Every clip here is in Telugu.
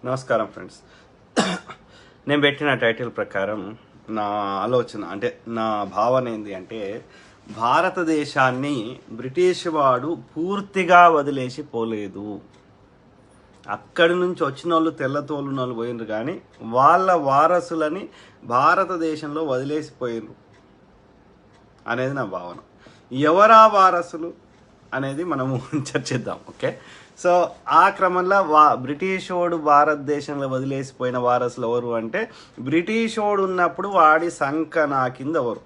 నమస్కారం ఫ్రెండ్స్. నేను పెట్టిన టైటిల్ ప్రకారం నా ఆలోచన అంటే నా భావన ఏంటి అంటే, భారతదేశాన్ని బ్రిటిష్ వాడు పూర్తిగా వదిలేసి పోలేదు. అక్కడి నుంచి వచ్చిన వాళ్ళు తెల్లతోలున్న వాళ్ళు పోయినరు, కానీ వాళ్ళ వారసులని భారతదేశంలో వదిలేసిపోయినరు అనేది నా భావన. ఎవరా వారసులు అనేది మనము చర్చిద్దాం. ఓకే, సో ఆ క్రమంలో బ్రిటిష్ వాడు భారతదేశంలో వదిలేసిపోయిన వారసులు ఎవరు అంటే, బ్రిటిష్ వాడు ఉన్నప్పుడు వాడి సంక నాకింది ఎవరు,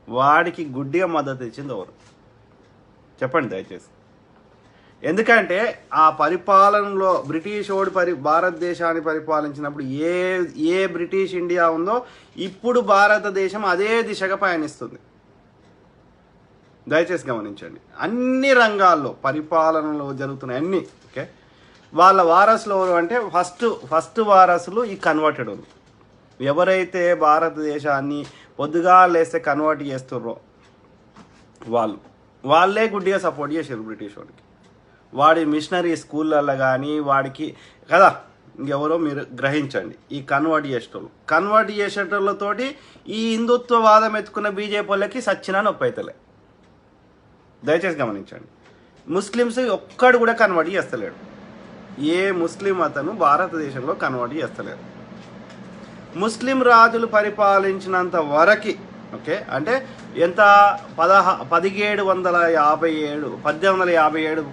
వాడికి గుడ్డిగా మద్దతు ఇచ్చింది ఎవరు చెప్పండి దయచేసి. ఎందుకంటే ఆ పరిపాలనలో బ్రిటిష్ వాడు భారతదేశాన్ని పరిపాలించినప్పుడు ఏ బ్రిటిష్ ఇండియా ఉందో ఇప్పుడు భారతదేశం అదే దిశగా పయనిస్తుంది. దయచేసి గమనించండి. అన్ని రంగాల్లో పరిపాలనలో జరుగుతున్నాయి అన్నీ. ఓకే, వాళ్ళ వారసులు ఎవరు అంటే, ఫస్ట్ వారసులు ఈ కన్వర్టెడ్ వాళ్ళు. ఎవరైతే భారతదేశాన్ని పొద్దుగా లేస్తే కన్వర్ట్ చేస్తున్నారో వాళ్ళే గుడ్డిగా సపోర్ట్ చేశారు బ్రిటిష్ వాడికి. వాడి మిషనరీ స్కూళ్ళల్లో కానీ వాడికి కదా, ఇంకెవరో మీరు గ్రహించండి. ఈ కన్వర్ట్ చేసేటోళ్ళతోటి ఈ హిందుత్వవాదం ఎత్తుకున్న బీజేపీ వాళ్ళకి సచ్చినా నొప్పి అవుతలే. దయచేసి గమనించండి. ముస్లిమ్స్ ఒక్కడు కూడా కన్వర్ట్ చేస్తలేడు. ఏ ముస్లిం అతను భారతదేశంలో కన్వర్ట్ చేస్తలేరు. ముస్లిం రాజులు పరిపాలించినంత వరకు, ఓకే, అంటే ఎంత 1757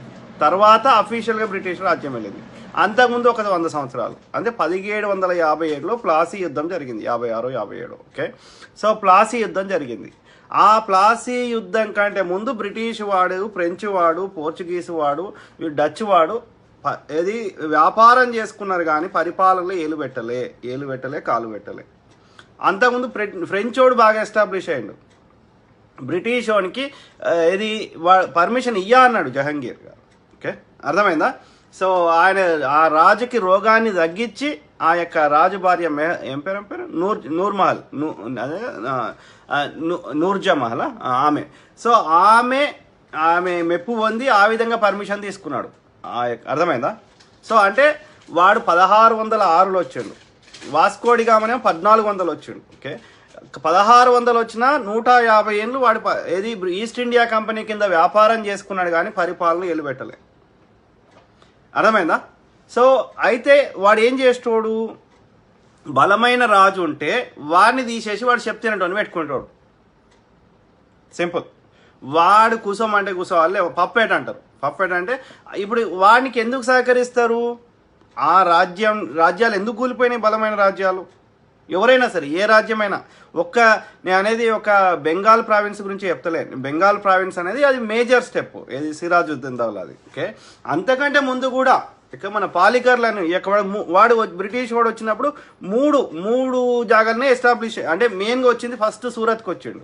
తర్వాత అఫీషియల్గా బ్రిటిష్ రాజ్యం వెళ్ళింది. అంతకుముందు ఒక 100 సంవత్సరాలు అంటే 1757లో ప్లాసీ యుద్ధం జరిగింది. 56-57. ఓకే, సో ప్లాసీ యుద్ధం జరిగింది. ఆ ప్లాసీ యుద్ధం కంటే ముందు బ్రిటిష్ వాడు, ఫ్రెంచ్ వాడు, పోర్చుగీస్ వాడు, డచ్ వాడు ఇది వ్యాపారం చేసుకున్నారు, కానీ పరిపాలనలో ఏలు పెట్టలే కాలు పెట్టలే. అంతకుముందు ఫ్రెంచ్ వాడు బాగా ఎస్టాబ్లిష్ అయ్యిండు. బ్రిటిష్ వానికి ఇది పర్మిషన్ ఇయ్యా అన్నాడు జహంగీర్ గారు. ఓకే, అర్థమైందా? సో ఆయన ఆ రాజుకి రోగాన్ని తగ్గించి ఆ యొక్క రాజు భార్య ఏం పేరు నూర్మహల్, అదే నూర్జమహల్ ఆమె. సో ఆమె మెప్పు పొంది ఆ విధంగా పర్మిషన్ తీసుకున్నాడు. అర్థమైందా? సో అంటే వాడు 1606లో వచ్చిండు. వాస్కోడిగామనే 1400 వచ్చిండు. ఓకే, 1600 వచ్చినా 150 ఏళ్ళు వాడు ఏది ఈస్ట్ ఇండియా కంపెనీ కింద వ్యాపారం చేసుకున్నాడు, కానీ పరిపాలన ఎలుబెట్టలే. అర్థమైందా? సో అయితే వాడు ఏం చేస్తాడు, బలమైన రాజు ఉంటే వాడిని తీసేసి వాడు చెప్తున్నట్టు పెట్టుకుంటాడు. సింపుల్. వాడు కుసం అంటే కుసం, వాళ్ళే పప్పెట్ అంటారు. పప్పెట్ అంటే ఇప్పుడు వాడికి ఎందుకు సహకరిస్తారు? ఆ రాజ్యాలు ఎందుకు కూలిపోయినాయి? బలమైన రాజ్యాలు ఎవరైనా సరే, ఏ రాజ్యమైనా. నేను అనేది ఒక బెంగాల్ ప్రావిన్స్ గురించి చెప్తలేను. బెంగాల్ ప్రావిన్స్ అనేది అది మేజర్ స్టెప్, ఏది సిరాజుద్దీన్ దౌలాది. ఓకే, అంతకంటే ముందు కూడా ఇక మన పాలికర్లను వాడు బ్రిటిష్ వాడు వచ్చినప్పుడు మూడు జాగాలనే ఎస్టాబ్లిష్, అంటే మెయిన్గా వచ్చింది ఫస్ట్ సూరత్కి వచ్చిండు,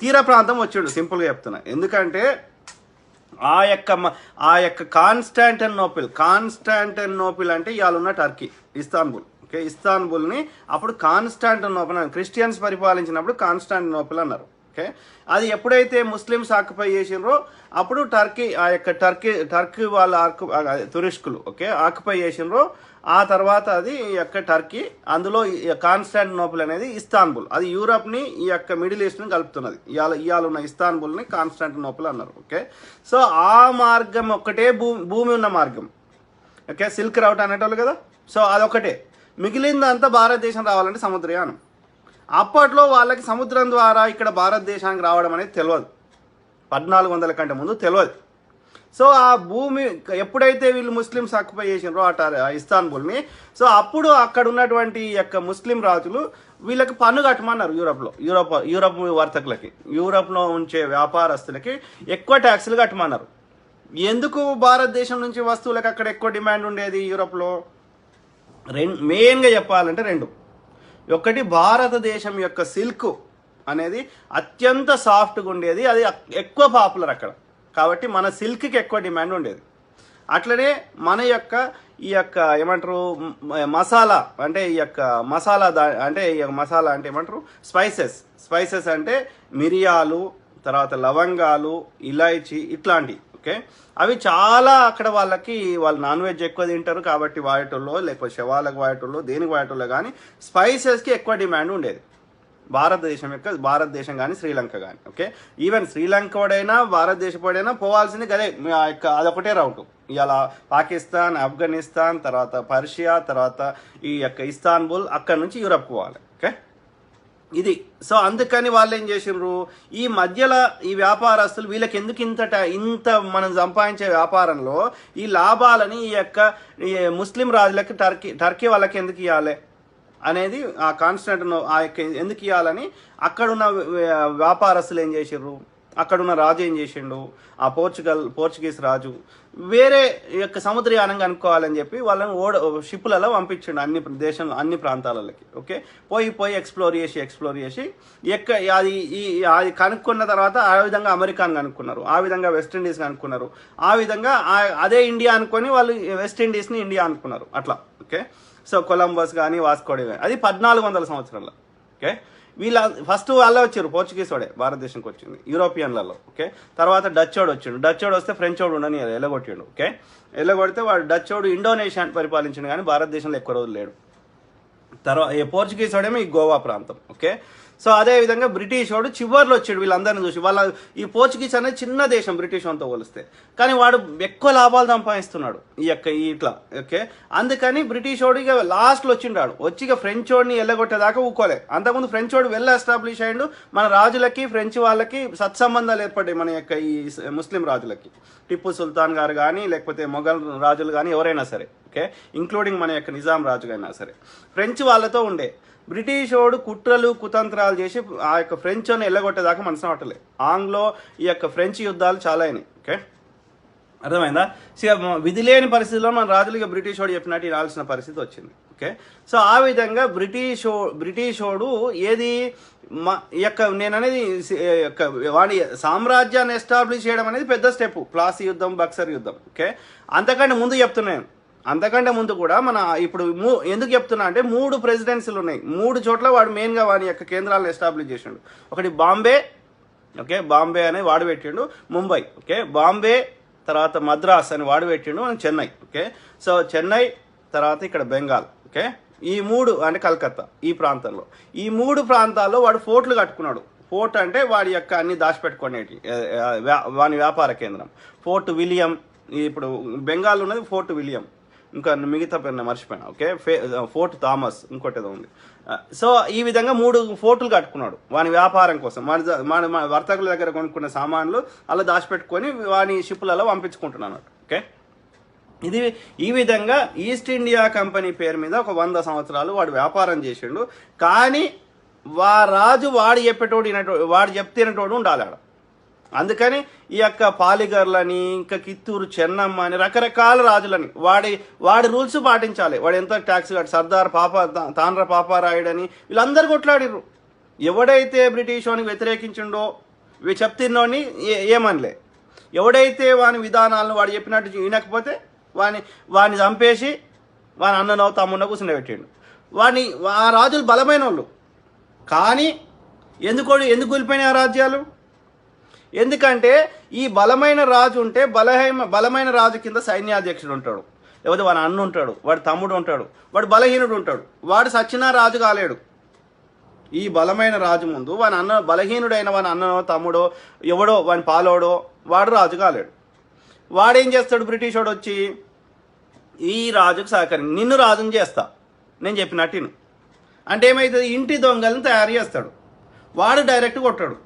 తీర ప్రాంతం వచ్చిండు. సింపుల్గా చెప్తున్నా. ఎందుకంటే ఆ యొక్క కాన్స్టాంటినోపిల్ అంటే ఇవాళ ఉన్న టర్కీ, ఇస్తాన్బుల్. ఓకే, ఇస్తాన్బుల్ని అప్పుడు కాన్స్టాంటినోపిల్ అని క్రిస్టియన్స్ పరిపాలించినప్పుడు కాన్స్టాంటినోపిల్ అన్నారు. ఓకే, అది ఎప్పుడైతే ముస్లిమ్స్ ఆక్యుపై చేసినారో అప్పుడు టర్కీ వాళ్ళ తురుష్కులు ఓకే ఆక్యుపై చేసినారో ఆ తర్వాత అది ఈ యొక్క టర్కీ, అందులో కాన్స్టాంటినోపిల్ అనేది ఇస్తాన్బుల్, అది యూరప్ని ఈ యొక్క మిడిల్ ఈస్ట్ని కలుపుతున్నది. ఇవాళ ఉన్న ఇస్తాన్బుల్ని కాన్స్టాంటినోపిల్ అన్నారు. ఓకే, సో ఆ మార్గం ఒక్కటే భూమి ఉన్న మార్గం. ఓకే, సిల్క్ రౌట్ అనేటోళ్ళు కదా. సో అదొకటే, మిగిలిందంతా భారతదేశం రావాలంటే సముద్రయానం. అప్పట్లో వాళ్ళకి సముద్రం ద్వారా ఇక్కడ భారతదేశానికి రావడం అనేది తెలియదు. 1400 కంటే ముందు తెలియదు. సో ఆ భూమి ఎప్పుడైతే వీళ్ళు ముస్లిమ్స్ ఆక్యుపై చేసినారో ఆ ఇస్తాన్బుల్ని, సో అప్పుడు అక్కడ ఉన్నటువంటి యొక్క ముస్లిం రాజులు వీళ్ళకి పన్ను కట్టమన్నారు. యూరప్ వర్తకులకి, యూరప్లో ఉంచే వ్యాపారస్తులకి ఎక్కువ ట్యాక్సులు కట్టమన్నారు. ఎందుకు? భారతదేశం నుంచి వస్తువులకు అక్కడ ఎక్కువ డిమాండ్ ఉండేది యూరప్లో. మెయిన్గా చెప్పాలంటే రెండు. ఒకటి, భారతదేశం యొక్క సిల్క్ అనేది అత్యంత సాఫ్ట్గా ఉండేది, అది ఎక్కువ పాపులర్ అక్కడ, కాబట్టి మన సిల్క్కి ఎక్కువ డిమాండ్ ఉండేది. అట్లనే మన యొక్క ఈ యొక్క ఏమంటారు మసాలా అంటే ఈ యొక్క మసాలా అంటే ఏమంటారు స్పైసెస్ అంటే మిరియాలు, తర్వాత లవంగాలు, ఇలాయచీ ఇట్లాంటివి. ఓకే. అవి చాలా అక్కడ వాళ్ళు నాన్ వెజ్ ఎక్కువ తింటారు కాబట్టి వాడేటోళ్ళు, లేకపోతే శవాలకు వాడేటోళ్ళు, దేనికి వాడేటోళ్ళు, కానీ స్పైసెస్కి ఎక్కువ డిమాండ్ ఉండేది భారతదేశం కానీ శ్రీలంక కానీ. ఓకే. ఈవెన్ శ్రీలంక వాడైనా భారతదేశం వాడైనా పోవాల్సింది అదే అదొకటే రౌట్. ఇలా పాకిస్తాన్, ఆఫ్ఘనిస్తాన్, తర్వాత పర్షియా, తర్వాత ఈ యొక్క ఇస్తాన్బుల్, అక్కడ నుంచి యూరప్ పోవాలి. ఓకే, ఇది. సో అందుకని వాళ్ళు ఏం చేసిండ్రు, ఈ మధ్యలో ఈ వ్యాపారస్తులు వీళ్ళకి ఎందుకు ఇంత మనం సంపాదించే వ్యాపారంలో ఈ లాభాలని ఈ యొక్క ముస్లిం రాజులకి టర్కీ వాళ్ళకి ఎందుకు ఇవ్వాలి అనేది ఆ కాన్స్టాంటినో ఆ యొక్క ఎందుకు ఇవ్వాలని అక్కడున్న వ్యాపారస్తులు ఏం చేసిండ్రు, అక్కడున్న రాజు ఏం చేసిండు, ఆ పోర్చుగీస్ రాజు వేరే యొక్క సముద్రయానంగా అనుకోవాలని చెప్పి వాళ్ళని షిప్పులలో పంపించిండు అన్ని ప్రాంతాలకి. ఓకే, పోయి ఎక్స్ప్లోర్ చేసి అది కనుక్కున్న తర్వాత ఆ విధంగా అమెరికాను కనుక్కున్నారు, ఆ విధంగా వెస్టిండీస్ కనుక్కున్నారు, ఆ విధంగా అదే ఇండియా అనుకొని వాళ్ళు వెస్టిండీస్ని ఇండియా అనుకున్నారు అట్లా. ఓకే, సో కొలంబస్ కానీ వాస్కోడి కానీ అది 1400 సంవత్సరాల్లో. ఓకే, ఫస్ట్ వాళ్ళే వచ్చారు, పోర్చుగీస్ వాడే భారతదేశంకి వచ్చింది యూరోపియన్లలో. ఓకే, తర్వాత డచ్ వాడు వచ్చిండు, డచ్ వాడు వస్తే ఫ్రెంచ్ వాడు ఉండని ఎల్లగొట్టిండు. ఓకే, ఎల్లగొడితే వాడు డచ్ వాడు ఇండోనేషియా పరిపాలించిండు కానీ భారతదేశంలో ఎక్కువ రోజులు లేడు. తర్వాత పోర్చుగీస్ వాడేమో ఈ గోవా ప్రాంతం. ఓకే, సో అదేవిధంగా బ్రిటిష్ వాడు చివర్లో వచ్చాడు వీళ్ళందరినీ చూసి. ఈ పోర్చుగీస్ అనేది చిన్న దేశం బ్రిటిష్ వాళ్ళతో పోలిస్తే, కానీ వాడు ఎక్కువ లాభాలు సంపాదిస్తున్నాడు ఇట్లా. ఓకే, అందుకని బ్రిటిష్ వాడు ఇక లాస్ట్లో వచ్చిండాడు, వచ్చి ఇక ఫ్రెంచ్ వాడిని ఎల్లగొట్టేదాకా ఊకోలే. అంతకుముందు ఫ్రెంచ్ వాడు వెల్ ఎస్టాబ్లిష్ అయ్యిండు, మన రాజులకి ఫ్రెంచ్ వాళ్ళకి సత్సంబంధాలు ఏర్పడ్డాయి మన యొక్క ఈ ముస్లిం రాజులకి. టిప్పు సుల్తాన్ గారు కానీ లేకపోతే మొఘల్ రాజులు కానీ ఎవరైనా సరే, ఓకే, ఇంక్లూడింగ్ మన యొక్క నిజాం రాజు అయినా సరే ఫ్రెంచ్ వాళ్ళతో ఉండే. బ్రిటిష్ వాడు కుట్రలు కుతంత్రాలు చేసి ఆ యొక్క ఫ్రెంచ్ అని ఎల్లగొట్టేదాకా మనసు పట్టలే. ఆంగ్లో ఈ యొక్క ఫ్రెంచ్ యుద్ధాలు చాలా అయినాయి. ఓకే, అర్థమైందా? విధి లేని పరిస్థితిలో మన రాజులుగా బ్రిటిష్ వాడు చెప్పినట్టు రావాల్సిన పరిస్థితి వచ్చింది. ఓకే, సో ఆ విధంగా బ్రిటిష్ వాడు ఏది ఈ యొక్క నేననేది వాడి సామ్రాజ్యాన్ని ఎస్టాబ్లిష్ చేయడం అనేది పెద్ద స్టెప్, ప్లాసీ యుద్ధం, బక్సర్ యుద్ధం. ఓకే, అంతకంటే ముందు చెప్తున్నాను, అంతకంటే ముందు కూడా మన ఇప్పుడు ఎందుకు చెప్తున్నా అంటే 3 ప్రెసిడెన్సీలు ఉన్నాయి, 3 చోట్ల వాడు మెయిన్గా వాడి యొక్క కేంద్రాలను ఎస్టాబ్లిష్ చేసిండు. ఒకటి బాంబే, ఓకే, బాంబే అని వాడు పెట్టిండు, ముంబై, ఓకే, బాంబే, తర్వాత మద్రాస్ అని వాడు పెట్టిండు, చెన్నై. ఓకే, సో చెన్నై, తర్వాత ఇక్కడ బెంగాల్. ఓకే, ఈ 3 అంటే కలకత్తా, ఈ ప్రాంతంలో ఈ 3 ప్రాంతాల్లో వాడు ఫోర్ట్లు కట్టుకున్నాడు. ఫోర్ట్ అంటే వాడి యొక్క అన్ని దాచిపెట్టుకునేటి వాని వ్యాపార కేంద్రం. ఫోర్ట్ విలియం, ఇప్పుడు బెంగాల్ ఉన్నది ఫోర్ట్ విలియం, ఇంకా మిగతా పేరు మర్చిపోయినా. ఓకే, ఫోర్ట్ థామస్ ఇంకోటి ఏదో ఉంది. సో ఈ విధంగా 3 ఫోర్టులు కట్టుకున్నాడు వాని వ్యాపారం కోసం. మన వర్తకుల దగ్గర కొనుక్కున్న సామాన్లు అలా దాచిపెట్టుకొని వాని షిప్పులలో పంపించుకుంటున్నాడు. ఓకే, ఈ విధంగా ఈస్ట్ ఇండియా కంపెనీ పేరు మీద ఒక 100 సంవత్సరాలు వాడు వ్యాపారం చేసిండు. కానీ రాజు వాడు చెప్తేనటోడు ఉండాలి ఆడ. అందుకని ఈ యొక్క పాలిగర్లని, ఇంకా కిత్తూరు చెన్నమ్మ అని రకరకాల రాజులని వాడి రూల్స్ పాటించాలి. వాడు ఎంత ట్యాక్స్ కట్టి సర్దార్ తాండ్ర పాపారాయుడని వీళ్ళందరూ కొట్లాడిర్రు. ఎవడైతే బ్రిటిష్ వానికి వ్యతిరేకించిండో చెప్తున్నోని ఏమనలే, ఎవడైతే వాని విధానాలను వాడు చెప్పినట్టు వినకపోతే వాడిని చంపేసి వాని అన్ననో తమ్మున్నో కూర్చుండబెట్టిండు. ఆ రాజులు బలమైన వాళ్ళు, కానీ ఎందుకు కూలిపోయినాయి ఆ రాజ్యాలు? ఎందుకంటే ఈ బలమైన రాజు ఉంటే బలమైన రాజు కింద సైన్యాధ్యక్షుడు ఉంటాడు, లేకపోతే వాడి అన్న ఉంటాడు, వాడి తమ్ముడు ఉంటాడు, వాడు బలహీనుడు ఉంటాడు. వాడు సచ్చినా రాజు కాలేడు. ఈ బలమైన రాజు ముందు బలహీనుడైన వాని అన్ననో తమ్ముడో ఎవడో వాని పాలోడో వాడు రాజు కాలేడు. వాడేం చేస్తాడు, బ్రిటిష్ వాడు వచ్చి ఈ రాజుకు నిన్ను రాజుని చేస్తా, నేను చెప్పినట్టు అంటే ఏమవుతుంది, ఇంటి దొంగలను తయారు చేస్తాడు. వాడు డైరెక్ట్ కొట్టాడు,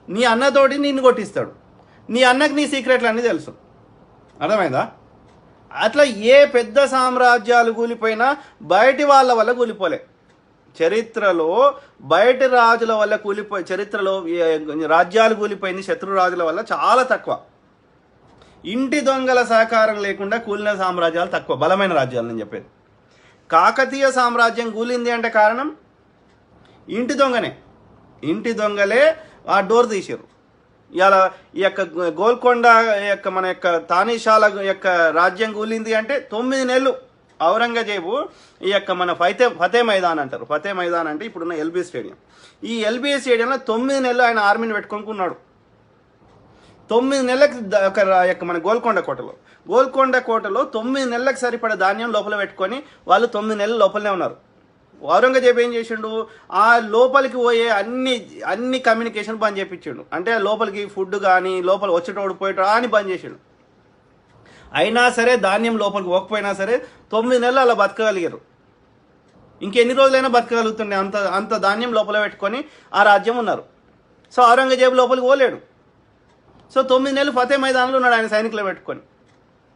నీ అన్నతోటి నిన్ను కొట్టిస్తాడు. నీ అన్నకి నీ సీక్రెట్లు అన్నీ తెలుసు. అర్థమైందా? అట్లా ఏ పెద్ద సామ్రాజ్యాలు కూలిపోయినా బయటి వాళ్ళ వల్ల కూలిపోలే. చరిత్రలో బయటి రాజుల వల్ల చరిత్రలో రాజ్యాలు కూలిపోయింది శత్రు రాజుల వల్ల చాలా తక్కువ. ఇంటి దొంగల సహకారం లేకుండా కూలిన సామ్రాజ్యాలు తక్కువ, బలమైన రాజ్యాలు నేను చెప్పేది. కాకతీయ సామ్రాజ్యం కూలింది అంటే కారణం ఇంటి దొంగలే ఆ డోర్ తీసారు. ఇవాళ ఈ యొక్క గోల్కొండ యొక్క మన యొక్క తానీషాల యొక్క రాజ్యం కూలింది అంటే 9 నెలలు ఔరంగజేబు ఈ యొక్క మన ఫతే మైదాన్ అంటారు. ఫతే మైదాన్ అంటే ఇప్పుడున్న ఎల్బీ స్టేడియం. ఈ ఎల్బీ స్టేడియంలో 9 నెలలు ఆయన ఆర్మీని పెట్టుకొనుకున్నాడు. 9 నెలలకు మన గోల్కొండ కోటలో 9 నెలలకు సరిపడ ధాన్యం లోపల పెట్టుకొని వాళ్ళు 9 నెలల లోపలనే ఉన్నారు. ఔరంగజేబు ఏం చేసిండు, ఆ లోపలికి పోయే అన్ని కమ్యూనికేషన్ బంద్ చేయించిండు. అంటే లోపలికి ఫుడ్ కానీ లోపల వచ్చేటోడు పోయేటోడు అని బంద్ చేసిండు. అయినా సరే ధాన్యం లోపలికి పోకపోయినా సరే 9 నెలలు అలా బతకగలిగారు. ఇంకెన్ని రోజులైనా బతకగలుగుతుండే అంత ధాన్యం లోపల పెట్టుకొని ఆ రాజ్యం ఉన్నారు. సో ఔరంగజేబు లోపలికి పోలేడు. సో 9 నెలలు ఫతే మైదానంలో ఉన్నాడు ఆయన సైనికులు పెట్టుకొని,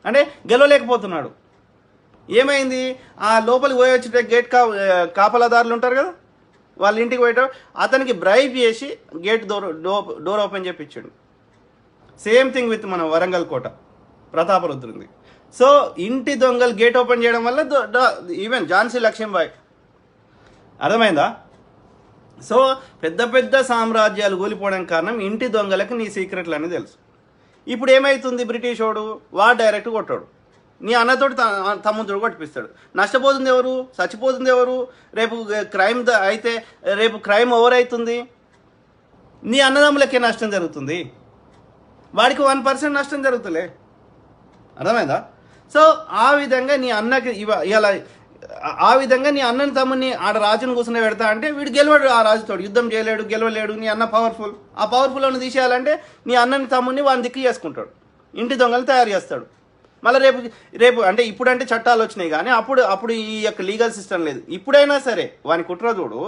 అంటే గెలవలేకపోతున్నాడు. ఏమైంది, ఆ లోపలికి పోయి వచ్చే గేట్ కాపలాదారులు ఉంటారు కదా, వాళ్ళ ఇంటికి పోయేట అతనికి బ్రైబ్ చేసి గేట్ డోర్ ఓపెన్ చేయించాడు. సేమ్ థింగ్ విత్ మన వరంగల్ కోట ప్రతాపరుద్రుంది. సో ఇంటి దొంగలు గేట్ ఓపెన్ చేయడం వల్ల ఈవెన్ ఝాన్సీ లక్ష్మీబాయి, అర్థమైందా? సో పెద్ద సామ్రాజ్యాలు కూలిపోవడానికి కారణం ఇంటి దొంగలకు నీ సీక్రెట్లు అని తెలుసు. ఇప్పుడు ఏమవుతుంది, బ్రిటిష్ వాడు డైరెక్ట్ కొట్టాడు, నీ అన్నతోటి తమ్ముడు కొట్టిపిస్తాడు. నష్టపోతుంది ఎవరు, చచ్చిపోతుంది ఎవరు? రేపు క్రైమ్ అయితే రేపు క్రైమ్ ఎవరైతుంది? నీ అన్నదమ్ములకే నష్టం జరుగుతుంది, వాడికి 1% నష్టం జరుగుతులే. అర్థమైందా? సో ఆ విధంగా నీ అన్నకి ఇలా ఆ విధంగా నీ అన్నని తమ్ముని ఆడ రాజును కూర్చుని పెడతా అంటే వీడు గెలవడు, ఆ రాజుతోడు యుద్ధం చేయలేడు, గెలవలేడు. నీ అన్న పవర్ఫుల్, ఆ పవర్ఫుల్ని తీసేయాలంటే నీ అన్నని తమ్ముని వాని దిక్కు చేసుకుంటాడు, ఇంటి దొంగలు తయారు చేస్తాడు. మళ్ళీ రేపు అంటే ఇప్పుడంటే చట్టాలు వచ్చినాయి కానీ అప్పుడు ఈ యొక్క లీగల్ సిస్టమ్ లేదు. ఇప్పుడైనా సరే వాని కుట్రజోడు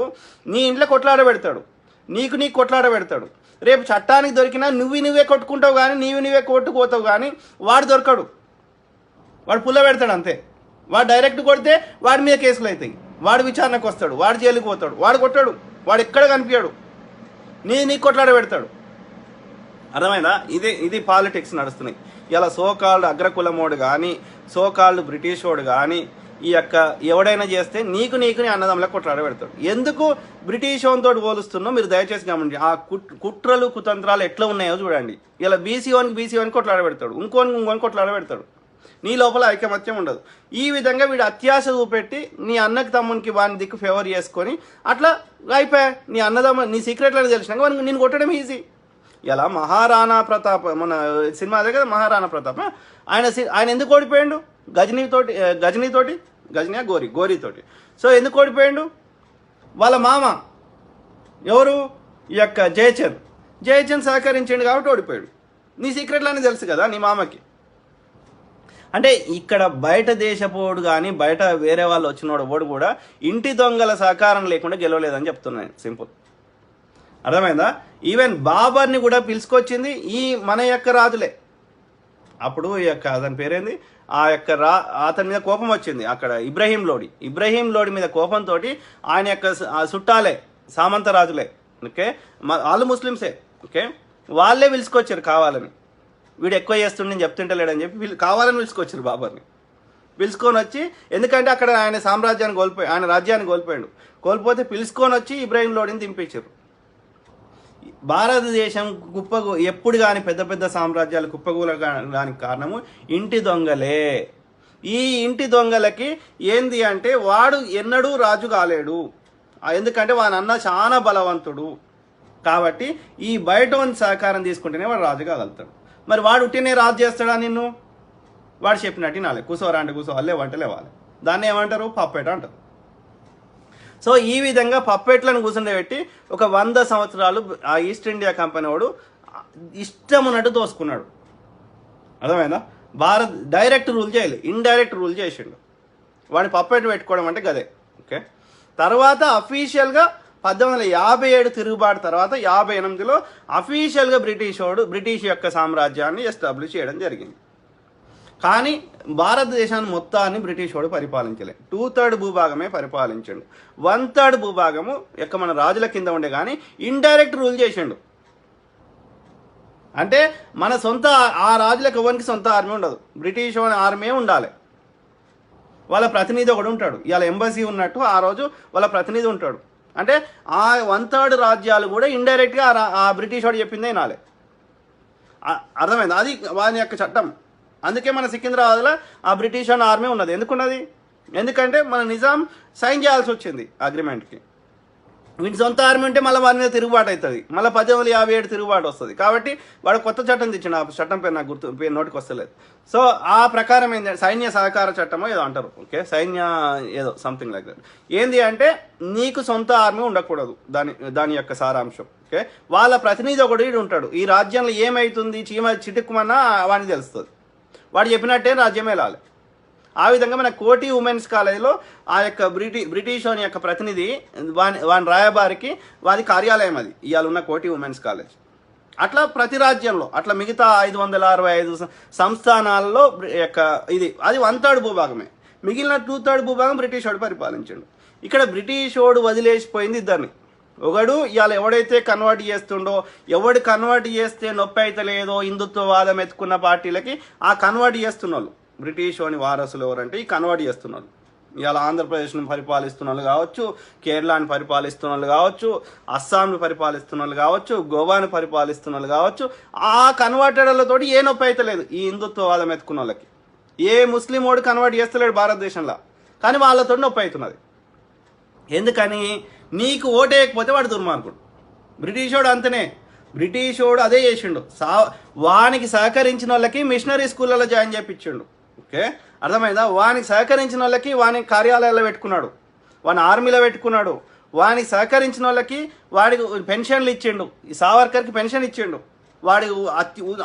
నీ ఇంట్లో కొట్లాడ పెడతాడు, నీకు కొట్లాడ పెడతాడు. రేపు చట్టానికి దొరికినా నువ్వే కొట్టుకుంటావు కానీ నువ్వే కొట్టుకుపోతావు కానీ వాడు దొరకడు, వాడు పుల్ల పెడతాడు అంతే. వాడు డైరెక్ట్ కొడితే వాడి మీద కేసులు అవుతాయి, వాడు విచారణకు వస్తాడు, వాడు జైలుకి పోతాడు. వాడు కొట్టాడు, వాడు ఎక్కడ కనిపించాడు, నీకు కొట్లాడ పెడతాడు. అర్థమైందా? ఇది పాలిటిక్స్ నడుస్తున్నాయి ఇలా. సోకాల్డ్ అగ్రకులమోడు కానీ సోకాల్డ్ బ్రిటిష్ వాడు కానీ ఈ యొక్క ఎవడైనా చేస్తే నీకు నీ అన్నదమ్ములకు కొట్లాడ పెడతాడు. ఎందుకు బ్రిటిష్ వానితో పోలుస్తున్నావు మీరు దయచేసి గమనించి. ఆ కుట్రలు కుతంత్రాలు ఎట్లా ఉన్నాయో చూడండి. ఇలా బీసీఓనికి కొట్లాడ పెడతాడు, ఇంకోని కొట్లాడ పెడతాడు. నీ లోపల ఐకమత్యం ఉండదు. ఈ విధంగా వీడు అత్యాశ చూపెట్టి నీ అన్నకి తమ్మునికి వాని దిక్కు ఫేవర్ చేసుకొని అట్లా అయిపోయా. నీ అన్నదమ్మ నీ సీక్రెట్లను తెలిసినాక వానికి నేను కొట్టడం ఈజీ. ఇలా మహారాణా ప్రతాప్ మన సినిమా అదే కదా మహారాణా ప్రతాప్, ఆయన ఎందుకు ఓడిపోయాడు? గోరీతోటి. సో ఎందుకు ఓడిపోయాడు? వాళ్ళ మామ ఎవరు, ఈ యొక్క జయచంద్ సహకరించండి కాబట్టి ఓడిపోయాడు. నీ సీక్రెట్లన్నీ తెలుసు కదా నీ మామకి. అంటే ఇక్కడ బయట దేశపోడు కానీ బయట వేరే వాళ్ళు వచ్చినోడు కూడా ఇంటి దొంగల సహకారం లేకుండా గెలవలేదని చెప్తున్నాను, సింపుల్. అర్థమైందా? ఈవెన్ బాబర్ని కూడా పిలుచుకొచ్చింది ఈ మన యొక్క రాజులే. అప్పుడు ఈ యొక్క అతని పేరేంది, ఆ యొక్క అతని మీద కోపం వచ్చింది అక్కడ ఇబ్రహీం లోడి మీద కోపంతో ఆయన యొక్క చుట్టాలే సామంత రాజులే, ఓకే, వాళ్ళు ముస్లిమ్సే, ఓకే, వాళ్ళే పిలుచుకొచ్చారు కావాలని. వీడు ఎక్కువ చేస్తుండని చెప్తుంటలేడని చెప్పి కావాలని పిలుచుకొచ్చారు బాబర్ని. పిలుచుకొని వచ్చి, ఎందుకంటే అక్కడ ఆయన సామ్రాజ్యాన్ని ఆయన రాజ్యాన్ని కోల్పోతే పిలుచుకొని వచ్చి ఇబ్రహీం లోడిని దింపించారు. భారతదేశం ఎప్పుడు కానీ పెద్ద సామ్రాజ్యాలు కుప్పగూలడానికి కారణము ఇంటి దొంగలే. ఈ ఇంటి దొంగలకి ఏంది అంటే వాడు ఎన్నడూ రాజు కాలేడు, ఎందుకంటే వాని అన్న చాలా బలవంతుడు. కాబట్టి ఈ బయట సహకారం తీసుకుంటేనే వాడు రాజు కాగలుగుతాడు. మరి వాడు ఉట్టినే రాజు చేస్తాడా నిన్ను? వాడు చెప్పినట్టు నాలే కూసోరా అంటే కూసోవాలి, లేవాలి. దాన్ని ఏమంటారు? పప్పెట అంటారు. సో ఈ విధంగా పప్పెట్లను కూర్చుండబెట్టి ఒక 100 సంవత్సరాలు ఆ ఈస్ట్ ఇండియా కంపెనీ వాడు ఇష్టం ఉన్నట్టు తోసుకున్నాడు. అర్థమైందా? డైరెక్ట్ రూల్ చేయలేదు, ఇండైరెక్ట్ రూల్ చేసిండు. వాడిని పప్పెట్ పెట్టుకోవడం అంటే గదే, ఓకే. తర్వాత అఫీషియల్గా 1857 తిరుగుబాటు తర్వాత 58లో అఫీషియల్గా బ్రిటిష్ యొక్క సామ్రాజ్యాన్ని ఎస్టాబ్లిష్ చేయడం జరిగింది. కానీ భారతదేశాన్ని మొత్తాన్ని బ్రిటిష్ వాడు పరిపాలించలే. 2/3 భూభాగమే పరిపాలించండు. 1/3 భూభాగము యొక్క మన రాజుల కింద ఉండే కానీ ఇండైరెక్ట్ రూల్ చేసిండు. అంటే మన సొంత ఆ రాజులకు ఎవరికి సొంత ఆర్మీ ఉండదు, బ్రిటిష్ ఆర్మీ ఉండాలి. వాళ్ళ ప్రతినిధి ఒకడు ఉంటాడు. ఇవాళ ఎంబసీ ఉన్నట్టు ఆ రోజు వాళ్ళ ప్రతినిధి ఉంటాడు. అంటే ఆ 1/3 రాజ్యాలు కూడా ఇండైరెక్ట్గా ఆ బ్రిటిష్ వాడు చెప్పిందే వినాలి. అర్థమైంది? అది వాని యొక్క చట్టం. అందుకే మన సికింద్రాబాద్లో ఆ బ్రిటిష్ ఆర్మీ ఉన్నది. ఎందుకున్నది? ఎందుకంటే మన నిజాం సైన్ చేయాల్సి వచ్చింది అగ్రిమెంట్కి. వీటి సొంత ఆర్మీ ఉంటే మళ్ళీ వారి మీద తిరుగుబాటు అవుతుంది, మళ్ళీ 1857 తిరుగుబాటు వస్తుంది. కాబట్టి వాడు కొత్త చట్టం తెచ్చిండు, ఆ చట్టం పేరు నాకు పేరు నోటికి వస్తలేదు. సో ఆ ప్రకారం ఏంటంటే సైన్య సహకార చట్టమో ఏదో అంటారు, ఓకే, సైన్య ఏదో సంథింగ్ లైక్ దట్. ఏంది అంటే నీకు సొంత ఆర్మీ ఉండకూడదు, దాని యొక్క సారాంశం. ఓకే, వాళ్ళ ప్రతినిధి ఒకడు ఉంటాడు, ఈ రాజ్యంలో ఏమవుతుంది చిటుక్కుమన్నా వాడిని తెలుస్తుంది, వాడు చెప్పినట్టే రాజ్యమే లాలి. ఆ విధంగా మన కోటి ఉమెన్స్ కాలేజీలో ఆ యొక్క బ్రిటిష్ వాని యొక్క ప్రతినిధి వాని రాయబారికి వారి కార్యాలయం అది ఇవాళ ఉన్న కోటి ఉమెన్స్ కాలేజ్. అట్లా ప్రతి రాజ్యంలో అట్లా మిగతా 565 సంస్థానాల్లో యొక్క అది 1/3 భూభాగమే, మిగిలిన 2/3 భూభాగం బ్రిటిష్ వాడు పరిపాలించాడు. ఇక్కడ బ్రిటిష్ వాడు వదిలేసిపోయింది ఇద్దరిని. ఒకడు ఇవాళ ఎవడైతే కన్వర్ట్ చేస్తుండో, ఎవడు కన్వర్ట్ చేస్తే నొప్పి అయితే లేదో హిందుత్వవాదం ఎత్తుకున్న పార్టీలకి ఆ కన్వర్ట్ చేస్తున్న వాళ్ళు బ్రిటిష్ వాని వారసులు ఎవరంటే ఈ కన్వర్ట్ చేస్తున్నారు. ఇవాళ ఆంధ్రప్రదేశ్ని పరిపాలిస్తున్న వాళ్ళు కావచ్చు, కేరళని పరిపాలిస్తున్న వాళ్ళు కావచ్చు, అస్సాంని పరిపాలిస్తున్న వాళ్ళు కావచ్చు, గోవాని పరిపాలిస్తున్న వాళ్ళు కావచ్చు, ఆ కన్వర్టెడ్లతోటి ఏ నొప్పి అయితే లేదు ఈ హిందుత్వవాదం ఎత్తుకున్న వాళ్ళకి. ఏ ముస్లిం వాడు కన్వర్ట్ చేస్తలేడు భారతదేశంలో, కానీ వాళ్ళతో నొప్పి అవుతున్నది. ఎందుకని? నీకు ఓటేయకపోతే వాడు దుర్మార్గుడు. బ్రిటిష్ వాడు అంతనే, బ్రిటిష్ వాడు అదే చేసిండు, వానికి సహకరించిన వాళ్ళకి మిషనరీ స్కూళ్ళలో జాయిన్ చేయించిండు. ఓకే, అర్థమైందా? వానికి సహకరించిన వాళ్ళకి వాని కార్యాలయాల్లో పెట్టుకున్నాడు, వాని ఆర్మీలో పెట్టుకున్నాడు, వానికి సహకరించిన వాళ్ళకి వాడికి పెన్షన్లు ఇచ్చిండు, ఈ సావర్కర్కి పెన్షన్ ఇచ్చిండు, వాడి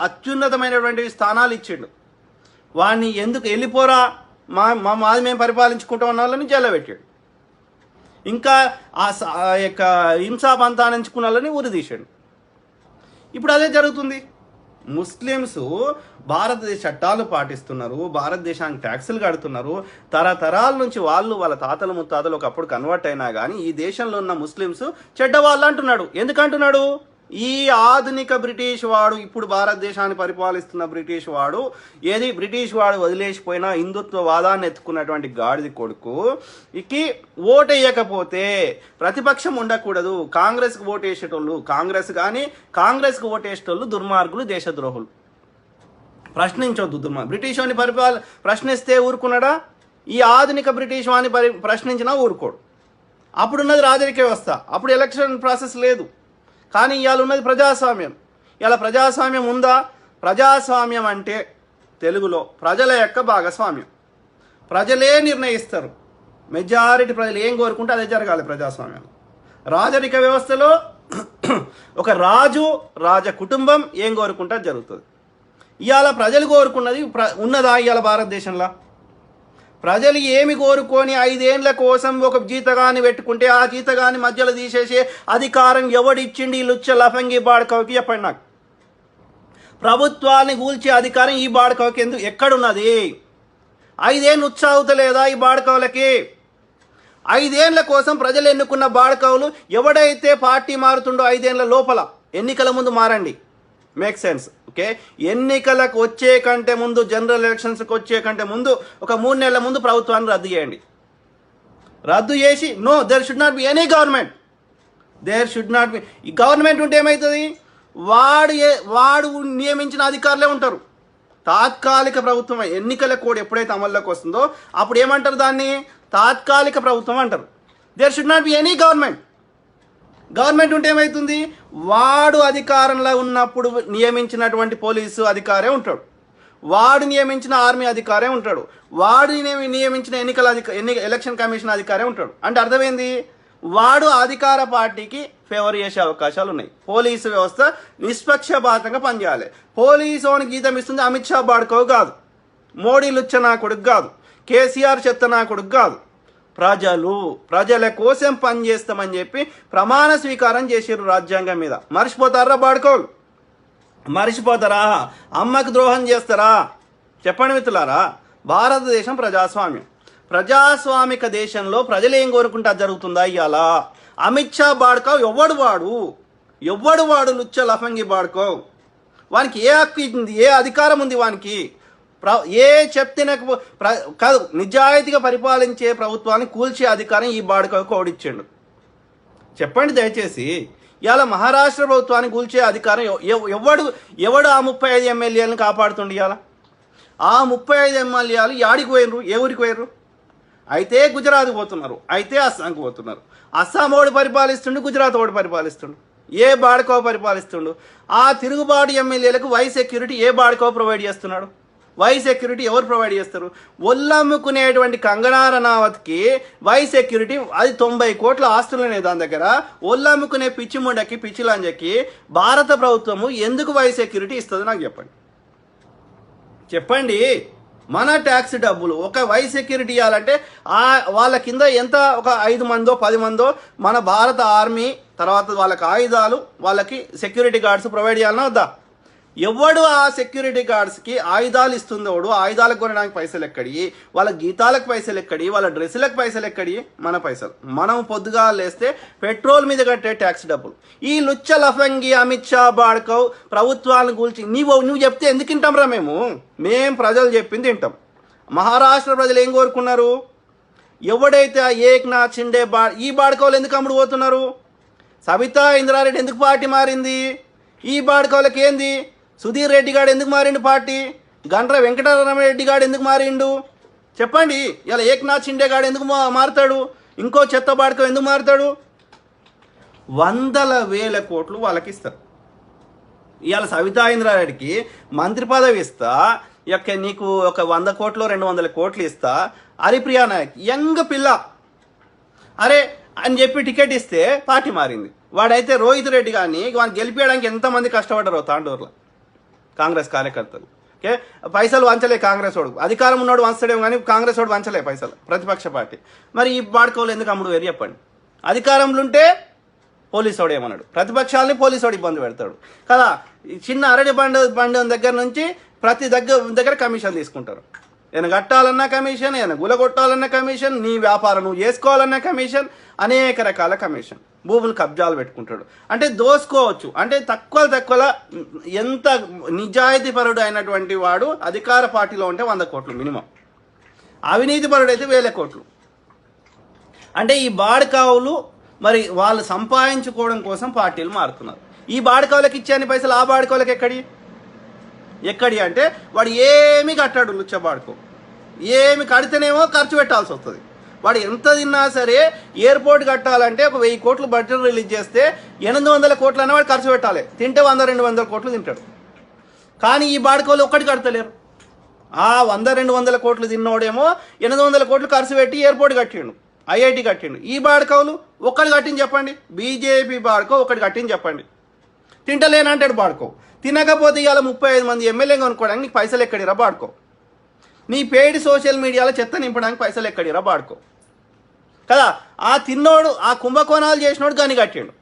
అత్యున్నతమైనటువంటి స్థానాలు ఇచ్చిండు. వాడిని ఎందుకు వెళ్ళిపోరా మాది మేము పరిపాలించుకుంటాం అన్న వాళ్ళని జైల్లో పెట్టాడు. ఇంకా ఆ యొక్క హింసా పంతానించుకున్న వాళ్ళని ఊరి తీసాడు. ఇప్పుడు అదే జరుగుతుంది. ముస్లిమ్స్ భారతదేశ చట్టాలు పాటిస్తున్నారు, భారతదేశానికి ట్యాక్సులు కడుతున్నారు, తరతరాల నుంచి వాళ్ళ తాతలు ముత్తాతలు ఒకప్పుడు కన్వర్ట్ అయినా కానీ ఈ దేశంలో ఉన్న ముస్లిమ్స్ చెడ్డవాళ్ళు అంటున్నాడు. ఎందుకంటున్నాడు? ఈ ఆధునిక బ్రిటిష్ వాడు, ఇప్పుడు భారతదేశాన్ని పరిపాలిస్తున్న బ్రిటిష్ వాడు, బ్రిటిష్ వాడు వదిలేసిపోయిన హిందుత్వవాదాన్ని ఎత్తుకున్నటువంటి గాడిది కొడుకు ఇకి ఓటేయకపోతే ప్రతిపక్షం ఉండకూడదు. కాంగ్రెస్కి ఓటేసేటోళ్ళు కాంగ్రెస్కి ఓటేసేటోళ్ళు దుర్మార్గులు, దేశద్రోహులు. ప్రశ్నించొద్దు బ్రిటిష్ వాడిని ప్రశ్నిస్తే ఊరుకున్నాడా? ఈ ఆధునిక బ్రిటిష్ వాడిని ప్రశ్నించినా ఊరుకోడు. అప్పుడున్నది రాజరిక వ్యవస్థ, అప్పుడు ఎలక్షన్ ప్రాసెస్ లేదు. కానీ ఇవాళ ఉన్నది ప్రజాస్వామ్యం. ఇలా ప్రజాస్వామ్యం ఉందా? ప్రజాస్వామ్యం అంటే తెలుగులో ప్రజల యొక్క భాగస్వామ్యం. ప్రజలే నిర్ణయిస్తారు, మెజారిటీ ప్రజలు ఏం కోరుకుంటే అదే జరగాలి ప్రజాస్వామ్యం. రాజరిక వ్యవస్థలో ఒక రాజ కుటుంబం ఏం కోరుకుంటే అది జరుగుతుంది. ఇవాళ ప్రజలు కోరుకున్నది ఉన్నదా? ఇవాళ భారతదేశంలో ప్రజలు ఏమి కోరుకొని 5 ఏళ్ల కోసం ఒక జీతగాన్ని పెట్టుకుంటే ఆ జీతగాన్ని మధ్యలో తీసేసే అధికారం ఎవడిచ్చిండి? ఈ లుచ్చ లఫంగి బాడకవకి చెప్పండి నాకు. ప్రభుత్వాన్ని కూల్చే అధికారం ఈ బాడకవకి ఎక్కడున్నది? 5 ఏళ్ళు ఉత్సాహుతలేదా ఈ బాడకవులకి? 5 ఏళ్ల కోసం ప్రజలు ఎన్నుకున్న బాడకవులు ఎవడైతే పార్టీ మారుతుండో 5 ఏళ్ల లోపల ఎన్నికల ముందు మారండి. Make sense. ఓకే, ఎన్నికలకు వచ్చే కంటే ముందు, జనరల్ ఎలక్షన్స్కి వచ్చే కంటే ముందు ఒక 3 నెలల ముందు ప్రభుత్వాన్ని రద్దు చేయండి. రద్దు చేసి there should not be any government. ఈ గవర్నమెంట్ ఉంటే ఏమవుతుంది? వాడు నియమించిన అధికారులే ఉంటారు. తాత్కాలిక ప్రభుత్వం, ఎన్నికల కోడ్ ఎప్పుడైతే అమల్లోకి వస్తుందో అప్పుడు ఏమంటారు? దాన్ని తాత్కాలిక ప్రభుత్వం అంటారు. There should not be any government ఉంటే ఏమవుతుంది? వాడు అధికారంలో ఉన్నప్పుడు నియమించినటువంటి పోలీసు అధికారే ఉంటాడు, వాడు నియమించిన ఆర్మీ అధికారే ఉంటాడు, వాడు నియమించిన ఎలక్షన్ కమిషన్ అధికారే ఉంటాడు. అంటే అర్థమైంది? వాడు అధికార పార్టీకి ఫేవర్ చేసే అవకాశాలు ఉన్నాయి. పోలీసు వ్యవస్థ నిష్పక్షపాతంగా పనిచేయాలి. పోలీసు వానికి జీతం ఇస్తుంది అమిత్ షా బాడుకోవు కాదు, మోడీ లుచ్చ నా కొడుకు కాదు, కేసీఆర్ చెత్త నా కొడుకు కాదు. ప్రజల కోసం పనిచేస్తామని చెప్పి ప్రమాణ స్వీకారం చేసారు రాజ్యాంగం మీద. మర్చిపోతారా బాడుకోలు? మర్చిపోతారా? అమ్మకు ద్రోహం చేస్తారా? చెప్పండి మిత్రులారా. భారతదేశం ప్రజాస్వామిక దేశంలో ప్రజలు ఏం కోరుకుంటా జరుగుతుందా? ఇవాళ అమిత్ షా బాడుకో ఎవ్వడు వాడు లుచ్చ లఫంగి బాడుకో, వానికి ఏ హక్కు ఉంది? ఏ అధికారం ఉంది వానికి? ఏ చెప్తే కాదు, నిజాయితీగా పరిపాలించే ప్రభుత్వాన్ని కూల్చే అధికారం ఈ బాడుకోకు ఓడిచ్చాడు. చెప్పండి దయచేసి. ఇవాళ మహారాష్ట్ర ప్రభుత్వాన్ని కూల్చే అధికారం ఎవడు ఆ 35 ఎమ్మెల్యేలను కాపాడుతుండే? ఇవాళ ఆ 35 ఎమ్మెల్యేలు యాడికి పోయినరు? ఏ ఊరికి పోయినరు? అయితే గుజరాత్ పోతున్నారు, అయితే అస్సాంకి పోతున్నారు. అస్సాం ఓడి పరిపాలిస్తుండు, గుజరాత్ ఓడి పరిపాలిస్తుండు, ఏ బాడకో పరిపాలిస్తుండు. ఆ తిరుగుబాటు ఎమ్మెల్యేలకు వై సెక్యూరిటీ ఏ బాడకో ప్రొవైడ్ చేస్తున్నాడు? వై సెక్యూరిటీ ఎవరు ప్రొవైడ్ చేస్తారు? ఒళ్ళమ్ముకునేటువంటి కంగనా రనావత్కి వై సెక్యూరిటీ, అది 90 కోట్ల ఆస్తులనే దాని దగ్గర. ఒళ్ళమ్ముకునే పిచ్చి ముండకి, పిచ్చి లంజకి భారత ప్రభుత్వము ఎందుకు వై సెక్యూరిటీ ఇస్తుంది? నాకు చెప్పండి, చెప్పండి. మన ట్యాక్స్ డబ్బులు ఒక వై సెక్యూరిటీ ఇవ్వాలంటే వాళ్ళ కింద ఎంత, ఒక 5 మందో 10 మందో మన భారత ఆర్మీ, తర్వాత వాళ్ళకి ఆయుధాలు, వాళ్ళకి సెక్యూరిటీ గార్డ్స్ ప్రొవైడ్ చేయాలన్నా వద్దా? ఎవడు ఆ సెక్యూరిటీ గార్డ్స్కి ఆయుధాలు ఇస్తుందోడు, ఆయుధాలకు కొనడానికి పైసలు ఎక్కడి, వాళ్ళ గీతాలకు పైసలు ఎక్కడి, వాళ్ళ డ్రెస్సులకు పైసలు ఎక్కడి? మన పైసలు. మనం పొద్దుగా లేస్తే పెట్రోల్ మీద కట్టే ట్యాక్స్ డబ్బులు. ఈ లుచ్చ లఫంగి అమిత్ షా బాడ్కవ్ ప్రభుత్వాలను కూల్చి నువ్వు చెప్తే ఎందుకు వింటాంరా? మేము ప్రజలు చెప్పింది వింటాం. మహారాష్ట్ర ప్రజలు ఏం కోరుకున్నారు? ఎవడైతే ఏక్నాథ్ షిండే ఈ బాడ్కవులు ఎందుకు అమ్ముడు పోతున్నారు? సబితా ఇంద్రారెడ్డి ఎందుకు పార్టీ మారింది? ఈ బాడ్కవులకి ఏంది? సుధీర్ రెడ్డి గారు ఎందుకు మారిండు పార్టీ? గండ్ర వెంకటరమణరెడ్డి గారు ఎందుకు మారిండు? చెప్పండి. ఇలా ఏక్నాథ్ షిండే గారు ఎందుకు మారుతాడు? ఇంకో చెత్త బాడకం ఎందుకు మారుతాడు? 100,000 కోట్లు వాళ్ళకి ఇస్తారు. ఇవాళ సవితా ఇంద్రారెడ్డికి మంత్రి పదవి ఇస్తా, నీకు ఒక 100 కోట్లు 200 కోట్లు ఇస్తా. హరిప్రియా నాయక్ యంగ్ పిల్ల అరే అని చెప్పి టికెట్ ఇస్తే పార్టీ మారింది. వాడైతే రోహిత్ రెడ్డి గారిని వాడిని గెలిపించడానికి ఎంతమంది కష్టపడ్డారో తాండూరులో కాంగ్రెస్ కార్యకర్తలు. ఓకే, పైసలు వంచలే కాంగ్రెస్ వాడు. అధికారం ఉన్నాడు వంచడేమో కానీ కాంగ్రెస్ వాడు వంచలే పైసలు, ప్రతిపక్ష పార్టీ. మరి ఈ బాడుకోలు ఎందుకు అమ్ముడు వేరు చెప్పండి? అధికారంలో ఉంటే పోలీసు వాడు ఏమన్నాడు, ప్రతిపక్షాలని పోలీసు వాడు ఇబ్బంది పెడతాడు కదా. చిన్న అరటి బండి దగ్గర నుంచి ప్రతి దగ్గర కమిషన్ తీసుకుంటారు. ఏమైనా కట్టాలన్నా కమిషన్, ఏమైనా గులగొట్టాలన్నా కమిషన్, నీ వ్యాపారం నువ్వు చేసుకోవాలన్నా కమిషన్, అనేక రకాల కమిషన్. భూములు కబ్జాలు పెట్టుకుంటాడు. అంటే దోసుకోవచ్చు. అంటే తక్కువ ఎంత నిజాయితీపరుడు అయినటువంటి వాడు అధికార పార్టీలో ఉంటే 100 కోట్లు మినిమం, అవినీతిపరుడు అయితే 1000 కోట్లు. అంటే ఈ బాడకావులు మరి వాళ్ళు సంపాదించుకోవడం కోసం పార్టీలు మారుతున్నారు. ఈ బాడకావులకు ఇచ్చాని పైసలు ఆ బాడకావులకు ఎక్కడి అంటే వాడు ఏమి కట్టాడు. లుచ్చ బాడుకో ఏమి కడితేనేమో ఖర్చు పెట్టాల్సి వస్తుంది. వాడు ఎంత తిన్నా సరే ఎయిర్పోర్ట్ కట్టాలంటే ఒక 1000 కోట్లు బడ్జెట్ రిలీజ్ చేస్తే 800 కోట్లు అన్న వాడు ఖర్చు పెట్టాలి. తింటే 100-200 కోట్లు తింటాడు. కానీ ఈ బాడుకోలు ఒక్కటి కడతలేరు. ఆ 100-200 కోట్లు తిన్నోడేమో 800 కోట్లు ఖర్చు పెట్టి ఎయిర్పోర్ట్ కట్టిండు, ఐఐటి కట్టిండు. ఈ బాడుకోలు ఒక్కటి కట్టింది చెప్పండి. బీజేపీ బాడుకో ఒకటి కట్టింది చెప్పండి. తింటలేనంటాడు బాడుకో. తినకపోతే ఇవాళ 35 మంది ఎమ్మెల్యే కొనుక్కోవడానికి నీకు పైసలు ఎక్కడిరా బాడుకో. నీ పెయిడ్ సోషల్ మీడియాలో చెత్త నింపడానికి పైసలు ఎక్కడిరా బాడుకో కదా. ఆ తిన్నోడు, ఆ కుంభకోణాలు చేసినోడు గని కట్టిండు.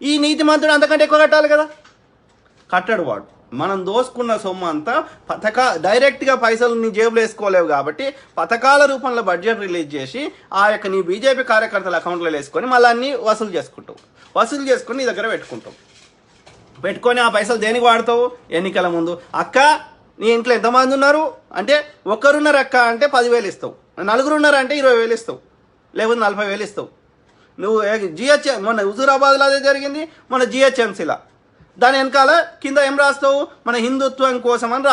ఈ నీతిమంతుడు అంతకంటే ఎక్కువ కట్టాలి కదా, కట్టడు వాడు. మనం దోసుకున్న సొమ్ము అంతా డైరెక్ట్గా పైసలు నీ జేబులో వేసుకోలేవు కాబట్టి పథకాల రూపంలో బడ్జెట్ రిలీజ్ చేసి ఆ యొక్క నీ బీజేపీ కార్యకర్తల అకౌంట్లో వేసుకొని మళ్ళీ అన్నీ వసూలు చేసుకుని నీ దగ్గర పెట్టుకొని ఆ పైసలు దేనికి వాడతావు? ఎన్నికల ముందు. అక్క నీ ఇంట్లో ఎంతమంది ఉన్నారు అంటే, ఒక్కరున్నారు అక్క అంటే 10,000 ఇస్తావు, 4 ఉన్నారు అంటే 20,000 ఇస్తావు, లేకపోతే 40,000 ఇస్తావు. నువ్వు మొన్న హుజూరాబాద్లో అదే జరిగింది, మన జిహెచ్ఎంసీలా. దాని వెనకాల కింద ఏం రాస్తావు? మన హిందుత్వం కోసం అని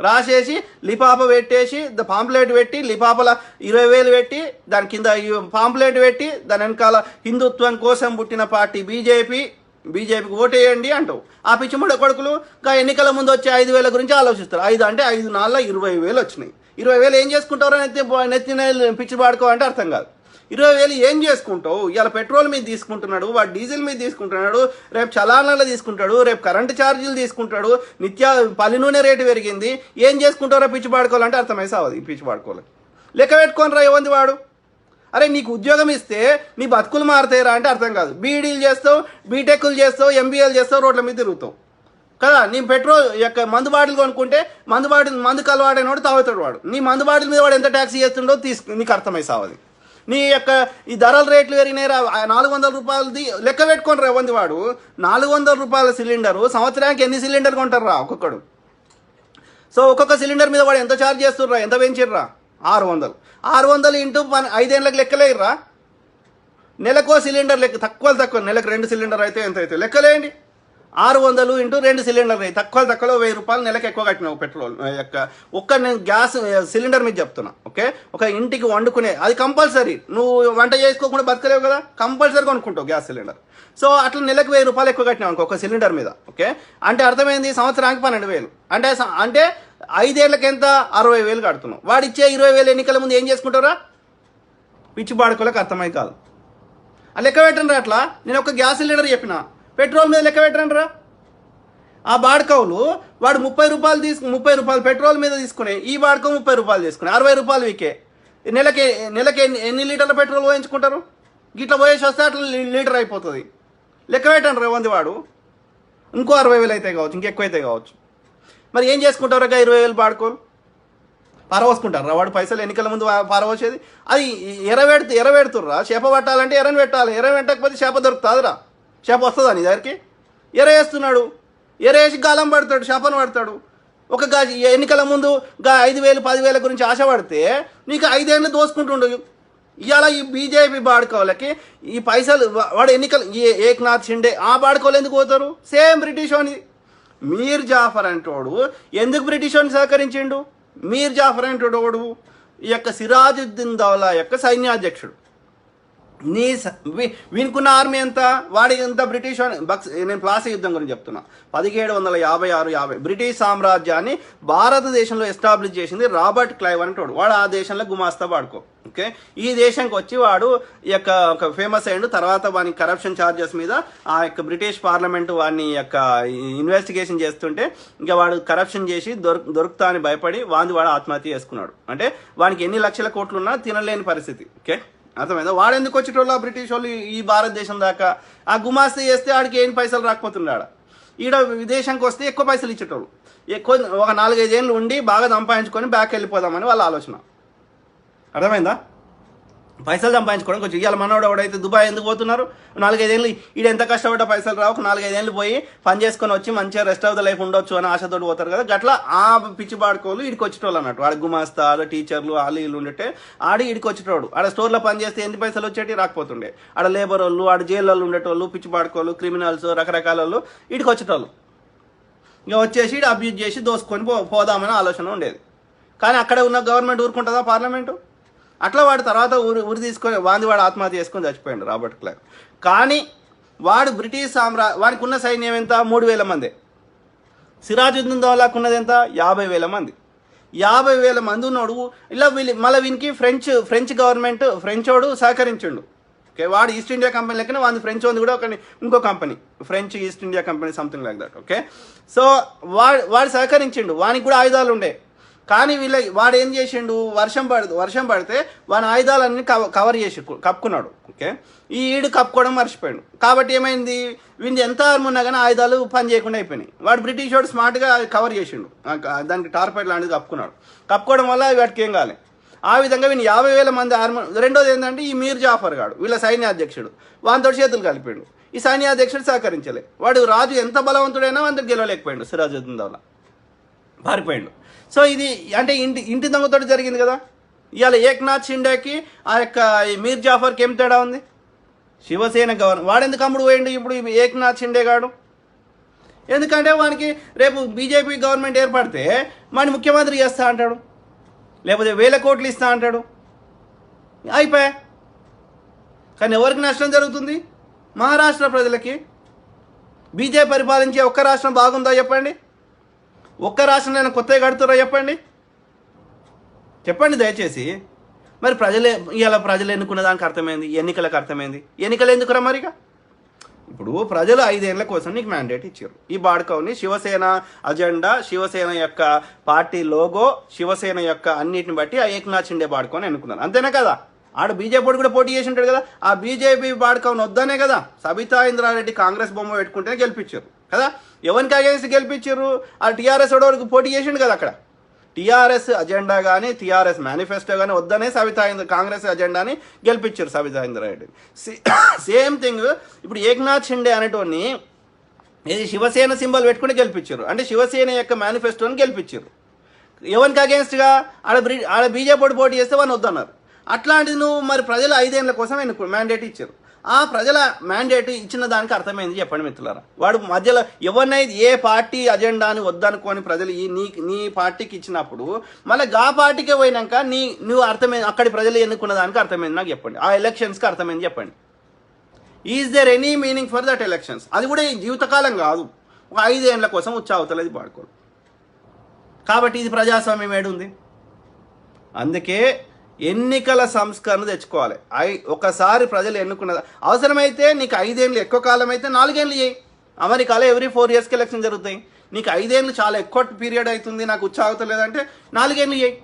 రాసేసి లిపాప పెట్టేసి పాంప్లెట్ పెట్టి లిపాపల 20,000 పెట్టి దాని కింద పాంప్లెట్ పెట్టి దాని వెనకాల హిందుత్వం కోసం పుట్టిన పార్టీ బీజేపీకి ఓటేయండి అంటావు. ఆ పిచ్చిముడ కొడుకులు ఎన్నికల ముందు వచ్చే 5,000 గురించి ఆలోచిస్తారు. 5 అంటే 5 4 20,000 వచ్చినాయి. 20,000 ఏం చేసుకుంటారో నెత్తిన పిచ్చి పాడుకో అంటే అర్థం కాదు. 20,000 ఏం చేసుకుంటావు? ఇవాళ పెట్రోల్ మీద తీసుకుంటున్నాడు, వాడు డీజిల్ మీద తీసుకుంటున్నాడు, రేపు చలానాలు తీసుకుంటాడు, రేపు కరెంటు ఛార్జీలు తీసుకుంటాడు, పల్లి నూనె రేటు పెరిగింది. ఏం చేసుకుంటారో పిచ్చి పాడుకోవాలంటే అర్థమై సావదు. ఈ పిచ్చి పాడుకోవాలి లెక్క పెట్టుకొని రా ఇవ్వండి వాడు. అరే నీకు ఉద్యోగం ఇస్తే నీ బతుకులు మారుతాయిరా అంటే అర్థం కాదు. బీడీలు చేస్తావు, బీటెక్లు చేస్తావు, ఎంబీఏలు చేస్తావు, రోడ్ల మీద తిరుగుతావు కదా. నీ పెట్రోల్ యొక్క మందు బాటిల్ కొనుక్కుంటే మందుకు అలవాడైనవాడు తాగుతాడు వాడు. నీ మందు బాటిల్ మీద వాడు ఎంత ట్యాక్స్ చేస్తుండో నీకు అర్థమై సావది. నీ యొక్క ఈ ధరల రేట్లు పెరిగినాయి, 400 రూపాయలది లెక్క పెట్టుకొని రేవంది వాడు. 400 రూపాయల సిలిండరు సంవత్సరానికి ఎన్ని సిలిండర్ కొంటారు రా ఒక్కొక్కడు? సో ఒక్కొక్క సిలిండర్ మీద వాడు ఎంత ఛార్జ్ చేస్తుర్రా, ఎంత పెంచిర్రా? 600 ఇంటూ 5 ఏళ్ళకి లెక్కలేర్రా. నెలకో సిలిండర్ లెక్క తక్కువ నెలకు 2 సిలిండర్ అయితే ఎంత అవుతాయి లెక్కలేండి. 600 ఇంటూ 2 సిలిండర్లు అయ్యి తక్కువలో 1000 రూపాయలు నెలకు ఎక్కువ కట్టినావు పెట్రోల్ యొక్క నేను గ్యాస్ సిలిండర్ మీద చెప్తున్నా. ఓకే, ఒక ఇంటికి వండుకునే అది కంపల్సరీ. నువ్వు వంట చేసుకోకుండా బతకలేవు కదా, కంపల్సరీ కొనుక్కుంటావు గ్యాస్ సిలిండర్. సో అట్లా నెలకు 1000 రూపాయలు ఎక్కువ కట్టినావు అనుకో ఒక సిలిండర్ మీద. ఓకే, అంటే అర్థమైంది సంవత్సరానికి 12,000. అంటే 5 ఏళ్ళకి ఎంత 60,000 కడుతున్నావు. వాడు ఇచ్చే 20,000 ఎన్నికల ముందు ఏం చేసుకుంటారా? పిచ్చి బాడుకోలకు అర్థమై కాదు. లెక్క పెట్టండి. అట్లా నేను ఒక గ్యాస్ సిలిండర్ చెప్పిన, పెట్రోల్ మీద లెక్క పెట్టండిరా. ఆ బాడకవులు వాడు 30 రూపాయలు పెట్రోల్ మీద తీసుకునే, ఈ బాడకం 30 రూపాయలు తీసుకునే, 60 రూపాయలు వీకే. నెలకి ఎన్ని లీటర్ల పెట్రోల్ పోయించుకుంటారు? గిట్లా పోయేసి వస్తే అట్లా లీటర్ అయిపోతుంది. లెక్క పెట్టండి రేవంది వాడు. ఇంకో 60,000 అయితే కావచ్చు, ఇంకెక్కువ అయితే కావచ్చు. మరి ఏం చేసుకుంటారు 20,000 బాడుకోలు? పారవోసుకుంటారు వాడు పైసలు ఎన్నికల ముందు పారవోసేది. అది ఎరవేడుతుర్రా. చేప పట్టాలంటే ఎర్రని పెట్టాలి, ఎర్రని పెట్టకపోతే చేప దొరుకుతుందిరా. చేప వస్తుందా నీ దగ్గరికి? ఎరేస్తున్నాడు, ఎరేసి గాలం పడతాడు, చేపను పడతాడు. ఒక ఎన్నికల ముందు 5,000 10,000 గురించి ఆశపడితే నీకు 5 ఏళ్ళు దోసుకుంటుండు. ఇవాళ ఈ బీజేపీ బాడుకోలకి ఈ పైసలు వాడు ఎన్నికలు ఏక్నాథ్ షిండే ఆ బాడుకోలు ఎందుకు పోతారు? సేమ్ బ్రిటిష్ అని. మీర్ జాఫర్ అంటోడు ఎందుకు బ్రిటిష్ అని సహకరించిండు? మీర్ జాఫర్ అంటోడు ఈ యొక్క సిరాజుద్దీన్ దౌలా యొక్క సైన్యాధ్యక్షుడు. వీనుకున్న ఆర్మీ ఎంత? వాడి ఎంత? బ్రిటిష్ నేను ప్లాసీ యుద్ధం గురించి చెప్తున్నా. 1756 బ్రిటిష్ సామ్రాజ్యాన్ని భారతదేశంలో ఎస్టాబ్లిష్ చేసింది రాబర్ట్ క్లైవ్ అంటాడు. వాడు ఆ దేశంలో గుమాస్తా వాడుకో. ఓకే, ఈ దేశానికి వచ్చి వాడు ఈ యొక్క ఒక ఫేమస్ అయ్యిండు. తర్వాత వాని కరప్షన్ ఛార్జెస్ మీద ఆ యొక్క బ్రిటిష్ పార్లమెంట్ వాడిని యొక్క ఇన్వెస్టిగేషన్ చేస్తుంటే ఇంకా వాడు కరప్షన్ చేసి దొరుకుతా అని భయపడి వాడు ఆత్మహత్య చేసుకున్నాడు. అంటే వానికి ఎన్ని లక్షల కోట్లు ఉన్నా తినలేని పరిస్థితి. ఓకే, అర్థమైందా? వాడు ఎందుకు వచ్చేటోళ్ళు ఆ బ్రిటిష్ వాళ్ళు ఈ భారతదేశం దాకా? ఆ గుమాస్తా చేస్తే ఆడికి ఏం పైసలు రాకపోతున్నాడు. ఈడ విదేశానికి వస్తే ఎక్కువ పైసలు ఇచ్చేటోళ్ళు. ఒక 4-5 ఏళ్ళు ఉండి బాగా సంపాదించుకొని బ్యాక్ వెళ్ళిపోదామని వాళ్ళ ఆలోచన. అర్థమైందా? పైసలు సంపాదించుకోవడం కొంచెం. ఇవాళ మనోడు ఎవడైతే దుబాయ్ ఎందుకు పోతున్నారు? 4-5 ఏళ్ళు ఈడు ఎంత కష్టపడ్డ పైసలు రావు. ఒక 4-5 ఏళ్ళు పోయి పని చేసుకొని వచ్చి మంచిగా రెస్ట్ ఆఫ్ ద లైఫ్ ఉండొచ్చు అని ఆశతోటి పోతారు కదా. గట్లా ఆ పిచ్చి పాడుకోలు ఈడికి వచ్చేటోళ్ళు అన్నట్టు. ఆడ గుమాస్తా టీచర్లు వాళ్ళు వీళ్ళు ఉండేటే ఈడికి వచ్చేటోడు. ఆడ స్టోర్లో పని చేస్తే ఎన్ని పైసలు వచ్చేటి రాకపోతుండే. ఆడ లేబర్ వాళ్ళు, ఆడ జైలు వాళ్ళు ఉండేటోళ్ళు, పిచ్చి పాడుకోలు, క్రిమినల్స్, రకరకాల వాళ్ళు ఈడికి వచ్చేటోళ్ళు. ఇంకా వచ్చేసి ఈడు అబ్యూజ్ చేసి దోసుకొని పోదామని ఆలోచన ఉండేది. కానీ అక్కడ ఉన్న గవర్నమెంట్ ఊరుకుంటుందా? పార్లమెంటు? అట్లా వాడు తర్వాత ఊరి తీసుకొని వాడు ఆత్మహత్య చేసుకొని చచ్చిపోయాడు రాబర్ట్ క్లైవ్. కానీ వాడు బ్రిటిష్ వాడికి ఉన్న సైన్యం ఎంత? 3,000 మంది. సిరాజుద్దీన్ దౌలాకు ఉన్నది ఎంత? 50,000 మంది. 50,000 మంది ఉన్నాడు. ఇలా మళ్ళీ వీనికి ఫ్రెంచ్ గవర్నమెంట్ ఫ్రెంచోడు సహకరించిండు. ఓకే, వాడు ఈస్ట్ ఇండియా కంపెనీ లెక్కనే వాడి ఫ్రెంచ్ ఉంది కూడా ఇంకో company, French east India company something like that. Okay, so వాడు సహకరించిండు. వానికి కూడా ఆయుధాలు ఉండే. కానీ వాడు ఏం చేసిండు? వర్షం పడితే వాని ఆయుధాలన్నీ కవర్ చేసి కప్పుకున్నాడు. ఓకే, ఈడు కప్పుకోవడం మర్చిపోయాడు. కాబట్టి ఏమైంది? వీళ్ళు ఎంత ఆర్మ్ ఉన్నా కానీ ఆయుధాలు పని చేయకుండా అయిపోయినాయి. వాడు బ్రిటిష్ వాడు స్మార్ట్గా కవర్ చేసిండు, దానికి టార్పైడ్ లాంటిది కప్పుకోవడం వల్ల వాటికి ఏం కాలే. ఆ విధంగా వీళ్ళు 50,000 మంది ఆర్మ్. రెండోది ఏంటంటే ఈ మీర్ జాఫర్ గాడు వీళ్ళ సైన్యాధ్యక్షుడు. వానితో చేతులు కలిపిండు. ఈ సైన్యాధ్యక్షుడు సహకరించలే. వాడు రాజు ఎంత బలవంతుడైనా వాడితో గెలవలేకపోయాడు. సిరాజుద్దీన్ దౌలా పారిపోయాడు. సో ఇది అంటే ఇంటి దొంగతో జరిగింది కదా. ఇవాళ ఏక్నాథ్ షిండేకి ఆ యొక్క మీర్ జాఫర్కి ఏం తేడా ఉంది? శివసేన గవర్నర్ వాడెందుకు అమ్ముడు పోయిండు ఇప్పుడు ఏక్నాథ్ షిండే గాడు? ఎందుకంటే వానికి రేపు బీజేపీ గవర్నమెంట్ ఏర్పడితే వాడిని ముఖ్యమంత్రి చేస్తా అంటాడు, లేకపోతే 1,000 కోట్లు ఇస్తా అంటాడు. అయిపోయా. కానీ ఎవరికి నష్టం జరుగుతుంది? మహారాష్ట్ర ప్రజలకి. బీజేపీ పరిపాలించే ఒక్క రాష్ట్రం బాగుందా చెప్పండి? ఒక్క రాష్ట్రంలో కొత్తగా కడుతురా చెప్పండి దయచేసి. మరి ప్రజలు ఎన్నుకున్న దానికి అర్థమైంది, ఎన్నికలకు అర్థమైంది. ఎన్నికలు ఎందుకురా మరిగా? ఇప్పుడు ప్రజలు 5 ఏళ్ల కోసం నీకు మ్యాండేట్ ఇచ్చారు. ఈ బాడుకోని శివసేన అజెండా, శివసేన యొక్క పార్టీ లోగో, శివసేన యొక్క అన్నిటిని బట్టి ఆ ఏక్నాథ్ షిండే బాడుకోని ఎన్నుకున్నారు. అంతేనా కదా? ఆడ బీజేపీ కూడా పోటీ చేసి ఉంటాడు కదా. ఆ బీజేపీ బాడుకోని వద్దనే కదా సబితా ఇంద్రారెడ్డి కాంగ్రెస్ బొమ్మ పెట్టుకుంటేనే గెలిపించారు కదా. ఎవరికి అగేన్స్ట్ గెలిపించారు? ఆ టీఆర్ఎస్ వరకు పోటీ చేసిండు కదా. అక్కడ టీఆర్ఎస్ అజెండా కానీ టీఆర్ఎస్ మేనిఫెస్టో కానీ వద్దనే కాంగ్రెస్ అజెండాని గెలిపించారు సబితా ఇంద్రారెడ్డి. సేమ్ థింగ్ ఇప్పుడు ఏక్నాథ్ షిండే అనేటోని ఇది శివసేన సింబల్ పెట్టుకుని గెలిపించారు. అంటే శివసేన యొక్క మేనిఫెస్టోని గెలిపించారు. ఎవరికి అగేన్స్ట్గా ఆడ బీజేపీ పోటీ చేస్తే వాడిని వద్దన్నారు. అట్లాంటిది నువ్వు మరి ప్రజలు 5 ఏళ్ల కోసం మ్యాండేట్ ఇచ్చారు. ఆ ప్రజల మ్యాండేట్ ఇచ్చిన దానికి అర్థమైంది చెప్పండి మిత్రులారా. వాడు మధ్యలో ఎవరినైతే ఏ పార్టీ అజెండాని వద్దనుకొని ప్రజలు నీ పార్టీకి ఇచ్చినప్పుడు మళ్ళీ గా పార్టీకే పోయినాక నువ్వు అర్థమైంది అక్కడి ప్రజలు ఎన్నుకున్న దానికి అర్థమైంది నాకు చెప్పండి. ఆ ఎలక్షన్స్కి అర్థమైంది చెప్పండి. Is there any meaning for that elections? అది కూడా జీవితకాలం కాదు, ఒక 5 ఏళ్ల కోసం ఉచ్చావతలది పాడుకోడు. కాబట్టి ఇది ప్రజాస్వామ్యం ఏడుంది? అందుకే ఎన్నికల సంస్కరణ తెచ్చుకోవాలి. ఒకసారి ప్రజలు ఎన్నుకున్న అవసరమైతే నీకు 5 ఏళ్ళు ఎక్కువ కాలం అయితే 4 ఏళ్ళు చేయి. అమెరికాలో ఎవ్రీ 4 ఇయర్స్కి ఎలక్షన్ జరుగుతాయి. నీకు 5 ఏళ్ళు చాలా ఎక్కువ పీరియడ్ అవుతుంది, నాకు ఉచ్చావతలేదంటే 4 ఏళ్ళు చేయి.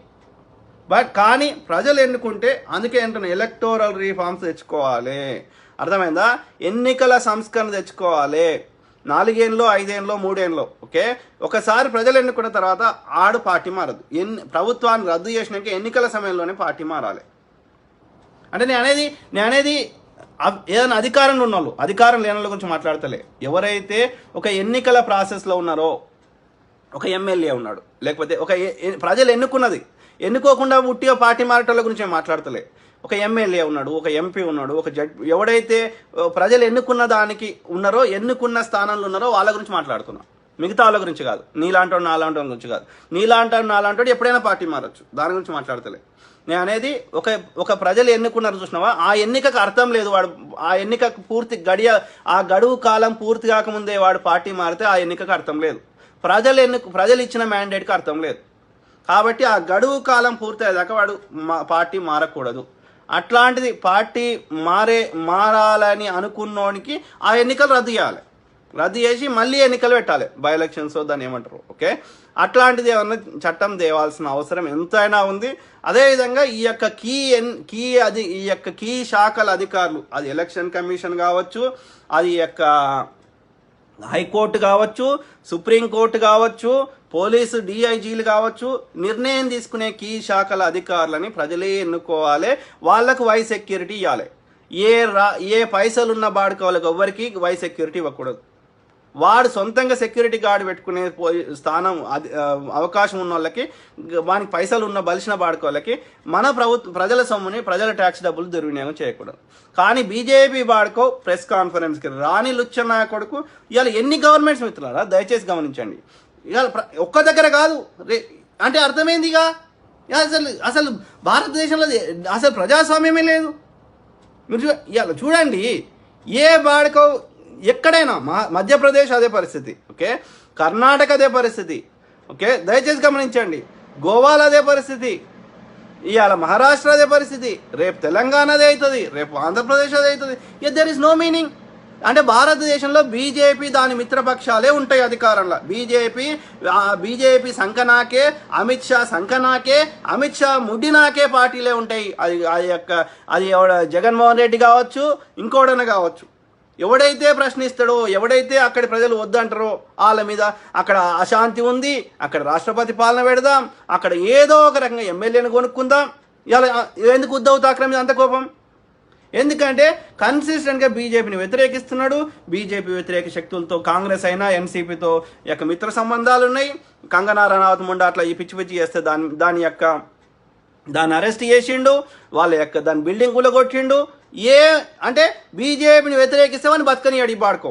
కానీ ప్రజలు ఎన్నుకుంటే, అందుకే అంటున్నా ఎలక్టోరల్ రీఫార్మ్స్ తెచ్చుకోవాలి. అర్థమైందా? ఎన్నికల సంస్కరణ తెచ్చుకోవాలి. 4 ఏళ్ళలో 5 ఏళ్ళలో 3 ఏళ్ళలో ఓకే. ఒకసారి ప్రజలు ఎన్నుకున్న తర్వాత ఆడు పార్టీ మారదు. ప్రభుత్వాన్ని రద్దు చేసినాక ఎన్నికల సమయంలోనే పార్టీ మారాలి. అంటే నేను అనేది ఏదైనా అధికారంలో ఉన్న వాళ్ళు, అధికారం లేని వాళ్ళ గురించి మాట్లాడతలే. ఎవరైతే ఒక ఎన్నికల ప్రాసెస్లో ఉన్నారో, ఒక ఎమ్మెల్యే ఉన్నాడు, లేకపోతే ఒక ప్రజలు ఎన్నుకోకుండా ఉట్టిగా పార్టీ మారటోళ్ళ గురించి మాట్లాడతలే. ఒక ఎమ్మెల్యే ఉన్నాడు, ఒక ఎంపీ ఉన్నాడు, ఒక ఎవడైతే ప్రజలు ఎన్నుకున్న దానికి ఉన్నారో, ఎన్నుకున్న స్థానంలో ఉన్నారో వాళ్ళ గురించి మాట్లాడుతున్నా. మిగతా వాళ్ళ గురించి కాదు. నీలాంటి నాలాంటి వాళ్ళ గురించి కాదు. నీలాంటి నాలాంటి ఎప్పుడైనా పార్టీ మారచ్చు, దాని గురించి మాట్లాడతలే. నేను అనేది ఒక ప్రజలు ఎన్నుకున్నారు చూసినావా, ఆ ఎన్నికకు అర్థం లేదు. వాడు ఆ ఎన్నికకు ఆ గడువు కాలం పూర్తి కాకముందే వాడు పార్టీ మారితే ఆ ఎన్నికకు అర్థం లేదు. ప్రజలు ఇచ్చిన మ్యాండేట్కి అర్థం లేదు. కాబట్టి ఆ గడువు కాలం పూర్తి అయ్యేదాకా వాడు పార్టీ మారకూడదు. అట్లాంటిది పార్టీ మారాలని అనుకున్నోనికి ఆ ఎన్నికలు రద్దు చేసి మళ్ళీ ఎన్నికలు పెట్టాలి. బై ఎలక్షన్స్ దాన్ని ఏమంటారు ఓకే. అట్లాంటిది ఏమన్నా చట్టం తేవాల్సిన అవసరం ఎంతైనా ఉంది. అదేవిధంగా ఈ యొక్క కీ శాఖల అధికారులు, అది ఎలక్షన్ కమిషన్ కావచ్చు, అది హైకోర్టు కావచ్చు, సుప్రీంకోర్టు కావచ్చు, పోలీసు డిఐజీలు కావచ్చు, నిర్ణయం తీసుకునే కీ శాఖల అధికారులని ప్రజలే ఎన్నుకోవాలి. వాళ్ళకు వై సెక్యూరిటీ ఇవ్వాలి. ఏ పైసలున్న బాడుకోవాళ్ళకి ఎవ్వరికి వై సెక్యూరిటీ ఇవ్వకూడదు. వాడు సొంతంగా సెక్యూరిటీ గార్డు పెట్టుకునే అవకాశం ఉన్న వాళ్ళకి, వానికి పైసలు ఉన్న బలిసిన బాడుకోవాళ్ళకి ప్రజల సొమ్ముని, ప్రజల ట్యాక్స్ డబ్బులు దుర్వినియోగం చేయకూడదు. కానీ బీజేపీ బాడుకో ప్రెస్ కాన్ఫరెన్స్కి రాని లుచ్చన్న కొడుకు ఇవాళ ఎన్ని గవర్నమెంట్స్ మిత్రులారా దయచేసి గమనించండి. ఇవాళ ఒక్క దగ్గర కాదు అంటే అర్థమైందిగా. అసలు భారతదేశంలో అసలు ప్రజాస్వామ్యమే లేదు. మీరు ఇవాళ చూడండి, ఏ బాడుకో ఎక్కడైనా మధ్యప్రదేశ్ అదే పరిస్థితి ఓకే, కర్ణాటక అదే పరిస్థితి ఓకే, దయచేసి గమనించండి. గోవాలో అదే పరిస్థితి, ఇవాళ మహారాష్ట్ర అదే పరిస్థితి, రేపు తెలంగాణ అదే అవుతుంది, రేపు ఆంధ్రప్రదేశ్ అదే అవుతుంది. There is no meaning. అంటే భారతదేశంలో బీజేపీ దాని మిత్రపక్షాలే ఉంటాయి అధికారంలో. బీజేపీ సంకనాకే, అమిత్ షా సంకనాకే, అమిత్ షా ముడ్డినాకే పార్టీలే ఉంటాయి. అది జగన్మోహన్ రెడ్డి కావచ్చు, ఇంకోడన కావచ్చు. ఎవడైతే ప్రశ్నిస్తాడో, ఎవడైతే అక్కడి ప్రజలు వద్దంటారో వాళ్ళ మీద అక్కడ అశాంతి ఉంది, అక్కడ రాష్ట్రపతి పాలన పెడదాం, అక్కడ ఏదో ఒక రకంగా ఎమ్మెల్యేని కొనుక్కుందాం. ఇలా ఎందుకు ఉద్ధవ్ ఠాక్రే మీద అంత కోపం? ఎందుకంటే కన్సిస్టెంట్గా బీజేపీని వ్యతిరేకిస్తున్నాడు. బీజేపీ వ్యతిరేక శక్తులతో కాంగ్రెస్ అయినా ఎన్సీపీతో మిత్ర సంబంధాలు ఉన్నాయి. కంగనా రనౌత్ ముండా అట్లా ఈ పిచ్చి చేస్తే దాన్ని అరెస్ట్ చేసిండు, దాని బిల్డింగ్ కూలగొట్టిండు. అంటే బీజేపీని వ్యతిరేకిస్తామని బతకనియాడు ఈ బాడుకో.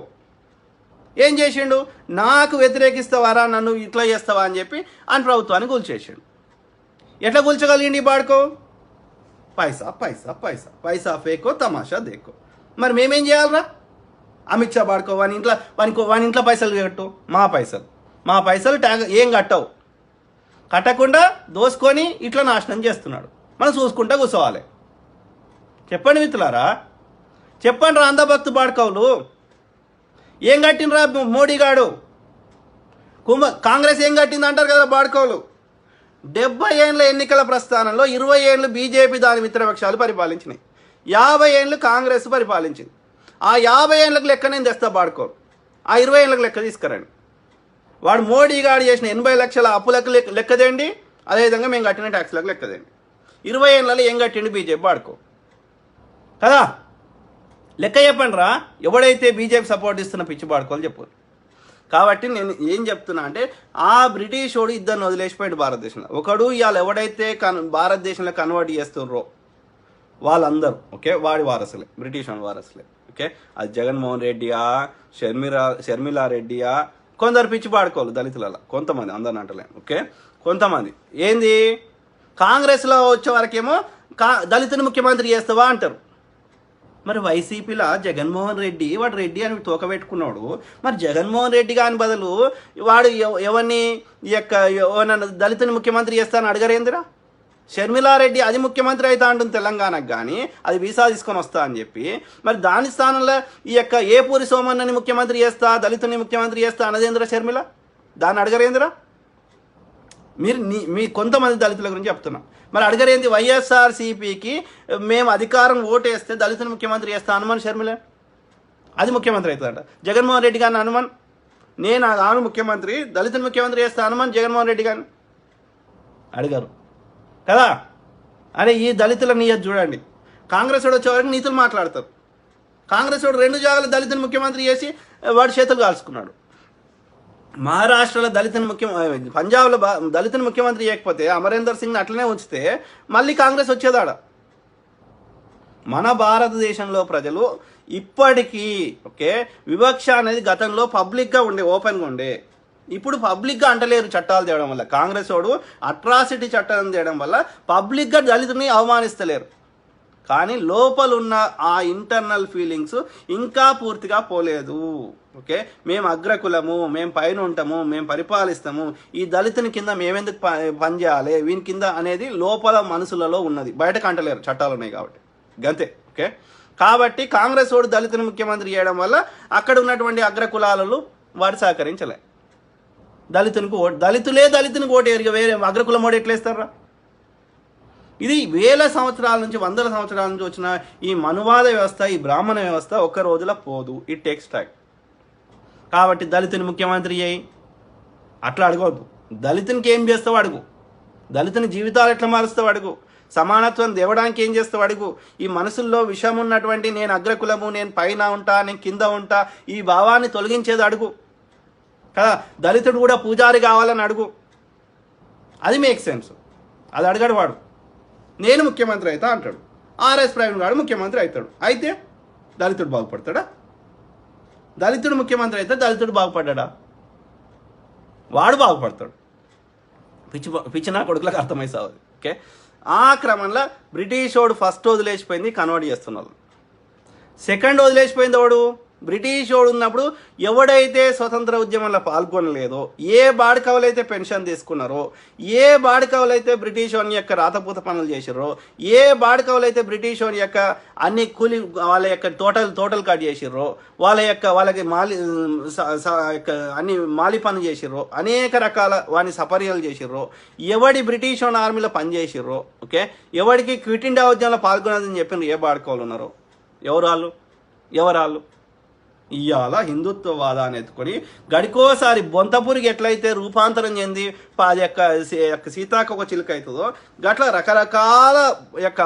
ఏం చేసిండు? నాకు వ్యతిరేకిస్తావారా, నన్ను ఇట్లా చేస్తావా అని చెప్పి ఆయన ప్రభుత్వాన్ని కూల్చేసిండు. ఎట్లా కూల్చగలిగిండు ఈ బాడుకో? పైసా పైసా పైసా పైసా ఫేకో తమాషా దేకో. మరి మేమేం చేయాలరా? అమిత్ షా బాడుకో వాని ఇంట్లో పైసలు కట్టు, మా పైసలు ఏం కట్టకుండా దోసుకొని ఇట్లా నాశనం చేస్తున్నాడు. మనం చూసుకుంటా కూర్చోవాలి. చెప్పండి మిత్రులారా, చెప్పండి రా అంధభక్తు బాడుకోవులు ఏం కట్టినరా? మోడీ గాడు కాంగ్రెస్ ఏం కట్టింది అంటారు కదా బాడుకోవులు. 70 ఏళ్ళ ఎన్నికల ప్రస్థానంలో 20 ఏళ్ళు బీజేపీ దాని మిత్రపక్షాలు పరిపాలించినాయి, 50 ఏళ్ళు కాంగ్రెస్ పరిపాలించింది. ఆ 50 ఏళ్ళకు లెక్క నేను తెస్తా బాడుకోరు, ఆ 20 ఏళ్ళకు లెక్క తీసుకురండి. వాడు మోడీ గారు చేసిన 80 లక్షల అప్పులకు లెక్కదేండి, అదేవిధంగా మేము కట్టిన ట్యాక్స్లకు లెక్కదేండి. 20 ఏళ్ళలో ఏం కట్టిండి బీజేపీ బాడుకో కదా, లెక్క చెప్పండి రా. ఎవడైతే బీజేపీ సపోర్ట్ ఇస్తున్న పిచ్చి బాడుకోవాలి చెప్పు. కాబట్టి నేను ఏం చెప్తున్నా అంటే, ఆ బ్రిటిష్ వాడు ఇద్దరిని వదిలేసిపోయాడు భారతదేశంలో. ఒకడు ఇవాళ ఎవడైతే భారతదేశంలో కన్వర్ట్ చేస్తున్నారో వాళ్ళందరూ ఓకే వాడి వారసులే, బ్రిటిష్ వాడి వారసులే. ఓకే, అది జగన్మోహన్ రెడ్డియా, షర్మిలారెడ్డియా, కొందరు పిచ్చి పాడుకోవాలి దళితులలో, కొంతమంది, అందరిని అంటలేము. ఓకే, కొంతమంది ఏంది కాంగ్రెస్లో వచ్చే వరకేమో దళితుని ముఖ్యమంత్రి చేస్తావా అంటారు. మరి వైసీపీలో జగన్మోహన్ రెడ్డి, వాడు రెడ్డి అని తోకబెట్టుకున్నాడు. మరి జగన్మోహన్ రెడ్డి కాని బదులు వాడు ఎవరిని ఈ యొక్క దళితుని ముఖ్యమంత్రి చేస్తానని అడగరేందిరా? షర్మిలారెడ్డి అది ముఖ్యమంత్రి అవుతా అంటుంది తెలంగాణకు, కానీ అది వీసా తీసుకొని వస్తా అని చెప్పి, మరి దాని స్థానంలో ఈ యొక్క ఏపూరి సోమన్నని ముఖ్యమంత్రి చేస్తా, దళితుని ముఖ్యమంత్రి చేస్తా అన్నదేంద్ర షర్మిల? దాన్ని అడగరేందిరా? మీరు మీ కొంతమంది దళితుల గురించి చెప్తున్నాం, మరి అడగరేంది? వైఎస్ఆర్సీపీకి మేము అధికారం ఓటేస్తే దళితుని ముఖ్యమంత్రి చేస్తా హనుమాన్ షర్మిల, అది ముఖ్యమంత్రి అవుతుందట. జగన్మోహన్ రెడ్డి గారిని హనుమాన్, నేను ఆను ముఖ్యమంత్రి, దళితుని ముఖ్యమంత్రి చేస్తా హనుమాన్ జగన్మోహన్ రెడ్డి గారిని అడిగారు కదా. అరే ఈ దళితుల నియతి చూడండి, కాంగ్రెస్ వాడు వచ్చేవరకు నీతులు మాట్లాడతారు. కాంగ్రెస్ వాడు 2 జాగాలు దళితుని ముఖ్యమంత్రి చేసి వాడు చేతులు కాల్చుకున్నాడు. మహారాష్ట్రలో పంజాబ్లో దళితుని ముఖ్యమంత్రి చేయకపోతే అమరేందర్ సింగ్ని అట్లనే ఉంచితే మళ్ళీ కాంగ్రెస్ వచ్చేదాడ. మన భారతదేశంలో ప్రజలు ఇప్పటికీ ఓకే, వివక్ష అనేది గతంలో పబ్లిక్గా ఉండే, ఓపెన్గా ఉండే, ఇప్పుడు పబ్లిక్గా అంటలేరు చట్టాలు తేవడం వల్ల. కాంగ్రెస్ వాడు అట్రాసిటీ చట్టం తేయడం వల్ల పబ్లిక్గా దళితుని అవమానిస్తలేరు, కానీ లోపలున్న ఆ ఇంటర్నల్ ఫీలింగ్స్ ఇంకా పూర్తిగా పోలేదు. ఓకే, మేము అగ్రకులము, మేము పైన ఉంటాము, మేము పరిపాలిస్తాము, ఈ దళితుని కింద మేమెందుకు పనిచేయాలి వీని కింద అనేది లోపల మనసులలో ఉన్నది, బయటకు అంటలేరు, చట్టాలు ఉన్నాయి కాబట్టి గంతే. ఓకే, కాబట్టి కాంగ్రెస్ వాడు దళితుని ముఖ్యమంత్రి చేయడం వల్ల అక్కడ ఉన్నటువంటి అగ్రకులాలలో వాడు సహకరించలే. దళితునికి ఓటు ఎరిగి వేరే అగ్రకులం ఓటు ఎట్లేస్తారా? ఇది వేల సంవత్సరాల నుంచి, వందల సంవత్సరాల నుంచి వచ్చిన ఈ మనువాద వ్యవస్థ, ఈ బ్రాహ్మణ వ్యవస్థ ఒక్క రోజులో పోదు, ఇట్ టేక్స్ టైం. కాబట్టి దళితుని ముఖ్యమంత్రి చేయి అట్లా అడగవద్దు. దళితునికి ఏం చేస్తావు అడుగు, దళితుని జీవితాలు ఎట్లా మారుస్తావు అడుగు, సమానత్వం దేవడానికి ఏం చేస్తావు అడుగు. ఈ మనసుల్లో విషం ఉన్నటువంటి నేను అగ్రకులము, నేను పైన ఉంటా, నేను కింద ఉంటా, ఈ భావాన్ని తొలగించేది అడుగు కదా. దళితుడు కూడా పూజారి కావాలని అడుగు, అది మేక్ సెన్స్. అది అడగడు వాడు. నేను ముఖ్యమంత్రి అవుతా అంటాడు, ఆర్ఎస్ ప్రవీణ్ గారు ముఖ్యమంత్రి అవుతాడు, అయితే దళితుడు బాగుపడతాడా? దళితుడు ముఖ్యమంత్రి అయితే దళితుడు బాగుపడ్డా? వాడు బాగుపడతాడు. పిచ్చి నా కొడుకులకు అర్థమై సావదు. ఓకే, ఆ క్రమంలో బ్రిటిష్ వాడు ఫస్ట్ వదిలేసిపోయింది, కన్వర్ట్ చేస్తున్నారు. సెకండ్ వదిలేసిపోయింది వాడు బ్రిటిష్ వాడు ఉన్నప్పుడు ఎవడైతే స్వతంత్ర ఉద్యమంలో పాల్గొనలేదో, ఏ బాడికవులైతే పెన్షన్ తీసుకున్నారో, ఏ బాడికవులైతే బ్రిటిష్ వాని యొక్క రాతపూత పనులు చేసిర్రో, ఏ బాడికవులైతే బ్రిటిష్ వాని యొక్క అన్ని కూలి వాళ్ళ యొక్క తోటలు కట్ చేసిర్రో, వాళ్ళకి అన్ని మాలి పనులు చేసిర్రో, అనేక రకాల వాని సపర్యలు చేసిర్రో, ఎవడి బ్రిటిష్ వాని ఆర్మీలో పనిచేసిర్రో, ఓకే, ఎవరికి క్విట్ ఇండియా ఉద్యమంలో పాల్గొనదని చెప్పిన ఏ బాడికవులు ఉన్నారో, ఎవరాళ్ళు ఇవాళ హిందుత్వవాదాన్ని ఎత్తుకొని గడికోసారి బొంతపురికి ఎట్లయితే రూపాంతరం చెంది అది యొక్క సీతాకు ఒక చిలుక అవుతుందో గట్లా రకరకాల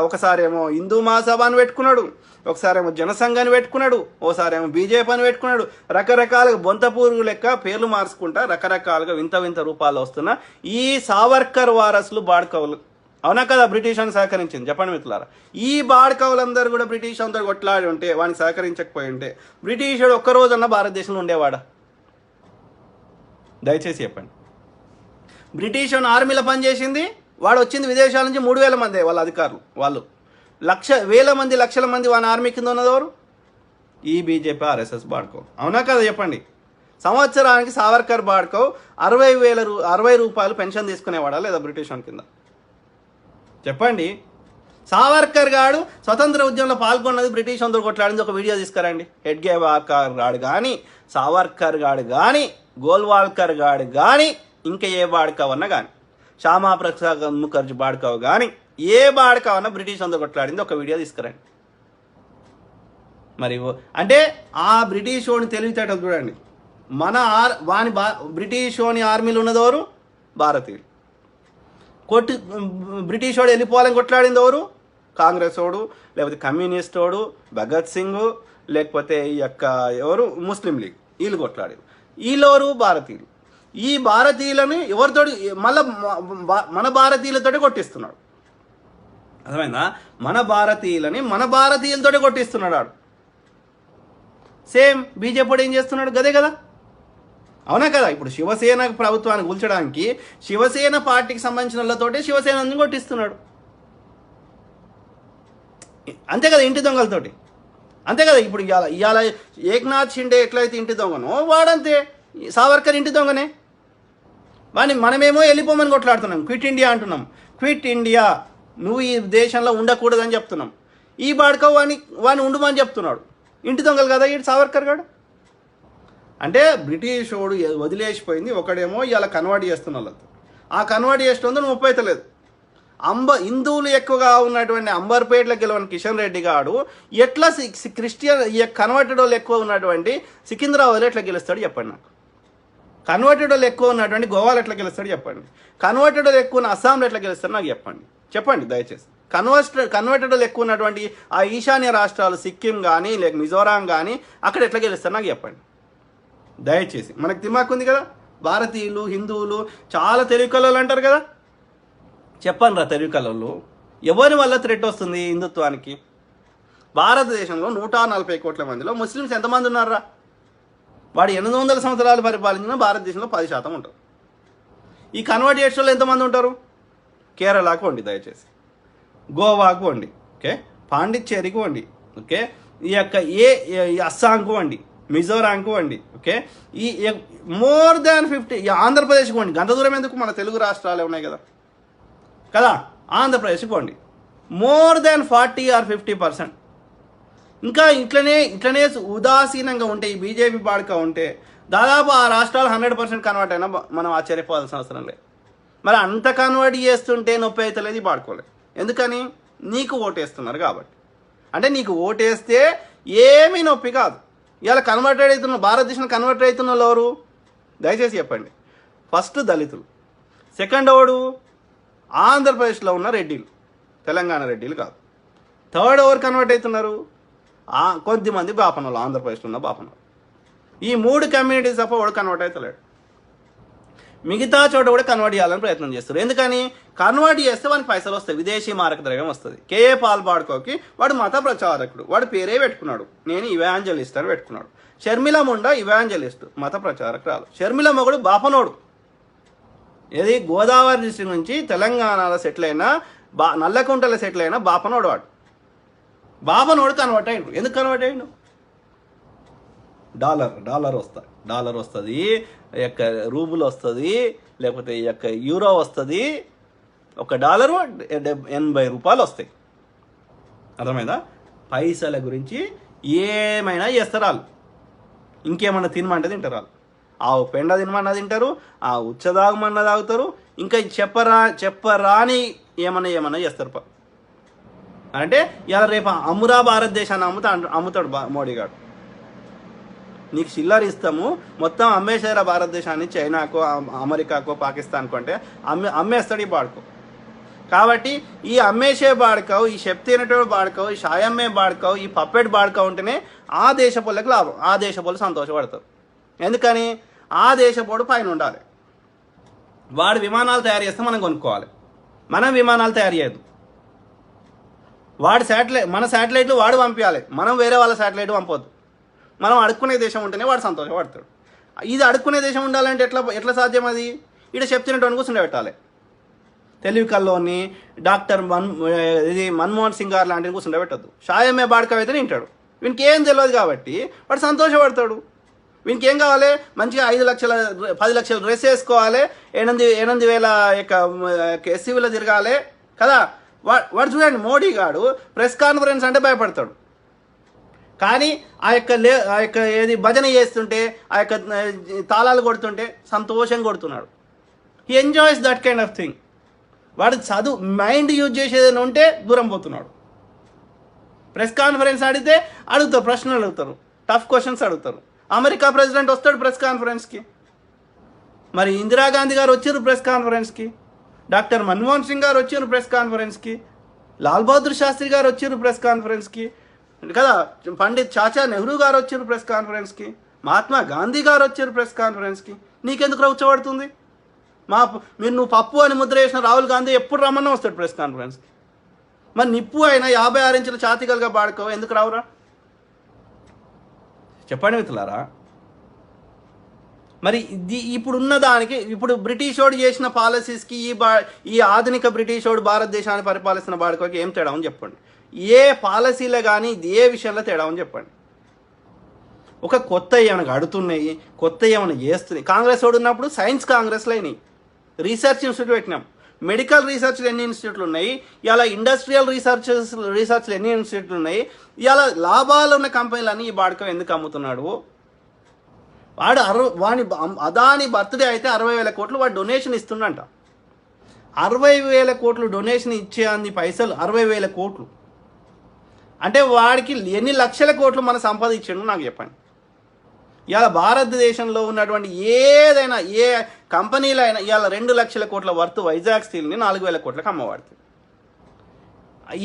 ఒకసారి ఏమో హిందూ మహాసభని పెట్టుకున్నాడు, ఒకసారి ఏమో జనసంఘాన్ని పెట్టుకున్నాడు, ఓసారి ఏమో బీజేపీని పెట్టుకున్నాడు. రకరకాలుగా బొంతపూరు లెక్క పేర్లు మార్చుకుంటా రకరకాలుగా వింత వింత రూపాలు వస్తున్న ఈ సావర్కర్ వారసులు బాడ్కవులు, అవునా కదా, బ్రిటిష్ అని సహకరించింది. చెప్పండి మిత్రులారా, ఈ బాడ్కవులందరూ కూడా బ్రిటిష్ అందరూ కొట్లాడి ఉంటే, వానికి సహకరించకపోయి ఉంటే బ్రిటిష్ వాడు ఒక్కరోజన్నా భారతదేశంలో ఉండేవాడా? దయచేసి చెప్పండి. బ్రిటిష్ వాడు ఆర్మీలో పనిచేసింది, వాడు వచ్చింది విదేశాల నుంచి 3,000 మంది వాళ్ళ అధికారులు, వాళ్ళు లక్షల మంది వాని ఆర్మీ కింద ఉన్నదెవరు? ఈ బీజేపీ ఆర్ఎస్ఎస్ బాడ్కవ్, అవునా కదా చెప్పండి. సంవత్సరానికి సావర్కర్ బాడ్కవ్ 60 రూపాయలు పెన్షన్ తీసుకునేవాడా లేదా బ్రిటిష్ వాని కింద? చెప్పండి. సావర్కర్ గాడు స్వతంత్ర ఉద్యమంలో పాల్గొన్నది, బ్రిటిష్ అందరూ కొట్లాడింది, ఒక వీడియో తీసుకురండి. హెడ్గేవార్కర్ గాడు కానీ, సావర్కర్ గాడు కానీ, గోల్వాల్కర్ గాడు కానీ, ఇంకా ఏ బాడ్కవన్నా కానీ, శ్యామాప్రసాద్ ముఖర్జీ బాడ్కవ్ కానీ, ఏ బాడ్కవన్నా బ్రిటిష్ అందరూ కొట్లాడింది, ఒక వీడియో తీసుకురండి. మరి అంటే ఆ బ్రిటిష్ వాడిని తెలివితేటలు చూడండి. బ్రిటిష్ వాని ఆర్మీలు ఉన్నదెవరు? భారతీయులు. బ్రిటిష్ వాడు వెళ్ళిపోవాలని కొట్లాడింది ఎవరు? కాంగ్రెస్ వాడు, లేకపోతే కమ్యూనిస్ట్ వాడు, భగత్ సింగ్, లేకపోతే ఈ యొక్క ఎవరు ముస్లిం లీగ్, వీళ్ళు కొట్లాడారు. వీళ్ళెవరు? భారతీయులు. ఈ భారతీయులని ఎవరితో మళ్ళీ మన భారతీయులతోటి కొట్టిస్తున్నాడు. అర్థమైందా? మన భారతీయులతోటి కొట్టిస్తున్నాడు. సేమ్ బీజేపీ ఏం చేస్తున్నాడు గదే కదా, అవునా కదా. ఇప్పుడు శివసేన ప్రభుత్వాన్ని కూల్చడానికి శివసేన పార్టీకి సంబంధించిన వాళ్ళతోటే శివసేనని కొట్టిస్తున్నాడు, అంతే కదా, ఇంటి దొంగలతోటి అంతే కదా. ఇప్పుడు ఇవాళ ఏక్నాథ్ షిండే ఎట్లయితే ఇంటి దొంగనో వాడంతే, సావర్కర్ ఇంటి దొంగనే. వాడిని మనమేమో వెళ్ళిపోమని కొట్లాడుతున్నాం, క్విట్ ఇండియా అంటున్నాం. క్విట్ ఇండియా, నువ్వు ఈ దేశంలో ఉండకూడదని చెప్తున్నాం. ఈ బాడుకో వాడిని ఉండమని చెప్తున్నాడు. ఇంటి దొంగలు కదా ఈ సావర్కర్ గాడు. అంటే బ్రిటిష్ వాడు వదిలేసిపోయింది, ఒకడేమో ఇలా కన్వర్ట్ చేస్తున్న వాళ్ళతో. ఆ కన్వర్ట్ చేస్తుందో నువ్వు ఒప్పైతలేదు. హిందువులు ఎక్కువగా ఉన్నటువంటి అంబర్పేటలో గెలవని కిషన్ రెడ్డి గాడు ఎట్లా క్రిస్టియన్ కన్వర్టెడ్ వాళ్ళు ఎక్కువ ఉన్నటువంటి సికింద్రాబాద్లో ఎట్లా గెలుస్తాడు చెప్పండి నాకు. కన్వర్టెడ్ వాళ్ళు ఎక్కువ ఉన్నటువంటి గోవాలో ఎట్లా గెలుస్తాడు చెప్పండి. కన్వర్టెడ్ వాళ్ళు ఎక్కువ ఉన్న అస్సాంలో ఎట్లా గెలుస్తాడు నాకు చెప్పండి దయచేసి. కన్వర్టెడ్ వాళ్ళు ఎక్కువ ఉన్నటువంటి ఆ ఈశాన్య రాష్ట్రాలు సిక్కిం కానీ లేక మిజోరాం కానీ అక్కడ ఎట్లా గెలుస్తాడు నాకు చెప్పండి దయచేసి. మనకు దిమాక్ ఉంది కదా, భారతీయులు హిందువులు చాలా తెలివి కళలు అంటారు కదా. చెప్పండి రా తెలివి కళలు, ఎవరి వల్ల థ్రెట్ వస్తుంది హిందుత్వానికి? భారతదేశంలో 140 కోట్ల మందిలో ముస్లిమ్స్ ఎంతమంది ఉన్నారా? వాడు 800 సంవత్సరాలు పరిపాలించిన భారతదేశంలో 10% ఉంటారు. ఈ కన్వర్ట్ చేసే వాళ్ళు ఎంతమంది ఉంటారు? కేరళకు వండి దయచేసి, గోవాకు వండి, ఓకే, పాండిచ్చేరికి వండి, ఓకే, ఈ యొక్క అస్సాంకు వండి, మిజోరాంకు వండి, ఓకే, ఈ మోర్ దాన్ 50 ఆంధ్రప్రదేశ్కి వండి. గంట దూరం ఎందుకు, మన తెలుగు రాష్ట్రాలే ఉన్నాయి కదా కదా, ఆంధ్రప్రదేశ్కి వండి. More than 40 or 50%. ఇంకా ఇట్లనే ఉదాసీనంగా ఉంటే ఈ బీజేపీ బాడుక ఉంటే దాదాపు ఆ రాష్ట్రాలు 100% కన్వర్ట్ అయినా మనం ఆశ్చర్యపోవాల్సిన అవసరం లేదు. మరి అంత కన్వర్ట్ చేస్తుంటే నొప్పి అయితే లేదు, పాడుకోలేదు. ఎందుకని? నీకు ఓటేస్తున్నారు కాబట్టి. అంటే నీకు ఓటేస్తే ఏమీ నొప్పి కాదు. ఇలా కన్వర్టెడ్ అవుతున్న భారతదేశం కన్వర్ట్ అవుతున్న వాళ్ళు ఎవరు దయచేసి చెప్పండి. ఫస్ట్ దళితులు, సెకండ్ ఎవడు ఆంధ్రప్రదేశ్లో ఉన్న రెడ్డిలు, తెలంగాణ రెడ్డిలు కాదు. థర్డ్ ఎవరు కన్వర్ట్ అవుతున్నారు? కొద్దిమంది బాపనోళ్ళు, ఆంధ్రప్రదేశ్లో ఉన్న బాపనోళ్ళు. ఈ 3 కమ్యూనిటీస్ తప్ప వాడు కన్వర్ట్ అవుతలేడు. మిగతా చోట కూడా కన్వర్ట్ చేయాలని ప్రయత్నం చేస్తారు. ఎందుకని? కన్వర్ట్ చేస్తే వానికి పైసలు వస్తాయి, విదేశీ మారక ద్రవ్యం వస్తుంది. కేఏ పాల్ బాడుకోకి వాడు మత ప్రచారకుడు, వాడు పేరే పెట్టుకున్నాడు, నేను ఇవాంజలిస్ట్ అని పెట్టుకున్నాడు. షర్మిల ముండా ఇవాంజలిస్ట్, మత ప్రచారకురాలు. షర్మిల మొగుడు బాపనోడు, ఏది గోదావరి డిస్ట్రిక్ట్ నుంచి తెలంగాణలో సెటిల్ అయిన నల్లకుంటలో సెటిల్ అయిన బాపనోడు. బాపనోడు కన్వర్ట్ అయ్యిండు. ఎందుకు కన్వర్ట్ అయ్యిండు? డాలర్ వస్తుంది, ఈ యొక్క రూబుల్ వస్తుంది, లేకపోతే ఈ యొక్క యూరో వస్తుంది. $1 $80 వస్తాయి. అర్థమైందా? పైసల గురించి ఏమైనా చేస్తారు వాళ్ళు. ఇంకేమన్నా తినమంటే తింటారు వాళ్ళు. ఆవు పెండ తినమన్నా తింటారు, ఆ ఉచ్చదాగమన్నా తాగుతారు, ఇంకా చెప్పరాని ఏమన్నా చేస్తారు. అంటే ఇలా రేపు అమ్మురా భారతదేశాన్ని అమ్ముతాడు మోడీ గారు. నీకు చిల్లర ఇస్తాము, మొత్తం అమ్మేసారా భారతదేశాన్ని చైనాకో అమెరికాకో పాకిస్తాన్కో అంటే అమ్మేస్తాడు ఈ బాడుకో. కాబట్టి ఈ అమ్మేసే బాడుకావు, ఈ చెప్తేనటువంటి బాడుకావు, ఈ షాయమ్మే బాడుకావు, ఈ పప్పెట్ బాడుకావు ఉంటేనే ఆ దేశపోళ్ళకి లాభం, ఆ దేశపోళ్ళు సంతోషపడతారు. ఎందుకని? ఆ దేశపోడు పైన ఉండాలి. వాడు విమానాలు తయారు చేస్తే మనం కొనుక్కోవాలి, మనం విమానాలు తయారు చేయదు. మన శాటిలైట్లు వాడు పంపించాలి, మనం వేరే వాళ్ళ శాటిలైట్ పంపొద్దు. మనం అడుక్కునే దేశం ఉంటేనే వాడు సంతోషపడతాడు. ఇది అడుక్కునే దేశం ఉండాలంటే ఎట్లా సాధ్యం? అది ఇక్కడ చెప్తున్నట్టు కూర్చుండే పెట్టాలి. తెలివి కల్లోని డాక్టర్ మన్మోహన్ సింగ్ గారు లాంటివి కూర్చుండే పెట్టద్దు. షాయమ్మే బాడుక అయితే వింటాడు, వీనికి ఏం తెలియదు కాబట్టి వాడు సంతోషపడతాడు. వీనికి ఏం కావాలి? మంచిగా 5 లక్షల 10 లక్షల డ్రెస్ వేసుకోవాలి, 8,000 యొక్క ఎస్సీవీలో తిరగాలి కదా. వాడు చూడండి, మోడీ గాడు ప్రెస్ కాన్ఫరెన్స్ అంటే భయపడతాడు, కానీ ఆ యొక్క ఏది భజన చేస్తుంటే, ఆ యొక్క తాళాలు కొడుతుంటే సంతోషంగా కొడుతున్నాడు. He enjoys that kind of thing. వాడు మైండ్ యూజ్ చేసేదని ఉంటే దూరం పోతున్నాడు. ప్రెస్ కాన్ఫరెన్స్ అడుగుతారు, ప్రశ్నలు అడుగుతారు, టఫ్ క్వశ్చన్స్ అడుగుతారు. అమెరికా ప్రెసిడెంట్ వస్తాడు ప్రెస్ కాన్ఫరెన్స్కి, మరి ఇందిరాగాంధీ గారు వచ్చారు ప్రెస్ కాన్ఫరెన్స్కి, డాక్టర్ మన్మోహన్ సింగ్ గారు వచ్చారు ప్రెస్ కాన్ఫరెన్స్కి, లాల్ బహదూర్ శాస్త్రి గారు వచ్చారు ప్రెస్ కాన్ఫరెన్స్కి కదా, పండిత్ చాచా నెహ్రూ గారు వచ్చారు ప్రెస్ కాన్ఫరెన్స్కి, మహాత్మా గాంధీ గారు వచ్చారు ప్రెస్ కాన్ఫరెన్స్కి. నీకెందుకు రౌచబడుతుంది? నువ్వు పప్పు అని ముద్ర చేసిన రాహుల్ గాంధీ ఎప్పుడు రమ్మన్నా వస్తాడు ప్రెస్ కాన్ఫరెన్స్కి. మరి నిప్పు అయినా 56 ఇంచుల ఛాతీగలుగా బాడుకో ఎందుకు రావురా? చెప్పండి మిత్రులారా. మరి ఇప్పుడున్న దానికి ఇప్పుడు బ్రిటిష్ వాడు చేసిన పాలసీస్కి ఈ ఆధునిక బ్రిటిష్ వాడు భారతదేశాన్ని పరిపాలిస్తున్న వాడికి ఏం తేడా అని చెప్పండి. ఏ పాలసీలో కానీ ఏ విషయంలో తేడా అని చెప్పండి. ఒక కొత్త ఏమైనా అడుగుతున్నాయి, కొత్త ఏమైనా చేస్తున్నాయి. కాంగ్రెస్ వాడు ఉన్నప్పుడు సైన్స్ కాంగ్రెస్లో అయినాయి, రీసెర్చ్ ఇన్స్టిట్యూట్ పెట్టినాం. మెడికల్ రీసెర్చ్లు ఎన్ని ఇన్స్టిట్యూట్లు ఉన్నాయి, ఇలా ఇండస్ట్రియల్ రీసెర్చ్లు ఎన్ని ఇన్స్టిట్యూట్లు ఉన్నాయి. ఇలా లాభాలు ఉన్న కంపెనీలన్నీ ఈ బాడకం ఎందుకు అమ్ముతున్నాడు? వాడి అదాని బర్త్డే అయితే 60,000 కోట్లు వాడు డొనేషన్ ఇస్తుండంట. 60,000 కోట్లు డొనేషన్ ఇచ్చే అన్ని పైసలు 60,000 కోట్లు అంటే వాడికి ఎన్ని లక్షల కోట్లు మన సంపద ఇచ్చాడు నాకు చెప్పండి. ఇవాళ భారతదేశంలో ఉన్నటువంటి ఏదైనా ఏ కంపెనీలో అయినా ఇవాళ 2 లక్షల కోట్ల వర్త్ వైజాగ్ స్టీల్ని 4,000 కోట్లకు అమ్మవాడుతుంది.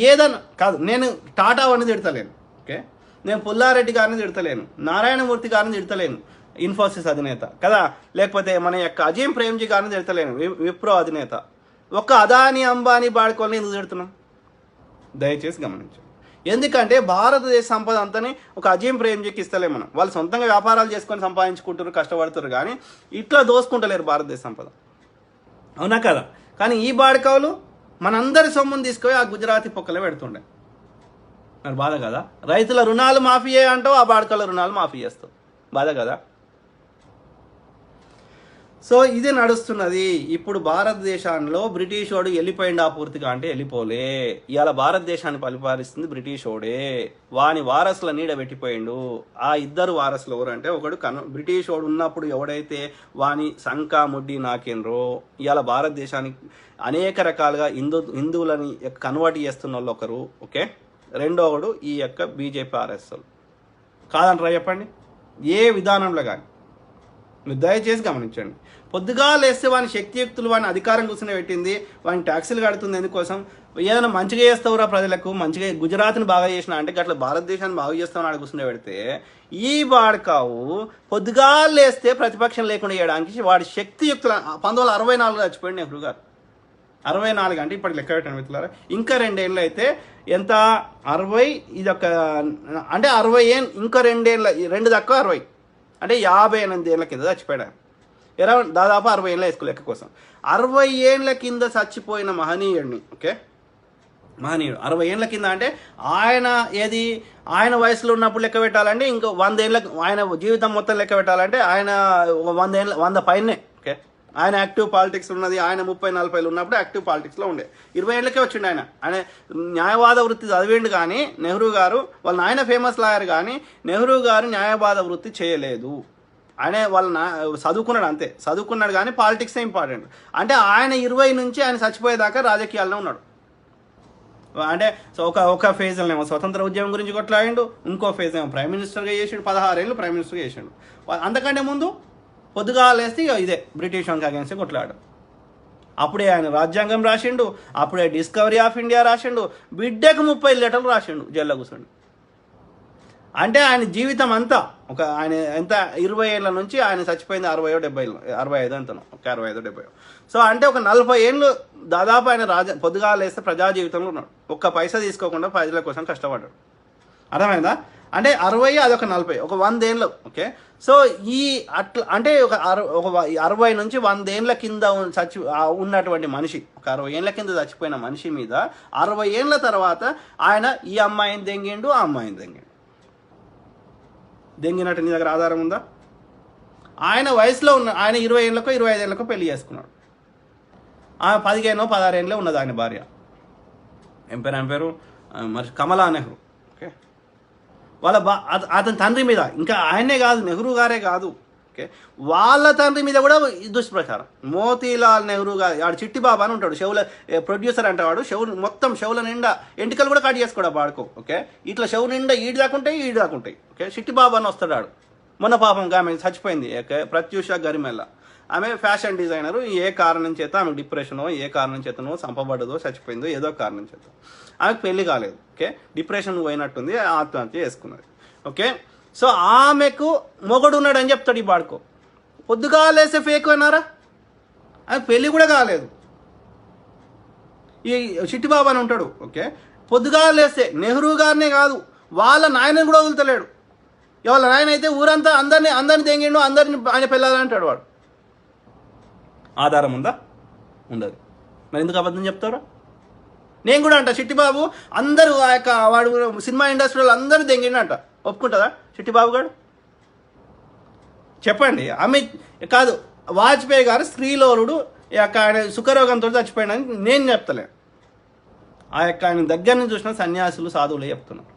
ఏదైనా కాదు, నేను టాటా వాడిని తిడతలేను, ఓకే, నేను పుల్లారెడ్డి గారిని తిడతలేను, నారాయణమూర్తి గారిని తిడతలేను, ఇన్ఫోసిస్ అధినేత కదా, లేకపోతే మన యొక్క అజీం ప్రేమ్జీ గారిని తిడతలేను, విప్రో అధినేత. ఒక్క అదాని అంబానీ బాడుకోవాలని ఎందుకు తిడుతున్నాం? దయచేసి గమనించండి. ఎందుకంటే భారతదేశ సంపద అంతని ఒక అజీం ప్రేమ్జీకి ఇస్తలేము మనం. వాళ్ళు సొంతంగా వ్యాపారాలు చేసుకొని సంపాదించుకుంటారు, కష్టపడుతారు, కానీ ఇట్లా దోసుకుంటలేరు భారతదేశ సంపద, అవునా కదా. కానీ ఈ బాడకావులు మనందరి సొమ్మును తీసుకొని ఆ గుజరాతీ పొక్కలే పెడుతుండే. మరి బాధ కదా. రైతుల రుణాలు మాఫీ అంటావు, ఆ బాడకాల రుణాలు మాఫీ చేస్తావు, బాధ కదా. సో ఇది నడుస్తున్నది. ఇప్పుడు భారతదేశంలో బ్రిటిష్ వాడు వెళ్ళిపోయిండా పూర్తిగా అంటే వెళ్ళిపోలే. ఇవాళ భారతదేశాన్ని పరిపాలిస్తుంది బ్రిటిష్ వాడే. వాని వారసుల నీడ పెట్టిపోయిండు. ఆ ఇద్దరు వారసులు ఎవరంటే, ఒకడు బ్రిటిష్ వాడు ఉన్నప్పుడు ఎవడైతే వాని సంక ముడ్డి నాకేండ్రో ఇవాళ భారతదేశానికి అనేక రకాలుగా హిందువులని కన్వర్ట్ చేస్తున్న వాళ్ళు ఒకరు, ఓకే. రెండోవాడు ఈ యొక్క బీజేపీ ఆర్ఎస్ఎల్. కాదంటారా చెప్పండి? ఏ విధానంలో కానీ మీరు దయచేసి గమనించండి. పొద్దుగా లేస్తే వాని శక్తియుక్తులు వాని అధికారం కూర్చుని పెట్టింది, వాని ట్యాక్సీలు కడుతుంది ఎందుకోసం? ఏదైనా మంచిగా చేస్తావురా ప్రజలకు, మంచిగా గుజరాత్ని బాగా చేసిన అంటే అట్లా భారతదేశాన్ని బాగా చేస్తామని ఆడ కూర్చుని పెడితే ఈ బాడకావు పొద్దుగా లేస్తే ప్రతిపక్షం లేకుండా చేయడానికి వాడి శక్తియుక్తులు 1964 చచ్చిపోయింది నెహ్రూ గారు. 64 అంటే ఇప్పటికి లెక్క పెట్టండి మిత్రులారా. ఇంకా 2 ఏళ్ళు అయితే ఎంత? 60, ఇదొక అంటే 60 ఏళ్ళు, ఇంకా 2 ఏళ్ళ 2 తక్కువ 60 అంటే 58 ఏళ్ళ కింద చచ్చిపోయాడు. దాదాపు 60 ఏళ్ళ వేసుకో లెక్క కోసం. 60 ఏళ్ళ కింద చచ్చిపోయిన మహనీయుడిని, ఓకే, మహనీయుడు 60 ఏళ్ళ కింద అంటే ఆయన వయసులో ఉన్నప్పుడు లెక్క పెట్టాలంటే ఇంకో 100 ఏళ్ళ, ఆయన జీవితం మొత్తం లెక్క పెట్టాలంటే ఆయన 100 ఏళ్ళ 100 పైనే, ఓకే. ఆయన యాక్టివ్ పాలిటిక్స్ ఉన్నది. ఆయన 30-40 ఉన్నప్పుడు యాక్టివ్ పాలిటిక్స్లో ఉండే. 20 ఏళ్ళకే వచ్చిండు ఆయన న్యాయవాద వృత్తి చదివిండు. కానీ నెహ్రూ గారు వాళ్ళ నాయన ఫేమస్ లాయర్, కానీ నెహ్రూ గారు న్యాయవాద వృత్తి చేయలేదు. ఆయన చదువుకున్నాడు అంతే, చదువుకున్నాడు కానీ పాలిటిక్సే ఇంపార్టెంట్. అంటే ఆయన 20 నుంచి ఆయన చచ్చిపోయేదాకా రాజకీయాల్లో ఉన్నాడు. అంటే ఒక ఫేజ్లోనేమో స్వతంత్ర ఉద్యమం గురించి కొట్లాడిండు, ఇంకో ఫేజ్ ఏమో ప్రైమ్ మినిస్టర్గా చేసిండు, 16 ఏళ్ళు ప్రైమ్ మినిస్టర్గా చేసిండు. అంతకంటే ముందు పొద్దుగా లేస్తే ఇదే బ్రిటిష్ వానికి అగేన్స్ట్ కొట్లాడు. అప్పుడే ఆయన రాజ్యాంగం రాసిండు, అప్పుడే డిస్కవరీ ఆఫ్ ఇండియా రాసిండు, బిడ్డకు 30 లెటర్లు రాసిండు జైల్లో కూర్చోండి. అంటే ఆయన జీవితం అంతా ఆయన ఎంత 20 ఏళ్ళ నుంచి ఆయన చచ్చిపోయింది 65 అంతను, ఒక 65-70. సో అంటే ఒక 40 ఏళ్ళు దాదాపు ఆయన పొద్దుగా లేస్తే ప్రజా జీవితంలో ఉన్నాడు. ఒక్క పైసా తీసుకోకుండా ప్రజల కోసం కష్టపడ్డాడు. అర్థమైందా? అంటే 60, అదొక 40, ఒక 100 ఏళ్ళు, ఓకే. సో అట్లా అంటే ఒక 60 నుంచి 100 ఏళ్ళ కింద ఉన్నటువంటి మనిషి, ఒక 60 ఏళ్ళ కింద చచ్చిపోయిన మనిషి మీద 60 ఏళ్ళ తర్వాత ఆయన ఈ అమ్మాయిని దెంగిండు, ఆ అమ్మాయిని దెంగినట్టు నీ దగ్గర ఆధారం ఉందా? ఆయన వయసులో ఉన్న ఆయన 20 ఏళ్ళకో 25 ఏళ్ళకో పెళ్లి చేసుకున్నాడు. ఆమె 15-16 ఏళ్ళే ఉన్నది ఆయన భార్య. ఏం పేరు మరి కమలా నెహ్రూ, ఓకే. వాళ్ళ అతని తండ్రి మీద, ఇంకా ఆయనే కాదు నెహ్రూ గారే కాదు, ఓకే, వాళ్ళ తండ్రి మీద కూడా దుష్ప్రచారం. మోతీలాల్ నెహ్రూ గారు, ఆడు చిట్టి బాబా అని ఉంటాడు, షవుల ప్రొడ్యూసర్ అంటే వాడు. మొత్తం షవుల నిండా ఎంటికలు కూడా కట్ చేసుకోడు బాడుకో, ఓకే. ఇట్లా షవు నిండా ఈడు దాకుంటాయి, ఓకే. చిట్టి బాబా అని వస్తాడు ఆడు. మొన్న పాపం ఆమె చచ్చిపోయింది, ఓకే, ప్రత్యూష గరిమెల్ల. ఆమె ఫ్యాషన్ డిజైనరు. ఏ కారణం చేత ఆమె డిప్రెషనో, ఏ కారణం చేతనో చంపబడ్డదో, చచ్చిపోయిందో, ఏదో కారణం చేత ఆమెకు పెళ్లి కాలేదు, ఓకే. డిప్రెషన్ పోయినట్టుంది, ఆత్మహత్య చేసుకున్నది, ఓకే. సో ఆమెకు మొగడు ఉన్నాడని చెప్తాడు ఈ బాడుకో. పొద్దుగా లేస్తే ఫేక్ అయినారా? ఆమె పెళ్ళి కూడా కాలేదు. ఈ చిట్టిబాబు అని ఉంటాడు, ఓకే. పొద్దుగా లేస్తే నెహ్రూ గారినే కాదు వాళ్ళ నాయనని కూడా వదులుతలేడు. ఇవాళ ఆయన అయితే ఊరంతా అందరిని తెంగిండు, అందరిని ఆయన పెళ్ళాలంటాడు వాడు. ఆధారం ఉందా? ఉండదు. మరి ఎందుకు అబద్ధం చెప్తారా? నేను కూడా అంట చిట్టిబాబు అందరూ ఆ యొక్క వాడు సినిమా ఇండస్ట్రీలో అందరూ తెంగిండంట. ఒప్పుకుంటుందా చిట్టిబాబు గారు? చెప్పండి. అమిత్ కాదు, వాజ్పేయి గారు స్త్రీలోలుడు యొక్క ఆయన సుఖరోగంతో చచ్చిపోయాడని నేను చెప్తలే. ఆ యొక్క ఆయన దగ్గర నుంచి చూసిన సన్యాసులు సాధువులే చెప్తున్నారు.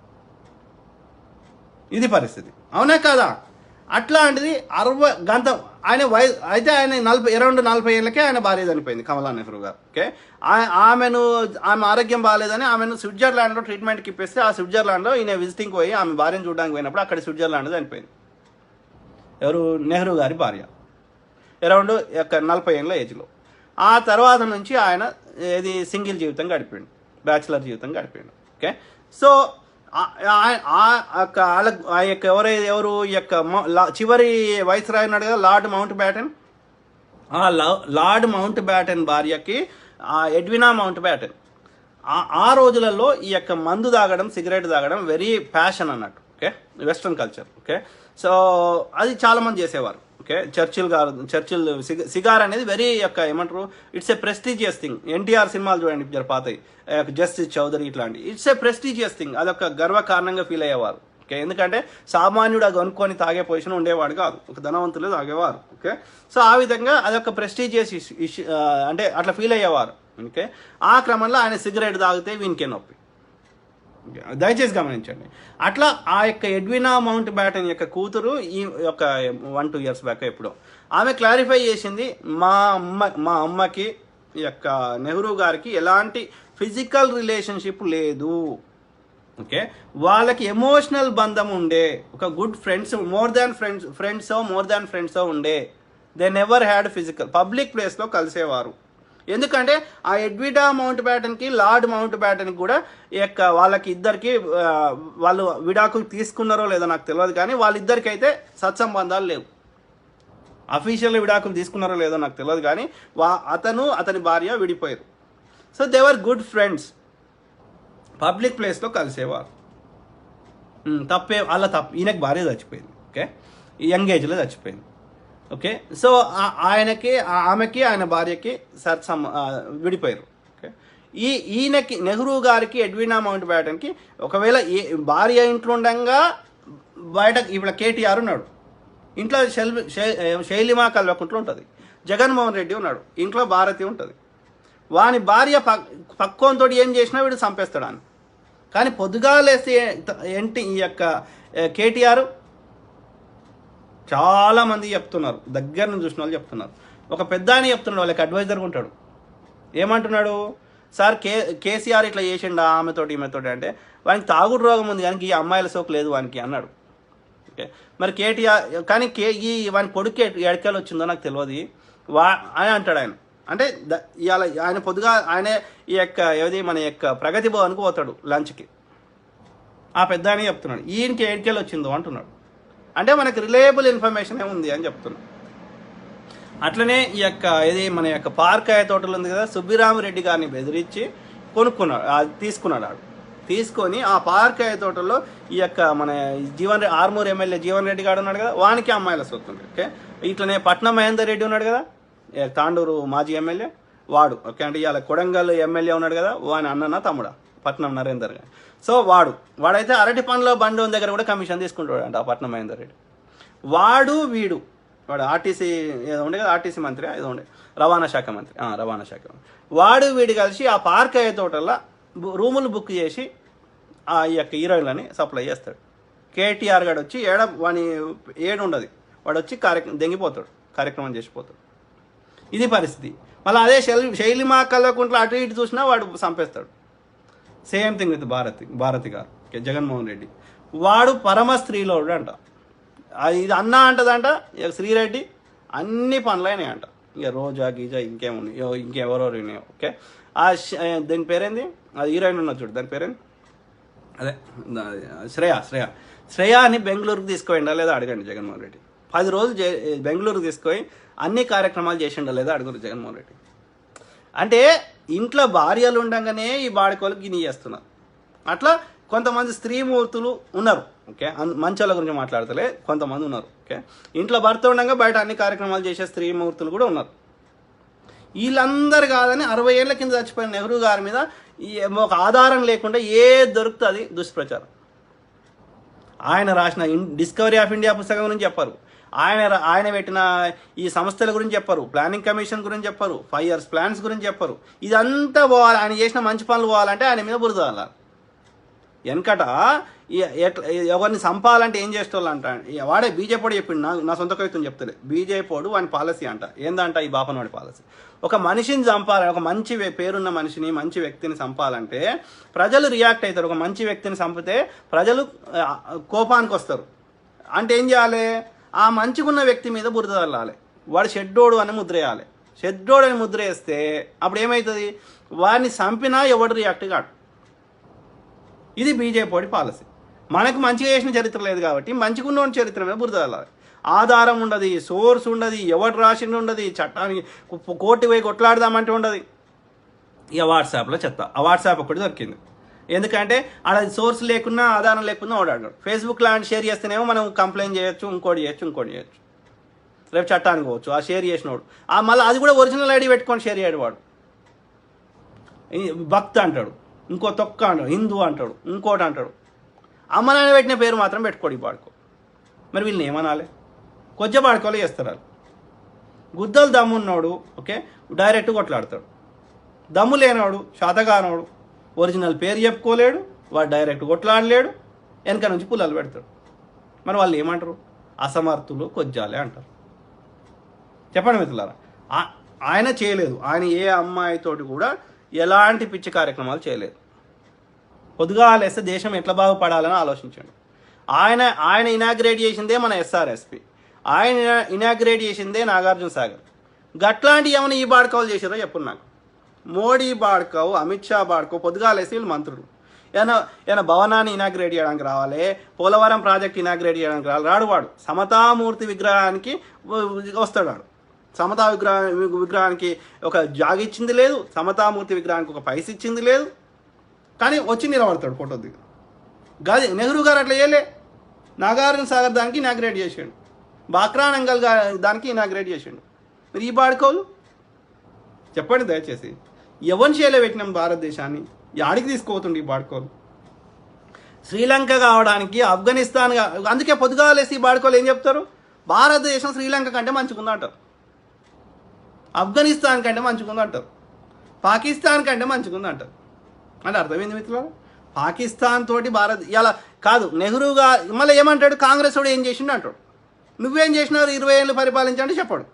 ఇది పరిస్థితి, అవునా కాదా? అట్లాంటిది 60 గంతం ఆయన వయసు అయితే ఆయన 40 ఏళ్ళకే ఆయన భార్య చనిపోయింది, కమలా నెహ్రూ గారు. ఓకే, ఆమె ఆరోగ్యం బాగాలేదని ఆమెను స్విట్జర్లాండ్లో ట్రీట్మెంట్కి ఇప్పిస్తే ఆ స్విట్జర్లాండ్లో ఈయన విజిటింగ్ పోయి ఆమె భార్యను చూడడానికి పోయినప్పుడు అక్కడ స్విట్జర్లాండ్ చనిపోయింది. ఎవరు? నెహ్రూ గారి భార్య, అరౌండ్ 40 ఏళ్ళ ఏజ్లో. ఆ తర్వాత నుంచి ఆయన ఇది సింగిల్ జీవితం గడిపాడు, బ్యాచిలర్ జీవితం గడిపాడు. ఓకే, సో ఎవరు ఈ యొక్క చివరి వైస్రాయ్ ఉన్నాడు కదా, లార్డ్ మౌంట్ బ్యాటన్. ఆ లార్డ్ మౌంట్ బ్యాటన్ భార్యకి ఎడ్వినా మౌంట్ బ్యాటన్ ఆ రోజులలో ఈ యొక్క మందు తాగడం, సిగరెట్ తాగడం వెరీ ప్యాషన్ అన్నట్టు. Okay, western culture. Okay, so అది చాలామంది చేసేవారు. ఓకే, చర్చిల్ సిగార్ అనేది వెరీ యొక్క ఏమంటారు, it's a prestigious thing. NTR సినిమాలు చూడండి పాతవి, జస్టిస్ చౌదరి ఇట్లాంటి, ఇట్స్ ఏ ప్రెస్టీజియస్ థింగ్. అదొక గర్వకారణంగా ఫీల్ అయ్యేవారు. ఓకే, ఎందుకంటే సామాన్యుడు అది కొనుక్కొని తాగే పొజిషన్ ఉండేవాడు కాదు, ఒక ధనవంతులు తాగేవారు. ఓకే, సో ఆ విధంగా అదొక ప్రెస్టీజియస్ ఇష్యూ, అంటే అట్లా ఫీల్ అయ్యేవారు. ఓకే, ఆ క్రమంలో ఆయన సిగరెట్ తాగితే వీనికే నొప్పి. దయచేసి గమనించండి. అట్లా ఆ యొక్క ఎడ్వినా మౌంట్ బ్యాటన్ యొక్క కూతురు ఈ యొక్క 1-2 ఇయర్స్ బ్యాక్ ఎప్పుడో ఆమె క్లారిఫై చేసింది, మా అమ్మకి ఈ యొక్క నెహ్రూ గారికి ఎలాంటి ఫిజికల్ రిలేషన్షిప్ లేదు. ఓకే, వాళ్ళకి ఎమోషనల్ బంధం ఉండే, ఒక good friends, more than friends ఉండే. They never had physical. Public ప్లేస్లో కలిసేవారు. ఎందుకంటే ఆ ఎడ్వినా మౌంట్ బ్యాటన్కి లార్డ్ మౌంట్ బ్యాటన్కి కూడా ఈ యొక్క వాళ్ళకి ఇద్దరికి వాళ్ళు విడాకులు తీసుకున్నారో లేదో నాకు తెలియదు, కానీ వాళ్ళిద్దరికి అయితే సత్సంబంధాలు లేవు. అఫీషియల్ విడాకులు తీసుకున్నారో లేదో నాకు తెలియదు, కానీ అతని భార్య విడిపోయారు. So they were good friends, public ప్లేస్లో కలిసేవారు. వాళ్ళ తప్పు, ఈయనకి భార్య చచ్చిపోయింది. ఓకే, యంగ్ ఏజ్లో చచ్చిపోయింది. ఓకే, సో ఆమెకి ఆయన భార్యకి విడిపోయారు. ఓకే, ఈయనకి నెహ్రూ గారికి ఎడ్వినా మౌంట్ బ్యాటన్కి ఒకవేళ భార్య ఇంట్లో ఉండగా బయట ఇప్పుడు కేటీఆర్ ఉన్నాడు, ఇంట్లో శైలిమా కల్వకుంట్లో ఉంటుంది. జగన్మోహన్ రెడ్డి ఉన్నాడు, ఇంట్లో భారతి ఉంటుంది. వాని భార్య పక్కోంతో ఏం చేసినా వీడు చంపేస్తాడు అని. కానీ పొద్దుగాలేస్తే ఈ యొక్క కేటీఆర్ చాలామంది చెప్తున్నారు, దగ్గర నుంచి చూసిన వాళ్ళు చెప్తున్నారు. ఒక పెద్ద అని చెప్తున్నాడు, వాళ్ళకి అడ్వైజర్గా ఉంటాడు. ఏమంటున్నాడు, సార్ కేసీఆర్ ఇట్లా చేసిండా ఈమెతోటి అంటే, వానికి తాగుడు రోగం ఉంది కానీ ఈ అమ్మాయిల సోకు లేదు వానికి అన్నాడు. ఓకే, మరి కేటీఆర్ కానీ వాని కొడుకు ఎడకలు వచ్చిందో నాకు తెలియదు అని అంటాడు ఆయన. అంటే ఇవాళ ఆయన ఆయన ఈ యొక్క మన యొక్క ప్రగతి భవన్కి పోతాడు లంచ్కి. ఆ పెద్ద అని చెప్తున్నాడు, ఈయనకి ఎడకలు వచ్చిందో అంటున్నాడు. అంటే మనకి రిలయబుల్ ఇన్ఫర్మేషన్ ఉంది అని చెప్తున్నాం. అట్లనే ఈ యొక్క మన యొక్క పార్కాయ తోటలు ఉంది కదా, సుబ్బిరామరెడ్డి గారిని బెదిరించి తీసుకున్నాడు. తీసుకొని ఆ పార్కాయ తోటలో ఈ యొక్క మన ఆర్మూర్ ఎమ్మెల్యే జీవన్ రెడ్డి గారు ఉన్నాడు కదా, వానికి అమ్మాయిల సొత్తుంది. ఓకే, ఇట్లనే పట్నం మహేందర్ రెడ్డి ఉన్నాడు కదా, తాండూరు మాజీ ఎమ్మెల్యే వాడు. ఓకే, అంటే ఇవాళ కొడంగల్ ఎమ్మెల్యే ఉన్నాడు కదా, వాని అన్ననా తమ్ముడా పట్నం నరేందర్ గారు. సో వాడైతే అరటి పండ్ల బండి దగ్గర కూడా కమిషన్ తీసుకుంటాడు అంట ఆ పట్నం మహేందర్ రెడ్డి. వాడు ఆర్టీసీ ఏదో ఉండే కదా, ఆర్టీసీ మంత్రి ఏదో ఉండే, రవాణా శాఖ మంత్రి. వాడు వీడు కలిసి ఆ పార్క్ అయ్యే తోటల్లో రూములు బుక్ చేసి ఆ యొక్క హీరోయిన్లని సప్లై చేస్తాడు. కేటీఆర్ గారు వచ్చి వాని ఉండదు, వాడు వచ్చి దెంగిపోతాడు, కార్యక్రమం చేసిపోతాడు. ఇది పరిస్థితి. మళ్ళీ అదే శైలిమా కల్వకుంట్ల అటు ఇటు చూసినా వాడు చంపేస్తాడు. సేమ్ థింగ్ విత్ భారతి గారు, జగన్మోహన్ రెడ్డి. వాడు పరమ స్త్రీలోడు అంట. ఇది అన్న అంటదంట, శ్రీరెడ్డి అన్ని పనులైనాయి అంట. ఇక రోజా గీజా ఇంకేమున్నాయో ఇంకెవరో ఉన్నాయో. ఓకే, దాని పేరేంది, అది హీరోయిన్ ఉన్నది చూడు, దాని పేరేంది, అదే శ్రేయాని బెంగళూరుకి తీసుకుపోయిండా లేదా అడగండి జగన్మోహన్ రెడ్డి. 10 రోజులు బెంగళూరుకి తీసుకొని అన్ని కార్యక్రమాలు చేసిండా లేదా అడుగురు జగన్మోహన్ రెడ్డి. అంటే ఇంట్లో భార్యలు ఉండగానే ఈ బాడికోళ్ళకి గిని చేస్తున్నారు. అట్లా కొంతమంది స్త్రీమూర్తులు ఉన్నారు. ఓకే, మంచోళ్ళ గురించి మాట్లాడతలే, కొంతమంది ఉన్నారు. ఓకే, ఇంట్లో భర్త ఉండగా బయట అన్ని కార్యక్రమాలు చేసే స్త్రీమూర్తులు కూడా ఉన్నారు. వీళ్ళందరూ కాదని 60 ఏళ్ల కింద చచ్చిపోయిన నెహ్రూ గారి మీద ఒక ఆధారం లేకుండా దొరుకుతుంది దుష్ప్రచారం. ఆయన రాసిన డిస్కవరీ ఆఫ్ ఇండియా పుస్తకం గురించి చెప్పారు, ఆయన పెట్టిన ఈ సంస్థల గురించి చెప్పారు, ప్లానింగ్ కమిషన్ గురించి చెప్పారు, 5 years ప్లాన్స్ గురించి చెప్పారు. ఇదంతా పోవాలి, ఆయన చేసిన మంచి పనులు పోవాలంటే ఆయన మీద బురద అలా. వెనకట ఎవరిని చంపాలంటే ఏం చేసేవాళ్ళంట, వాడే బీజేపీ చెప్పిండు, నా సొంత కవిత్వం చెప్తలే, బీజేపీ వాని పాలసీ అంట. ఏందంట ఈ బాపనవాడి పాలసీ, ఒక మనిషిని చంపాలి, ఒక మంచి పేరున్న మనిషిని, మంచి వ్యక్తిని చంపాలంటే ప్రజలు రియాక్ట్ అవుతారు. ఒక మంచి వ్యక్తిని చంపితే ప్రజలు కోపానికి వస్తారు. అంటే ఏం చేయాలి, ఆ మంచిగున్న వ్యక్తి మీద బురద చల్లాలి, వాడు షెడ్డోడు అని ముద్ర వేయాలి. షెడ్డోడు అని ముద్ర వేస్తే అప్పుడు ఏమవుతుంది, వాడిని చంపినా ఎవడు రియాక్ట్ కాడు. ఇది బీజేపీ పాలసీ. మనకు మంచిగా చేసిన చరిత్ర లేదు కాబట్టి మంచిగున్న చరిత్ర మీద బురద చల్లాలి. ఆధారం ఉండదు, సోర్స్ ఉండదు, ఎవడు రాసింది ఉండదు, చట్టానికి కోర్టు పోయి కొట్లాడదామంటే ఉండదు. ఇక వాట్సాప్లో చెత్త. ఆ వాట్సాప్ ఒకటి దొరికింది, ఎందుకంటే అలా సోర్స్ లేకున్నా ఆధారం లేకున్నా ఓడాడు. ఫేస్బుక్ లాంటి షేర్ చేస్తేనేమో మనం కంప్లైంట్ చేయొచ్చు, ఇంకోటి చేయొచ్చు, రేపు చట్టానికి పోవచ్చు. ఆ షేర్ చేసినోడు మళ్ళీ అది కూడా ఒరిజినల్ ఐడి పెట్టుకొని షేర్ చేయడు. వాడు భక్త్ అంటాడు, ఇంకో తొక్క అంటాడు, హిందూ అంటాడు, ఇంకోటి అంటాడు. అమ్మనాన్న పెట్టిన పేరు మాత్రం పెట్టుకోడు ఈ పాడుకో. మరి వీళ్ళని ఏమనాలి, కొద్దిగా పాడుకోలే చేస్తారు వాళ్ళు. గుద్దలు దమ్మున్నోడు ఓకే డైరెక్ట్ కొట్లాడతాడు, దమ్ము లేనివాడు శాతగానోడు ఒరిజినల్ పేరు చెప్పుకోలేడు, వాడు డైరెక్ట్ కొట్లాడలేడు, వెనక నుంచి పుల్లలు పెడతాడు. మరి వాళ్ళు ఏమంటారు, అసమర్థులు కొజ్జాలే అంటారు. చెప్పండి మిత్రులారా, ఆయన చేయలేదు, ఆయన ఏ అమ్మాయితోటి కూడా ఎలాంటి పిచ్చి కార్యక్రమాలు చేయలేదు. పొద్దుగా లేస్తే దేశం ఎట్లా బాగుపడాలని ఆలోచించాడు. ఆయన ఇనాగ్రేట్ చేసిందే మన ఎస్ఆర్ఎస్పి, ఆయన ఇనాగ్రేట్ చేసిందే నాగార్జున సాగర్. గట్లాంటి ఏమైనా ఈ బాడకావులు చేసారో చెప్పు నాకు. మోడీ బాడకావు, అమిత్ షా బాడకావు, పొద్దుగా లేసి వీళ్ళు మంత్రులు. ఏమైనా భవనాన్ని ఇనాగ్రేట్ చేయడానికి రావాలి, పోలవరం ప్రాజెక్ట్ ఇనాగ్రేట్ చేయడానికి రాడు. వాడు సమతామూర్తి విగ్రహానికి వస్తాడు. వాడు సమతా విగ్రహానికి ఒక జాగ ఇచ్చింది లేదు, సమతామూర్తి విగ్రహానికి ఒక పైస ఇచ్చింది లేదు, కానీ వచ్చి నిలబడతాడు ఫోటో దిగు. గది నెహ్రూ గారు అట్లా చేయలే. నాగార్జున సాగర్ దానికి ఇనాగ్రేట్ చేసాడు, బాక్రా నంగల్ దానికి ఇనాగ్రేట్ చేసాడు. మరి ఈ బాడుకోలు చెప్పండి దయచేసి, ఎవరిని చేయలే పెట్టినాం భారతదేశాన్ని, యాడికి తీసుకుపోతుండే ఈ బాడుకోలు. శ్రీలంక కావడానికి ఆఫ్ఘనిస్తాన్, అందుకే పొద్దుగాలేసి ఈ బాడుకోలు ఏం చెప్తారు, భారతదేశం శ్రీలంక కంటే మంచిగుందంటారు, ఆఫ్ఘనిస్తాన్ కంటే మంచిగుందంటారు, పాకిస్తాన్ కంటే మంచిగుందంటారు. అంటే అర్థమైంది మిత్రులు, పాకిస్తాన్ తోటి భారత్ ఇలా కాదు. నెహ్రూగా మళ్ళీ ఏమంటాడు, కాంగ్రెస్ వాడు ఏం చేసిండు అంటాడు. నువ్వేం చేసినావు 20 ఏళ్ళు పరిపాలించండి చెప్పాడు.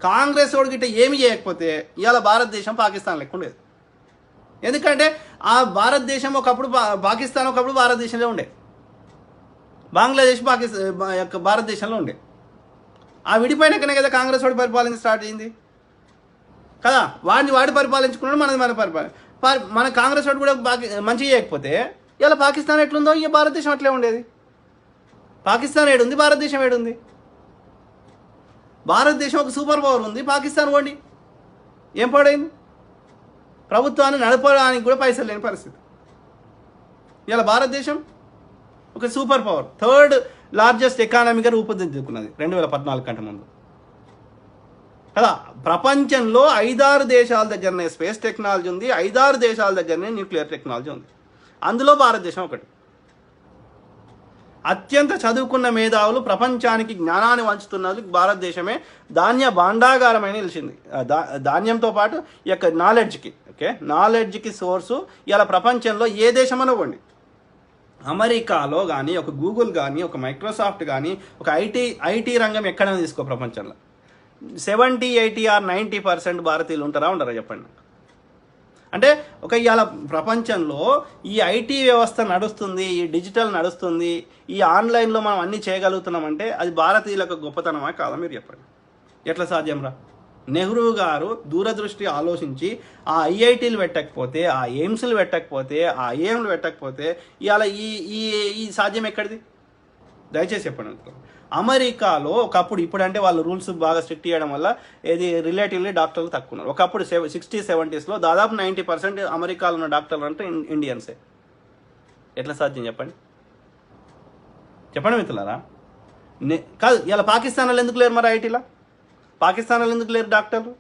కాంగ్రెస్ వాడు గిట్ట ఏమి చేయకపోతే ఇవాళ భారతదేశం పాకిస్తాన్ లెక్క ఉండేది. ఎందుకంటే ఆ భారతదేశం ఒకప్పుడు పాకిస్తాన్ ఒకప్పుడు భారతదేశంలో ఉండే, బంగ్లాదేశ్ భారతదేశంలో ఉండే. ఆ విడిపోయినాకనే కదా కాంగ్రెస్ వాడి పరిపాలన స్టార్ట్ అయింది కదా. వాడు పరిపాలించుకున్నాడు, మన మన కాంగ్రెస్ వాడు కూడా మంచిగా చేయకపోతే ఇలా పాకిస్తాన్ ఎట్లుందో ఇక భారతదేశం అట్లే ఉండేది. పాకిస్తాన్ ఏడుంది, భారతదేశం ఏడుంది. భారతదేశం ఒక సూపర్ పవర్ ఉంది, పాకిస్తాన్ పోండి ఏం పాడైంది, ప్రభుత్వాన్ని నడపడానికి కూడా పైసలు లేని పరిస్థితి. ఇలా భారతదేశం ఒక సూపర్ పవర్, 3rd లార్జెస్ట్ ఎకానమీగా రూపుదిద్దుకున్నది 2014 కంటే ముందు కదా. ప్రపంచంలో 5-6 దేశాల దగ్గరనే స్పేస్ టెక్నాలజీ ఉంది, 5-6 దేశాల దగ్గరనే న్యూక్లియర్ టెక్నాలజీ ఉంది. అందులో భారతదేశం ఒకటి. అత్యంత చదువుకున్న మేధావులు ప్రపంచానికి జ్ఞానాన్ని వంచుతున్నది భారతదేశమే. ధాన్య భాండాగారమై నిలిచింది. ధాన్యంతో పాటు ఈ యొక్క నాలెడ్జ్కి సోర్సు ఇలా ప్రపంచంలో ఏ దేశమని ఇవ్వండి, అమెరికాలో కానీ, ఒక గూగుల్ కానీ, ఒక మైక్రోసాఫ్ట్ కానీ, ఒక ఐటీ రంగం ఎక్కడైనా తీసుకో ప్రపంచంలో 70, 80 or 90% భారతీయులు ఉంటారా ఉండరా చెప్పండి. అంటే ఒక ఇవాళ ప్రపంచంలో ఈ ఐటీ వ్యవస్థ నడుస్తుంది, ఈ డిజిటల్ నడుస్తుంది, ఈ ఆన్లైన్లో మనం అన్నీ చేయగలుగుతున్నామంటే అది భారతీయులకు గొప్పతనమా కాదా మీరు చెప్పండి. ఎట్లా సాధ్యం రా? నెహ్రూ గారు దూరదృష్టి ఆలోచించి ఆ ఐఐటీలు పెట్టకపోతే, ఆ ఎయిమ్స్లు పెట్టకపోతే, ఆ ఐఏఎంలు పెట్టకపోతే ఇవాళ ఈ సాధ్యం ఎక్కడిది? దయచేసి చెప్పండి. అమెరికాలో ఒకప్పుడు, ఇప్పుడంటే వాళ్ళు రూల్స్ బాగా స్ట్రిక్ట్ చేయడం వల్ల ఇది రిలేటివ్లీ డాక్టర్లు తక్కువ ఉన్నారు. ఒకప్పుడు 60s, 70sలో దాదాపు 90% అమెరికాలో ఉన్న డాక్టర్లు అంటే ఇండియన్సే. ఎట్లా సాధ్యం చెప్పండి? చెప్పండి మిత్రులారా. కాదు, ఇలా పాకిస్తాన్ వాళ్ళు ఎందుకు లేరు మరి ఐటీలో? పాకిస్తాన్ వాళ్ళు ఎందుకు లేరు డాక్టర్లు?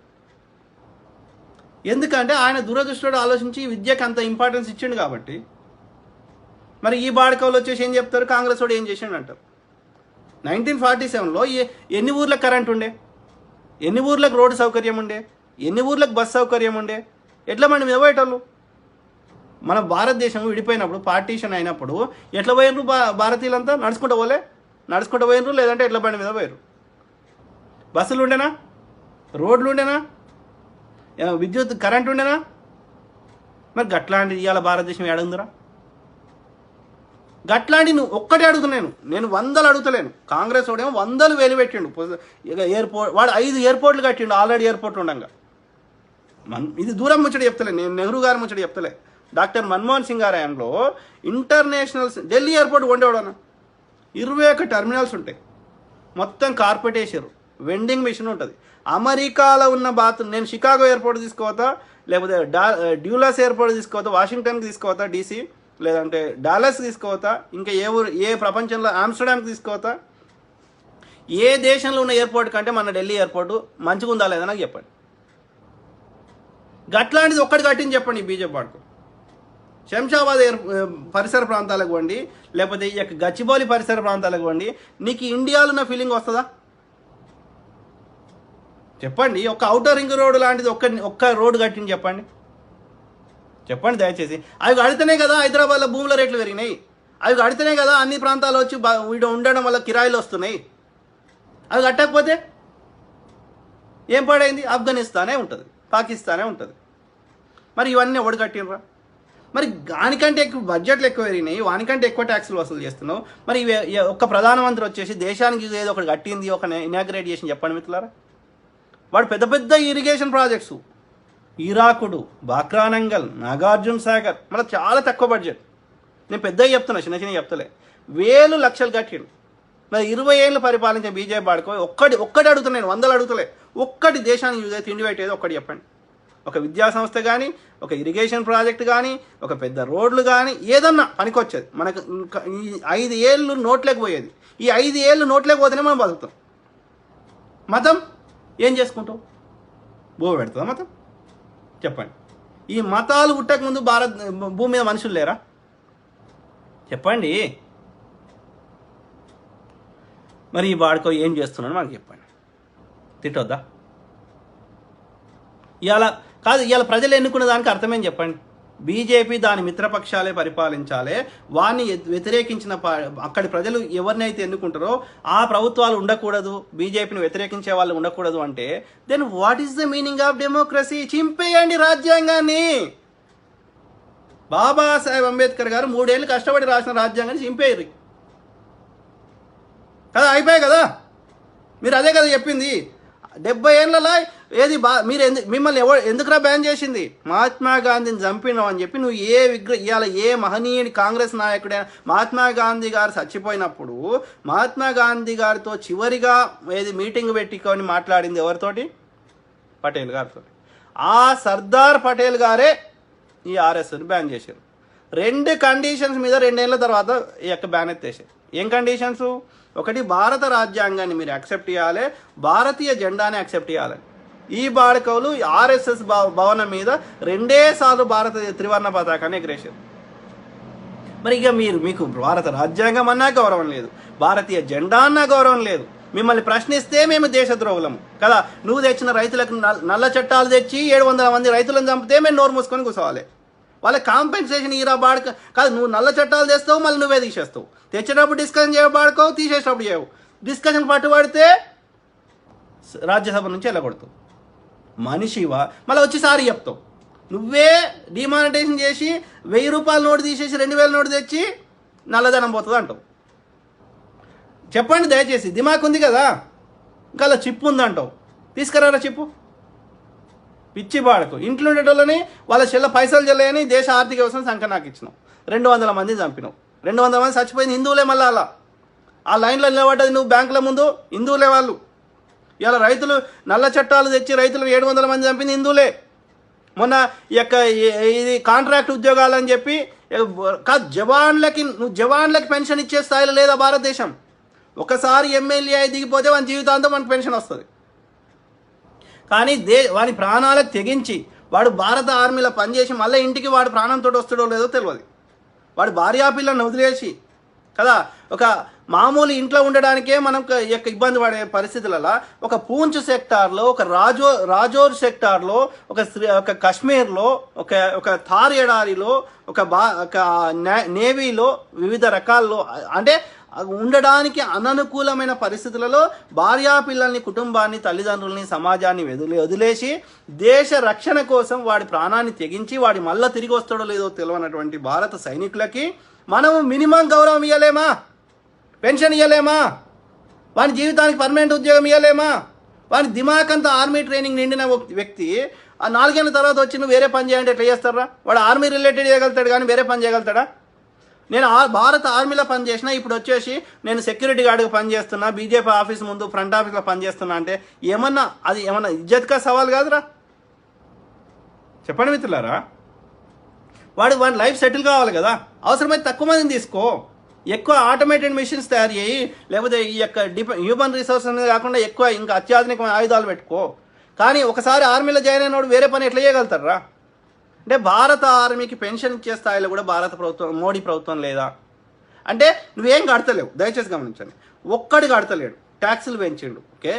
ఎందుకంటే ఆయన దురదృష్టోడు ఆలోచించి విద్యకు అంత ఇంపార్టెన్స్ ఇచ్చిండు కాబట్టి. మరి ఈ బాడకవులు వచ్చేసి ఏం చెప్తారు, కాంగ్రెస్ వాడు ఏం చేసిండు అంటారు. 1947లో ఎన్ని ఊర్లకు కరెంట్ ఉండే, ఎన్ని ఊర్లకు రోడ్డు సౌకర్యం ఉండే, ఎన్ని ఊర్లకు బస్ సౌకర్యం ఉండే, ఎట్లా మంది మీద పోయేటోళ్ళు? మన భారతదేశం విడిపోయినప్పుడు, పార్టీషన్ అయినప్పుడు ఎట్లా పోయినరు భారతీయులంతా? నడుచుకుంటూ పోయినరు, లేదంటే ఎట్ల బండి మీద పోయారు. బస్సులు ఉండేనా, రోడ్లు ఉండేనా, విద్యుత్ కరెంట్ ఉండేనా? మరి గట్లాంటిది ఇవాళ భారతదేశం ఏడుందిరా? గట్లాంటి నువ్వు ఒక్కటే అడుగుతున్నాను నేను, 100 అడుగుతలేను. కాంగ్రెస్ వాడేమో 100 వేలు పెట్టిండు. ఎయిర్పోర్ట్ వాడు 5 ఎయిర్పోర్ట్లు కట్టిండు ఆల్రెడీ ఎయిర్పోర్ట్ ఉండగా. ఇది దూరం ముచ్చట చెప్తలే నేను, నెహ్రూ గారి ముచ్చట చెప్తలే. డాక్టర్ మన్మోహన్ సింగ్ గారి హయాంలో ఇంటర్నేషనల్ ఢిల్లీ ఎయిర్పోర్ట్ కొండేవాడన 21 టెర్మినల్స్ ఉంటాయి. మొత్తం కార్పెట్ వేసారు, వెండింగ్ మిషన్ ఉంటుంది. అమెరికాలో ఉన్న నేను షికాగో ఎయిర్పోర్ట్ తీసుకోవతా, లేకపోతే డ్యూలాస్ ఎయిర్పోర్ట్ తీసుకోవతా, వాషింగ్టన్కి తీసుకోవతా డీసీ, లేదంటే డాలస్ తీసుకోవతా, ఇంకా ఏ ప్రపంచంలో ఆమ్స్టర్డామ్కి తీసుకోవతా. ఏ దేశంలో ఉన్న ఎయిర్పోర్ట్ కంటే మన ఢిల్లీ ఎయిర్పోర్ట్ మంచిగా ఉందా లేదా నాకు చెప్పండి. గట్లాంటిది ఒక్కటి కట్టింది చెప్పండి బీజేపీ వాడుకో. శంషాబాద్ పరిసర ప్రాంతాలకు పోండి, లేకపోతే ఈ యొక్క గచ్చిబౌలి పరిసర ప్రాంతాలకు పోండి, నీకు ఇండియాలో ఉన్న ఫీలింగ్ వస్తుందా చెప్పండి. ఒక అవుటర్ రింగ్ రోడ్ లాంటిది ఒక్క రోడ్డు కట్టింది చెప్పండి దయచేసి. అవి కడితేనే కదా హైదరాబాద్లో భూముల రేట్లు పెరిగినాయి, అవి కడితేనే కదా అన్ని ప్రాంతాలు వచ్చి వీడు ఉండడం వల్ల కిరాయిలు వస్తున్నాయి. అవి కట్టకపోతే ఏం పడైంది? ఆఫ్ఘనిస్తానే ఉంటుంది, పాకిస్తానే ఉంటుంది. మరి ఇవన్నీ ఎవడు కట్టినరా? మరి దానికంటే ఎక్కువ బడ్జెట్లు ఎక్కువ పెరిగినాయి, వానికంటే ఎక్కువ ట్యాక్సులు వసూలు చేస్తున్నావు. మరి ఒక్క ప్రధానమంత్రి వచ్చేసి దేశానికి ఏదో ఒకటి కట్టింది, ఒక ఇనాగ్రేట్ చేసి చెప్పండి మిత్రులారా. వాడు పెద్ద పెద్ద ఇరిగేషన్ ప్రాజెక్ట్స్, ఈరాకుడు, బాక్రానంగల్, నాగార్జున సాగర్, మళ్ళీ చాలా తక్కువ బడ్జెట్. నేను పెద్దగా చెప్తున్నా, చిన్న చెప్తలే. వేలు లక్షలు కట్టిండు. మరి 20 ఏళ్ళు పరిపాలించే బీజేపీ వాడుకో ఒక్కటి అడుగుతున్నాను, 100 అడుగుతలే. ఒక్కటి దేశానికి యూజ్ అయ్యి తిండి పెట్టేది ఒక్కటి చెప్పండి. ఒక విద్యా సంస్థ కానీ, ఒక ఇరిగేషన్ ప్రాజెక్ట్ కానీ, ఒక పెద్ద రోడ్లు కానీ, ఏదన్నా పనికొచ్చేది. మనకు ఈ 5 ఏళ్ళు నోట్లోకి పోయేది. ఈ 5 ఏళ్ళు నోట్లోకి పోతేనే మనం బతుకుతాం. మతం ఏం చేసుకుంటావు? భూమి పెడుతుందా మతం? చెప్పండి. ఈ మతాలు పుట్టక ముందు భూమి మీద మనుషులు లేరా? చెప్పండి. మరి ఈ వాడుకో ఏం చేస్తున్నాడు మనకు చెప్పండి. తిట్టొద్దా? ఇవాళ ప్రజలు ఎన్నుకున్న దానికి అర్థమేం చెప్పండి. బీజేపీ దాని మిత్రపక్షాలే పరిపాలించాలి, వారిని వ్యతిరేకించిన అక్కడి ప్రజలు ఎవరినైతే ఎన్నుకుంటారో ఆ ప్రభుత్వాలు ఉండకూడదు, బీజేపీని వ్యతిరేకించే వాళ్ళు ఉండకూడదు అంటే then what is the meaning of democracy? చింపేయండి రాజ్యాంగాన్ని. బాబాసాహెబ్ అంబేద్కర్ గారు 3 ఏళ్ళు కష్టపడి రాసిన రాజ్యాంగాన్ని చింపేయరు కదా, అయిపోయాయి కదా. మీరు అదే కదా చెప్పింది. 70 ఏళ్ళలో ఏది మీరు మిమ్మల్ని ఎందుకురా బ్యాన్ చేసింది? మహాత్మా గాంధీని చంపినావు అని చెప్పి నువ్వు ఇవాళ ఏ మహనీయుని కాంగ్రెస్ నాయకుడైనా మహాత్మా గాంధీ గారు చచ్చిపోయినప్పుడు మహాత్మా గాంధీ గారితో చివరిగా ఏది మీటింగ్ పెట్టుకొని మాట్లాడింది ఎవరితోటి? పటేల్ గారితో. ఆ సర్దార్ పటేల్ గారే ఈ ఆర్ఎస్ని బ్యాన్ చేశారు. 2 కండిషన్స్ మీద 2 ఏళ్ళ తర్వాత ఈ యొక్క బ్యాన్ ఎత్తేసారు. ఏం కండిషన్స్? ఒకటి, భారత రాజ్యాంగాన్ని మీరు యాక్సెప్ట్ చేయాలి, భారతీయ జెండాని యాక్సెప్ట్ చేయాలి. ఈ బాడకవులు ఆర్ఎస్ఎస్ భవనం మీద 2 సార్లు భారత త్రివర్ణ పతాకాన్ని ఎగరేశారు. మరి ఇక మీకు భారత రాజ్యాంగం అన్నా గౌరవం లేదు, భారతీయ జెండా అన్నా గౌరవం లేదు. మిమ్మల్ని ప్రశ్నిస్తే మేము దేశద్రోహులము కదా. నువ్వు తెచ్చిన రైతులకు నల్ల చట్టాలు తెచ్చి 700 మంది రైతులను చంపితే మేము నోరు మూసుకొని కూర్చోవాలి. వాళ్ళకి కాంపెన్సేషన్ ఈరా బాడక కాదు. నువ్వు నల్ల చట్టాలు తెస్తావు, మళ్ళీ నువ్వే తీసేస్తావు. తెచ్చేటప్పుడు డిస్కషన్ చేయబాడుకోవు, తీసేసేటప్పుడు చేయవు. డిస్కషన్ పట్టుబడితే రాజ్యసభ నుంచి వెళ్ళగొడతావు. మనిషివా? మళ్ళీ వచ్చి సారి చెప్తావు. నువ్వే డిమానిటైజేషన్ చేసి 1000 రూపాయల నోటు తీసేసి 2000 నోటు తెచ్చి నల్లధనం పోతుంది అంటావు. చెప్పండి దయచేసి, దిమాక్ ఉంది కదా. ఇంకా అలా చిప్పు ఉందంటావు, తీసుకురారా చిప్పు. పిచ్చి బాడకు. ఇంట్లో ఉండేటోళ్ళని వాళ్ళ చెల్ల పైసలు చెల్లయని దేశ ఆర్థిక వ్యవస్థను సంఖ్య నాకు ఇచ్చినావు. 200 మంది చంపినావు. 200 మంది చచ్చిపోయింది హిందువులే. మళ్ళీ అలా ఆ లైన్లో నిలబడ్డది నువ్వు బ్యాంకుల ముందు హిందువులే. వాళ్ళు ఇలా రైతులు నల్ల చట్టాలు తెచ్చి రైతులు 700 మంది చంపింది హిందువులే. మొన్న ఈ యొక్క ఇది కాంట్రాక్ట్ ఉద్యోగాలని చెప్పి కాదు, జవాన్లకి పెన్షన్ ఇచ్చే స్థాయిలో లేదా భారతదేశం. ఒకసారి ఎమ్మెల్యే అయి దిగిపోతే వాని జీవితాంతం మనకు పెన్షన్ వస్తుంది. కానీ వాని ప్రాణాలకు తెగించి వాడు భారత ఆర్మీలో పనిచేసి మళ్ళీ ఇంటికి వాడు ప్రాణంతో వస్తాడో లేదో తెలియదు. వాడు భార్యాపిల్లను వదిలేసి కదా, ఒక మామూలు ఇంట్లో ఉండడానికే మనం ఇబ్బంది పడే పరిస్థితులలో ఒక పూంచ్ సెక్టార్లో, ఒక రాజోర్ సెక్టార్లో, ఒక కశ్మీర్లో, ఒక థార్ ఎడారిలో, ఒక నేవీలో, వివిధ రకాల్లో అంటే ఉండడానికి అననుకూలమైన పరిస్థితులలో భార్యాపిల్లల్ని, కుటుంబాన్ని, తల్లిదండ్రుల్ని, సమాజాన్ని వదిలేసి దేశ రక్షణ కోసం వాడి ప్రాణాన్ని తెగించి వాడి మళ్ళీ తిరిగి వస్తాడో లేదో తెలియనటువంటి భారత సైనికులకి మనము మినిమం గౌరవం ఇవ్వలేమా? పెన్షన్ ఇవ్వలేమా? వాని జీవితానికి పర్మనెంట్ ఉద్యోగం ఇవ్వలేమా? వాని దిమాగ్ అంతా ఆర్మీ ట్రైనింగ్ నిండిన వ్యక్తి ఆ 4 ఏళ్ళ తర్వాత వచ్చి నువ్వు వేరే పని చేయంటే ఎట్లా చేస్తారా? వాడు ఆర్మీ రిలేటెడ్ చేయగలుగుతాడు కానీ వేరే పని చేయగలుగుతాడా? నేను భారత ఆర్మీలో పనిచేసిన, ఇప్పుడు వచ్చేసి నేను సెక్యూరిటీ గార్డుగా పనిచేస్తున్నా, బీజేపీ ఆఫీస్ ముందు ఫ్రంట్ ఆఫీస్లో పనిచేస్తున్నా అంటే అది ఏమన్నా ఇజ్జత్కా సవాల్ కాదురా? చెప్పండి మిత్రులారా. వాడి లైఫ్ సెటిల్ కావాలి కదా. అవసరమైతే తక్కువ మందిని తీసుకో, ఎక్కువ ఆటోమేటెడ్ మిషన్స్ తయారు చేయి, లేకపోతే ఈ యొక్క హ్యూమన్ రిసోర్స్ అనేది కాకుండా ఎక్కువ ఇంకా అత్యాధునికమైన ఆయుధాలు పెట్టుకో. కానీ ఒకసారి ఆర్మీలో జాయిన్ అయినోడు వేరే పని ఎట్లా చేయగలుగుతారా? అంటే భారత ఆర్మీకి పెన్షన్ ఇచ్చే స్థాయిలో కూడా భారత ప్రభుత్వం, మోడీ ప్రభుత్వం లేదా? అంటే నువ్వేం కడతలేవు. దయచేసి గమనించండి. ఒక్కడు కడతలేడు, ట్యాక్సులు పెంచిండు. ఓకే,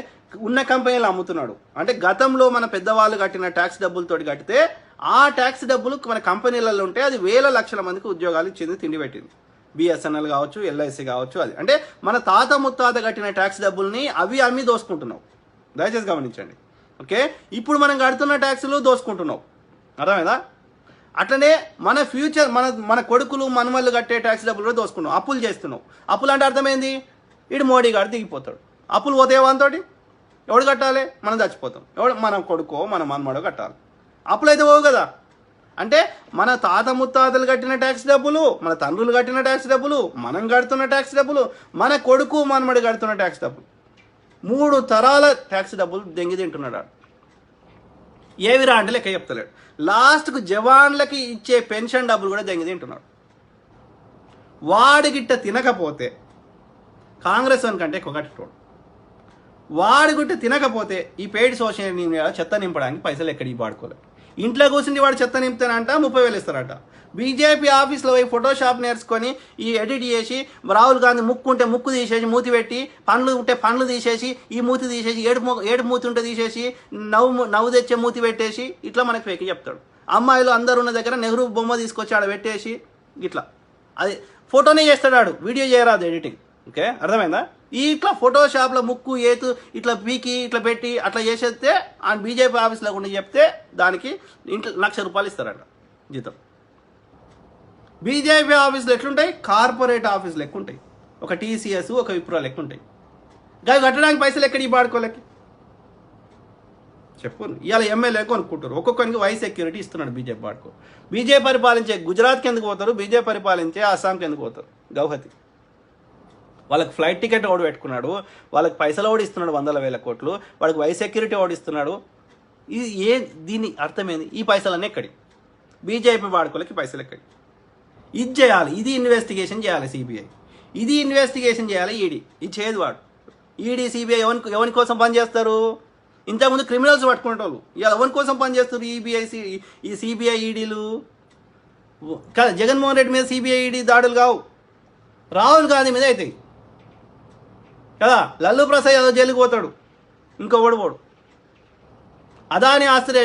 ఉన్న కంపెనీలు అమ్ముతున్నాడు. అంటే గతంలో మన పెద్దవాళ్ళు కట్టిన ట్యాక్స్ డబ్బులతోటి కట్టితే ఆ ట్యాక్స్ డబ్బులు మన కంపెనీలలో ఉంటే అది వేల లక్షల మందికి ఉద్యోగాలు ఇచ్చింది, తిండి పెట్టింది. బిఎస్ఎన్ఎల్ కావచ్చు, ఎల్ఐసి కావచ్చు. అది అంటే మన తాత ముత్తాత కట్టిన ట్యాక్స్ డబ్బుల్ని అవి అమ్మి దోసుకుంటున్నావు. దయచేసి గమనించండి. ఓకే, ఇప్పుడు మనం కడుతున్న ట్యాక్సులు దోసుకుంటున్నావు. అర్థమైందా? అట్లనే మన ఫ్యూచర్, మన కొడుకులు మనమల్లు కట్టే ట్యాక్స్ డబ్బులు కూడా దోసుకున్నావు, అప్పులు చేస్తున్నావు. అప్పులు అంటే అర్థమైంది, ఇటు మోడీ గారు దిగిపోతాడు. అప్పులు పోతే వానితోటి ఎవడు కట్టాలి? మనం చచ్చిపోతాం. మన కొడుకో మన మనమడో కట్టాలి. అప్పులు అయితే పోవు కదా. అంటే మన తాత ముత్తాతలు కట్టిన ట్యాక్స్ డబ్బులు, మన తండ్రులు కట్టిన ట్యాక్స్ డబ్బులు, మనం కడుతున్న ట్యాక్స్ డబ్బులు, మన కొడుకు మనమడి కడుతున్న ట్యాక్స్ డబ్బులు, 3 తరాల ట్యాక్స్ డబ్బులు దెంగి తింటున్నాడు. ఏవిరా అంటే లెక్క చెప్తలేడు. లాస్ట్కు జవాన్లకి ఇచ్చే పెన్షన్ డబ్బులు కూడా దెంగి తింటున్నాడు. వాడిగిట్ట తినకపోతే కాంగ్రెస్ వన్ కంటే ఎక్కువ కట్టుకోడు. వాడిగిట్ట తినకపోతే ఈ పెయిడ్ సోషల్ మీడియా చెత్త నింపడానికి పైసలు ఎక్కడికి వాడుకోలేదు. ఇంట్లో కూర్చుండి వాడు చెత్త నింపుతానంట 30,000 ఇస్తారట. బీజేపీ ఆఫీస్లో పోయి ఫోటోషాప్ నేర్చుకొని ఈ ఎడిట్ చేసి రాహుల్ గాంధీ ముక్కు ఉంటే ముక్కు తీసేసి మూతి పెట్టి, పండ్లు ఉంటే పండ్లు తీసేసి, ఈ మూతి తీసేసి, ఏడుపు మూతి ఉంటే తీసేసి, నవ్వు తెచ్చే మూతి పెట్టేసి ఇట్లా మనకి ఫేక్ చెప్తాడు. అమ్మాయిలు అందరు ఉన్న దగ్గర నెహ్రూ బొమ్మ తీసుకొచ్చి ఆడ పెట్టేసి ఇట్లా అది ఫోటోనే చేస్తాడు, వీడియో చేయరాదు ఎడిటింగ్. ఓకే, అర్థమైందా? ఇట్లా ఫోటోషాప్లో ముక్కు ఏతు ఇట్లా పీకి ఇట్లా పెట్టి అట్లా చేసేస్తే ఆ బీజేపీ ఆఫీస్లో ఉండి చెప్తే దానికి ఇంట్లో ₹1,00,000 ఇస్తారట జీతం. బీజేపీ ఆఫీసులు ఎట్లుంటాయి? కార్పొరేట్ ఆఫీసులు ఎక్కువ ఉంటాయి. ఒక టీసీఎస్, ఒక విప్రో లెక్క ఉంటాయి. అవి కట్టడానికి పైసలు ఎక్కడికి పాడుకోలేక చెప్పు. ఇవాళ ఎమ్మెల్యే కొనుక్కుంటారు, ఒక్కొక్కరికి వై సెక్యూరిటీ ఇస్తున్నాడు బీజేపీ పాడుకో. బీజేపీ పరిపాలించే గుజరాత్కి ఎందుకు పోతారు? బీజేపీ పరిపాలించే అస్సాంకి ఎందుకు పోతారు? గౌహతి వాళ్ళకి ఫ్లైట్ టికెట్ ఓడి పెట్టుకున్నాడు, వాళ్ళకి పైసలు ఓడిస్తున్నాడు 100,000 కోట్లు, వాడికి వై సెక్యూరిటీ ఓడిస్తున్నాడు. ఇది దీని అర్థమైంది? ఈ పైసలన్నీ ఎక్కడి? బీజేపీ వాడుకోలకి పైసలు ఎక్కడి? ఇది చేయాలి, ఇది ఇన్వెస్టిగేషన్ చేయాలి సిబిఐ, ఇది ఇన్వెస్టిగేషన్ చేయాలి ఈడీ. ఇది చేయదు వాడు. ఈడీ సిబిఐ ఎవరి కోసం పనిచేస్తారు? ఇంతకుముందు క్రిమినల్స్ పట్టుకునేటోళ్ళు ఇలా ఎవరి కోసం పనిచేస్తారు? ఈ సిబిఐ ఈడీలు కదా. జగన్మోహన్ రెడ్డి మీద సిబిఐ ఈడీ దాడులు కావు, రాహుల్ గాంధీ మీద అవుతాయి కదా. లల్లు ప్రసాద్ యాదవ్ జైలుకి పోతాడు, ఇంకో ఓడిపోడు. అదాని ఆస్తులు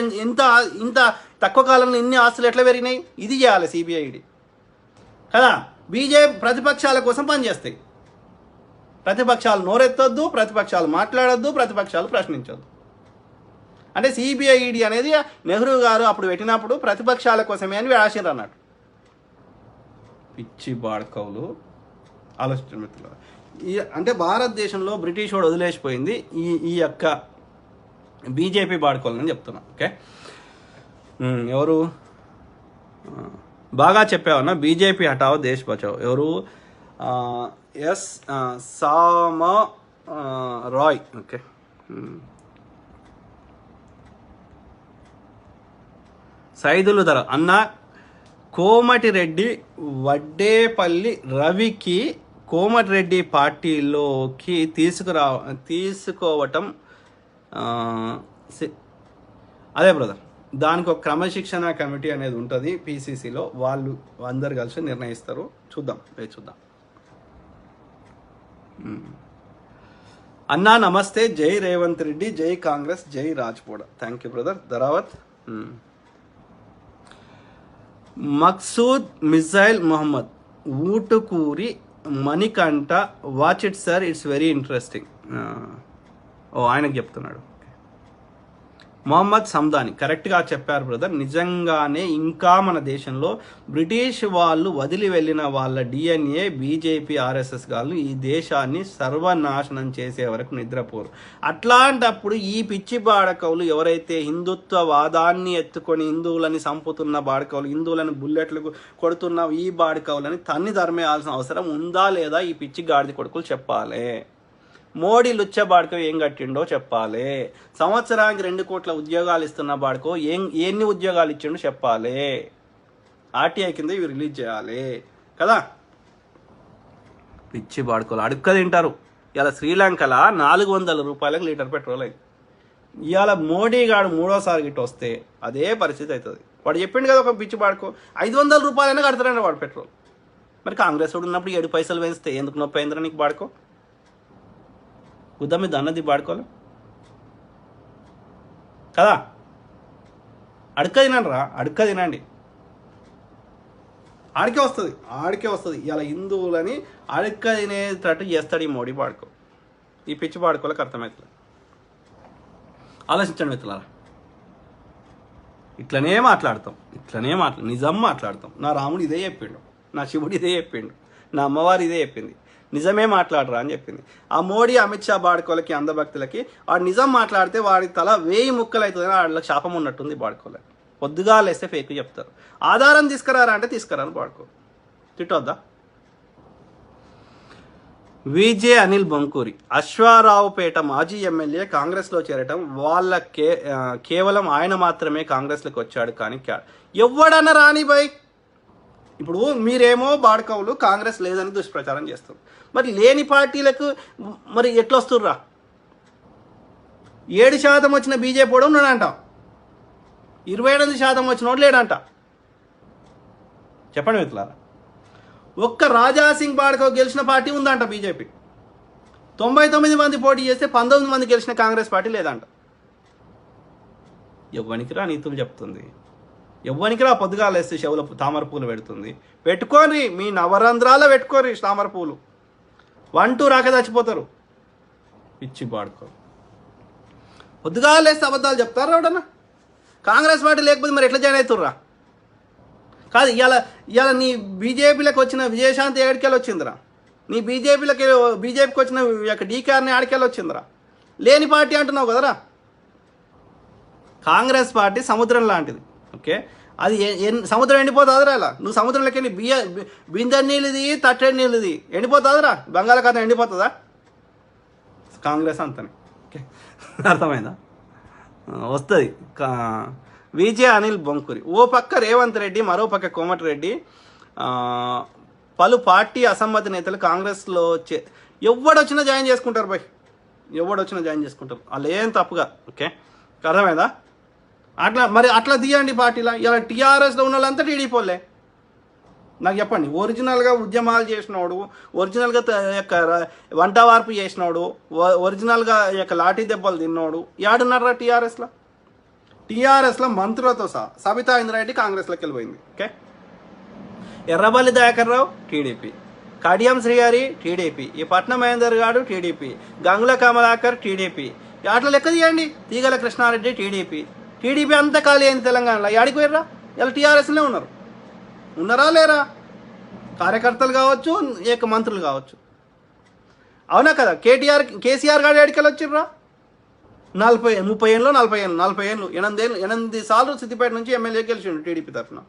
ఇంత తక్కువ కాలంలో ఇన్ని ఆస్తులు ఎట్లా పెరిగినాయి? ఇది చేయాలి సిబిఐ ఈడీ కదా. బీజేపీ ప్రతిపక్షాల కోసం పనిచేస్తాయి. ప్రతిపక్షాలు నోరెత్తొద్దు, ప్రతిపక్షాలు మాట్లాడొద్దు, ప్రతిపక్షాలు ప్రశ్నించొద్దు. అంటే సిబిఐ ఈడీ అనేది నెహ్రూ గారు అప్పుడు పెట్టినప్పుడు ప్రతిపక్షాల కోసమే అని రాసిండ్రు అన్నట్టు. పిచ్చి బాడకవులు ఆలోచించిన మిత్రులు. అంటే భారతదేశంలో బ్రిటిష్ వాడు వదిలేసిపోయింది ఈ యొక్క బీజేపీ బాడుకోవాలని చెప్తున్నా. ఓకే, ఎవరు బాగా చెప్పావన్నా? బీజేపీ హటావో దేశ్ బచావో. ఎవరు? ఎస్ సామ రాయ్. ఓకే, సైదులు ధర అన్న కోమటిరెడ్డి వడ్డేపల్లి రవికి కోమటిరెడ్డి పార్టీలోకి తీసుకోవటం అదే బ్రదర్, దానికి ఒక క్రమశిక్షణ కమిటీ అనేది ఉంటుంది పీసీసీలో, వాళ్ళు అందరు కలిసి నిర్ణయిస్తారు. చూద్దాం, చూద్దాం. అన్నా నమస్తే, జై రేవంత్ రెడ్డి, జై కాంగ్రెస్, జై రాజ్పోడ. Thank you brother. Dharavath. Maqsood మిజైల్ Mohammed Utukuri Manikanta, watch it sir, it's very interesting. ఆయనకు చెప్తున్నాడు. మొహమ్మద్ సందాని కరెక్ట్గా చెప్పారు బ్రదర్. నిజంగానే ఇంకా మన దేశంలో బ్రిటిష్ వాళ్ళు వదిలి వెళ్ళిన వాళ్ళ డిఎన్ఏ బీజేపీ ఆర్ఎస్ఎస్ వాళ్ళు ఈ దేశాన్ని సర్వనాశనం చేసే వరకు నిద్రపోరు. అట్లాంటప్పుడు ఈ పిచ్చి బాడకవులు ఎవరైతే హిందుత్వవాదాన్ని ఎత్తుకొని హిందువులని చంపుతున్న బాడకవులు, హిందువులను బుల్లెట్లు కొడుతున్న ఈ బాడకవులని తన్ని ధర్మేయాల్సిన అవసరం ఉందా లేదా ఈ పిచ్చి గాడిద కొడుకులు చెప్పాలి. మోడీ లుచ్చబాడుకో ఏం కట్టిండో చెప్పాలి. సంవత్సరానికి 2 కోట్ల ఉద్యోగాలు ఇస్తున్న బాడుకో ఎన్ని ఉద్యోగాలు ఇచ్చిండో చెప్పాలి. ఆర్టీఐ కింద ఇవి రిలీజ్ చేయాలి కదా. పిచ్చి బాడుకోలు అడుక్క తింటారు. ఇలా శ్రీలంకలో 400 రూపాయలకు లీటర్ పెట్రోల్ అయింది. ఇవాళ మోడీ గాడు 3వసారి గిట్ట వస్తే అదే పరిస్థితి అవుతుంది. వాడు చెప్పిండు కదా ఒక పిచ్చి బాడుకో 500 రూపాయలైనా కడతారండి వాడు పెట్రోల్. మరి కాంగ్రెస్ వాడు ఉన్నప్పుడు 7 పైసలు వేస్తే ఎందుకు నొప్పి అయిందిరా నీకు బాడుకో? ఉద్దా మీద అన్నది బాడుకోవాలి కదా. అడుక్క తినండి రా, అడుక్క తినండి. ఆడికే వస్తుంది. ఇలా హిందువులని అడుక్క తినేటట్టు చేస్తాడు ఈ మోడీ బాడుకో. ఈ పిచ్చి బాడుకోలకు అర్థమవుతుంది. ఆలోచించండి మిత్రులారా. ఇట్లనే మాట్లాడతాం, నిజం మాట్లాడతాం. నా రాముడు ఇదే చెప్పిండు, నా శివుడు ఇదే చెప్పిండు, నా అమ్మవారు ఇదే చెప్పింది. నిజమే మాట్లాడరా అని చెప్పింది. ఆ మోడీ అమిత్ షా బాడుకోలకి అందభక్తులకి వాడు నిజం మాట్లాడితే వాడి తల 1000 ముక్కలు అవుతుందని వాళ్ళకి శాపం ఉన్నట్టుంది బాడుకోలకి. పొద్దుగా లేస్తే ఫేక్ చెప్తారు. ఆధారం తీసుకురారా అంటే తీసుకురాను బాడుకో. తిట్టొద్దా? విజే అనిల్ బొంకూరి అశ్వారావుపేట మాజీ ఎమ్మెల్యే కాంగ్రెస్లో చేరటం వాళ్ళ కేవలం ఆయన మాత్రమే కాంగ్రెస్లోకి వచ్చాడు కానీ ఎవడన్నా రాని బై. ఇప్పుడు మీరేమో బాడకవులు కాంగ్రెస్ లేదని దుష్ప్రచారం చేస్తారు. మరి లేని పార్టీలకు మరి ఎట్లా వస్తుర్రా? 7% వచ్చిన బీజేపీ కూడా ఉన్నాడంట, 28% వచ్చినోడు లేడంట. చెప్పండి మిత్రులారా. ఒక్క రాజాసింగ్ బాడకవ్ గెలిచిన పార్టీ ఉందంట బీజేపీ. 99 మంది పోటీ చేస్తే 19 మంది గెలిచిన కాంగ్రెస్ పార్టీ లేదంట. ఎవ్వనికి రా నీతులు చెప్తుంది, ఎవ్వనికి రా పొద్దుగాలు వేస్తే చెవుల తామర పూలు పెడుతుంది. పెట్టుకోని మీ నవరంధ్రాల పెట్టుకోరి తామర పూలు. 1-2 రాక చచ్చిపోతారు పిచ్చి బాడుకో. పొద్దుగాలు వేస్తే అబద్ధాలు చెప్తారా ఎవడన్నా? కాంగ్రెస్ పార్టీ లేకపోతే మరి ఎట్లా జాయిన్ అవుతుర్రా? కాదు, ఇవాళ నీ బీజేపీలకు వచ్చిన విజయశాంతి ఏడికెళ్ళి వచ్చిందిరా? నీ బీజేపీకి వచ్చిన డీకేఆర్ని ఆడికెళ్ళి వచ్చిందిరా? లేని పార్టీ అంటున్నావు కదరా. కాంగ్రెస్ పార్టీ సముద్రం లాంటిది. ఓకే, అది సముద్రం ఎండిపోతుందిరా. ఇలా నువ్వు సముద్రంలోకి వెళ్ళి బిందె నీళ్ళది తట్టెడి నీళ్ళది ఎండిపోతుందిరా. బంగాళాఖాతం ఎండిపోతుందా? కాంగ్రెస్ అంతనే. ఓకే, అర్థమైందా? వస్తుంది. విజే అనిల్ బొంకూరి ఓ పక్క రేవంత్ రెడ్డి, మరో పక్క కోమటిరెడ్డి, పలు పార్టీ అసమ్మతి నేతలు కాంగ్రెస్లో ఎవడొచ్చినా జాయిన్ చేసుకుంటారు బాయ్, ఎవడొచ్చినా జాయిన్ చేసుకుంటారు. వాళ్ళు ఏం తప్పుగా. ఓకే, అర్థమైందా? అట్లా తీయండి పార్టీలా. ఇలా టీఆర్ఎస్లో ఉన్న వాళ్ళంతా టీడీపీ వాళ్ళే. నాకు చెప్పండి, ఒరిజినల్గా ఉద్యమాలు చేసినోడు, ఒరిజినల్గా వంట వార్పు చేసినోడు, ఒరిజినల్గా లాఠీ దెబ్బలు తిన్నోడు యాడున్నారా టీఆర్ఎస్లో? టీఆర్ఎస్లో మంత్రులతో సహా సబితా ఇంద్రారెడ్డి కాంగ్రెస్లోకి వెళ్ళిపోయింది. Okay, Errabelli Dayakar Rao TDP, Kadiyam శ్రీగారి TDP, ఈ పట్నం మహేందర్ గారు టీడీపీ, గంగుల కమలాకర్ టీడీపీ. అట్లా లెక్క తీయండి. తీగల కృష్ణారెడ్డి టీడీపీ అంతా ఖాళీ అయింది తెలంగాణలో. యాడికి పోయారా? ఇలా టీఆర్ఎస్లో ఉన్నారా లేరా? కార్యకర్తలు కావచ్చు, మంత్రులు కావచ్చు. అవునా కదా? కేసీఆర్ గారు ఎడికెళ్ళి వచ్చిర్రా? 30 ఏళ్ళు 8 సార్లు సిద్దిపేట నుంచి ఎమ్మెల్యే గెలిచిండు టీడీపీ తరఫున.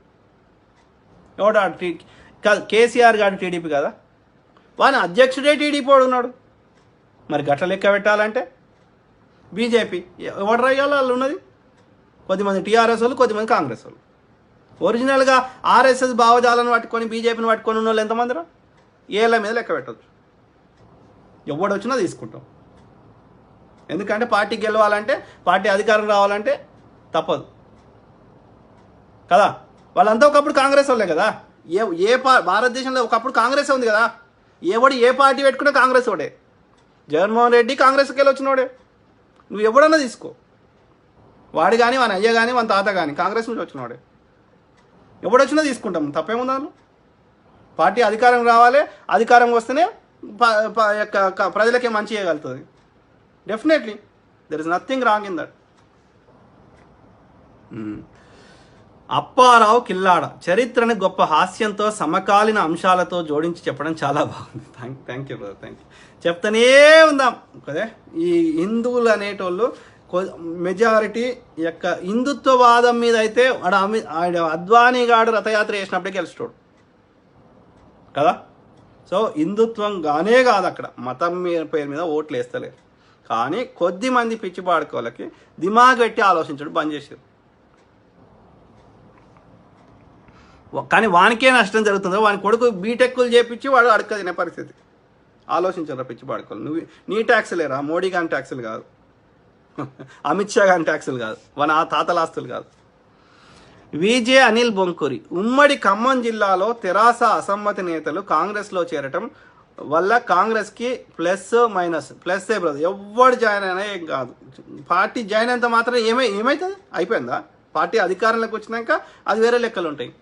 ఎవడా? కేసీఆర్ గారు టీడీపీ కదా, వాని అధ్యక్షుడే టీడీపీ వాడు ఉన్నాడు. మరి గట్ల లెక్క పెట్టాలంటే బీజేపీ ఎవడు రాయాలి? వాళ్ళు ఉన్నది కొద్దిమంది టీఆర్ఎస్ వాళ్ళు, కొద్దిమంది కాంగ్రెస్ వాళ్ళు. ఒరిజినల్గా ఆర్ఎస్ఎస్ భావజాలను పట్టుకొని బీజేపీని పట్టుకొని ఉన్న వాళ్ళు ఎంతమందిరా? ఏళ్ళ మీద లెక్క పెట్టవచ్చు. ఎవడు వచ్చినా తీసుకుంటాం. ఎందుకంటే పార్టీ గెలవాలంటే, పార్టీ అధికారం రావాలంటే తప్పదు కదా. వాళ్ళంతా ఒకప్పుడు కాంగ్రెస్ వాళ్ళే కదా. భారతదేశంలో ఒకప్పుడు కాంగ్రెస్ ఉంది కదా. ఎవడు ఏ పార్టీ పెట్టుకున్నా కాంగ్రెస్ వాడే. జగన్మోహన్ రెడ్డి కాంగ్రెస్కి వెళ్ళి వచ్చినోడే. నువ్వు ఎవడన్నా తీసుకో, వాడు కానీ వాని అయ్య కానీ వాని తాత కానీ కాంగ్రెస్ నుంచి వచ్చినవాడే. ఎవడొచ్చినా తీసుకుంటాం, తప్పేముందా? పార్టీ అధికారం రావాలి, అధికారం వస్తేనే ప్రజలకే మంచి చేయగలుగుతుంది. Definitely there is nothing wrong in that. Apparao Killada చరిత్రను గొప్ప హాస్యంతో సమకాలీన అంశాలతో జోడించి చెప్పడం చాలా బాగుంది. Thank you brother, thank you. చెప్తానే ఉందాం కదే. ఈ హిందువులు అనేటోళ్ళు మెజారిటీ యొక్క హిందుత్వవాదం మీద అయితే అద్వానీ గాడు రథయాత్ర చేసినప్పుడే గెలుస్తాడు కదా. సో హిందుత్వం గానే కాదు, అక్కడ మతం పేరు మీద ఓట్లు వేస్తలేరు. కానీ కొద్ది మంది పిచ్చి పాడుకోలకి దిమాగ్ పెట్టి ఆలోచించడం బంద్ చేశారు. కానీ వానికే నష్టం జరుగుతుందో, వాని కొడుకు బీటెక్లు చేపించి వాడు అడక తినే పరిస్థితి. ఆలోచించరా పిచ్చి పాడుకోవాలి. నువ్వు నీ ట్యాక్సులేరా, మోడీ గాని ట్యాక్సులు కాదు, అమిత్ షా గాని ట్యాక్సులు కాదు, మన తాతల ఆస్తులు కాదు. విజే అనిల్ బొంకూరి ఉమ్మడి ఖమ్మం జిల్లాలో తెరాస అసమ్మతి నేతలు కాంగ్రెస్లో చేరటం వల్ల కాంగ్రెస్కి ప్లస్ మైనస్. ప్లస్సే బ్రదర్, ఎవడు జాయిన్ అయినా ఏం కాదు. పార్టీ జాయిన్ అయినంత మాత్రం ఏమవుతుంది? అయిపోయిందా? పార్టీ అధికారంలోకి వచ్చినాక అది వేరే లెక్కలు ఉంటాయి.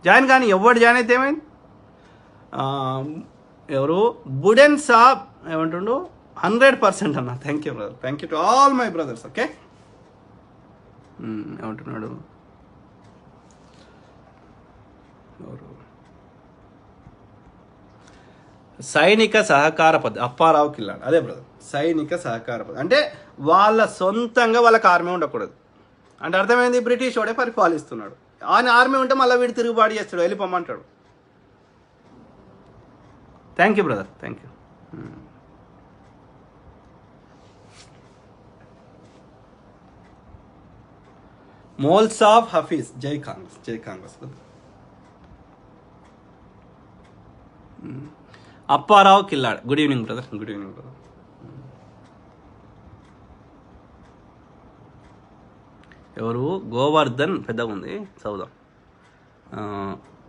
జాయిన్ కానీ ఎవడు జాయిన్ అయితే ఏమైంది? ఎవరు బుడెన్ సాబ్ ఏమంటుండు 100% అన్న. Thank you brother, thank you to all my brothers. Okay, ఏమంటున్నాడు ఎవరు? సైనిక సహకార పద్ధతి అప్పారావు కిల్లాడు. అదే బ్రదర్, సైనిక సహకార పద్ధతి అంటే వాళ్ళ సొంతంగా వాళ్ళకి ఆర్మీ ఉండకూడదు. అంటే అర్థమైంది, బ్రిటిష్ వాడే పరిపాలిస్తున్నాడు. ఆయన ఆర్మీ ఉంటే మళ్ళీ వీడు తిరుగుబాటు చేస్తాడు, వెళ్ళిపోమంటాడు. Thank you brother, thank you. మోల్సాఫ్ హఫీజ్ జై కాంగ్రెస్, జై Congress. Apparao Killada good evening brother, good evening brother. ఎవరు? గోవర్ధన్ పెద్దగా ఉంది, చదువుదాం.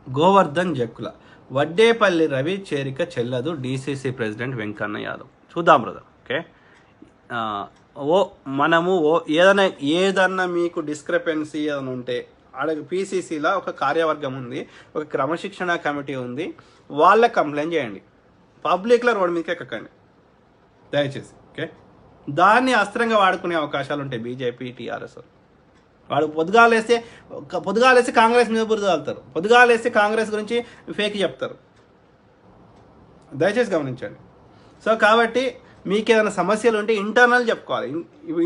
గోవర్ధన్ జక్కుల వడ్డేపల్లి రవి చేరిక చెల్లదు డీసీసీ ప్రెసిడెంట్ వెంకన్న యాదవ్. చూద్దాం బ్రదర్. ఓకే, మనము ఏదన్నా మీకు డిస్క్రిపెన్సీ ఏదైనా ఉంటే అడగ. పీసీసీలో ఒక కార్యవర్గం ఉంది, ఒక క్రమశిక్షణ కమిటీ ఉంది, వాళ్ళకి కంప్లైంట్ చేయండి. పబ్లిక్లో రోడ్డు మీదకి ఎక్కకండి దయచేసి. ఓకే, దాన్ని అస్త్రంగా వాడుకునే అవకాశాలు ఉంటాయి బీజేపీ టీఆర్ఎస్. వాడు పొద్దుగాలేస్తే కాంగ్రెస్ మీద బురద వెళ్తారు, పొద్దుగాలేస్తే కాంగ్రెస్ గురించి ఫేక్ చెప్తారు. దయచేసి గమనించండి. సో కాబట్టి మీకు ఏదైనా సమస్యలు ఉంటే ఇంటర్నల్ చెప్పుకోవాలి.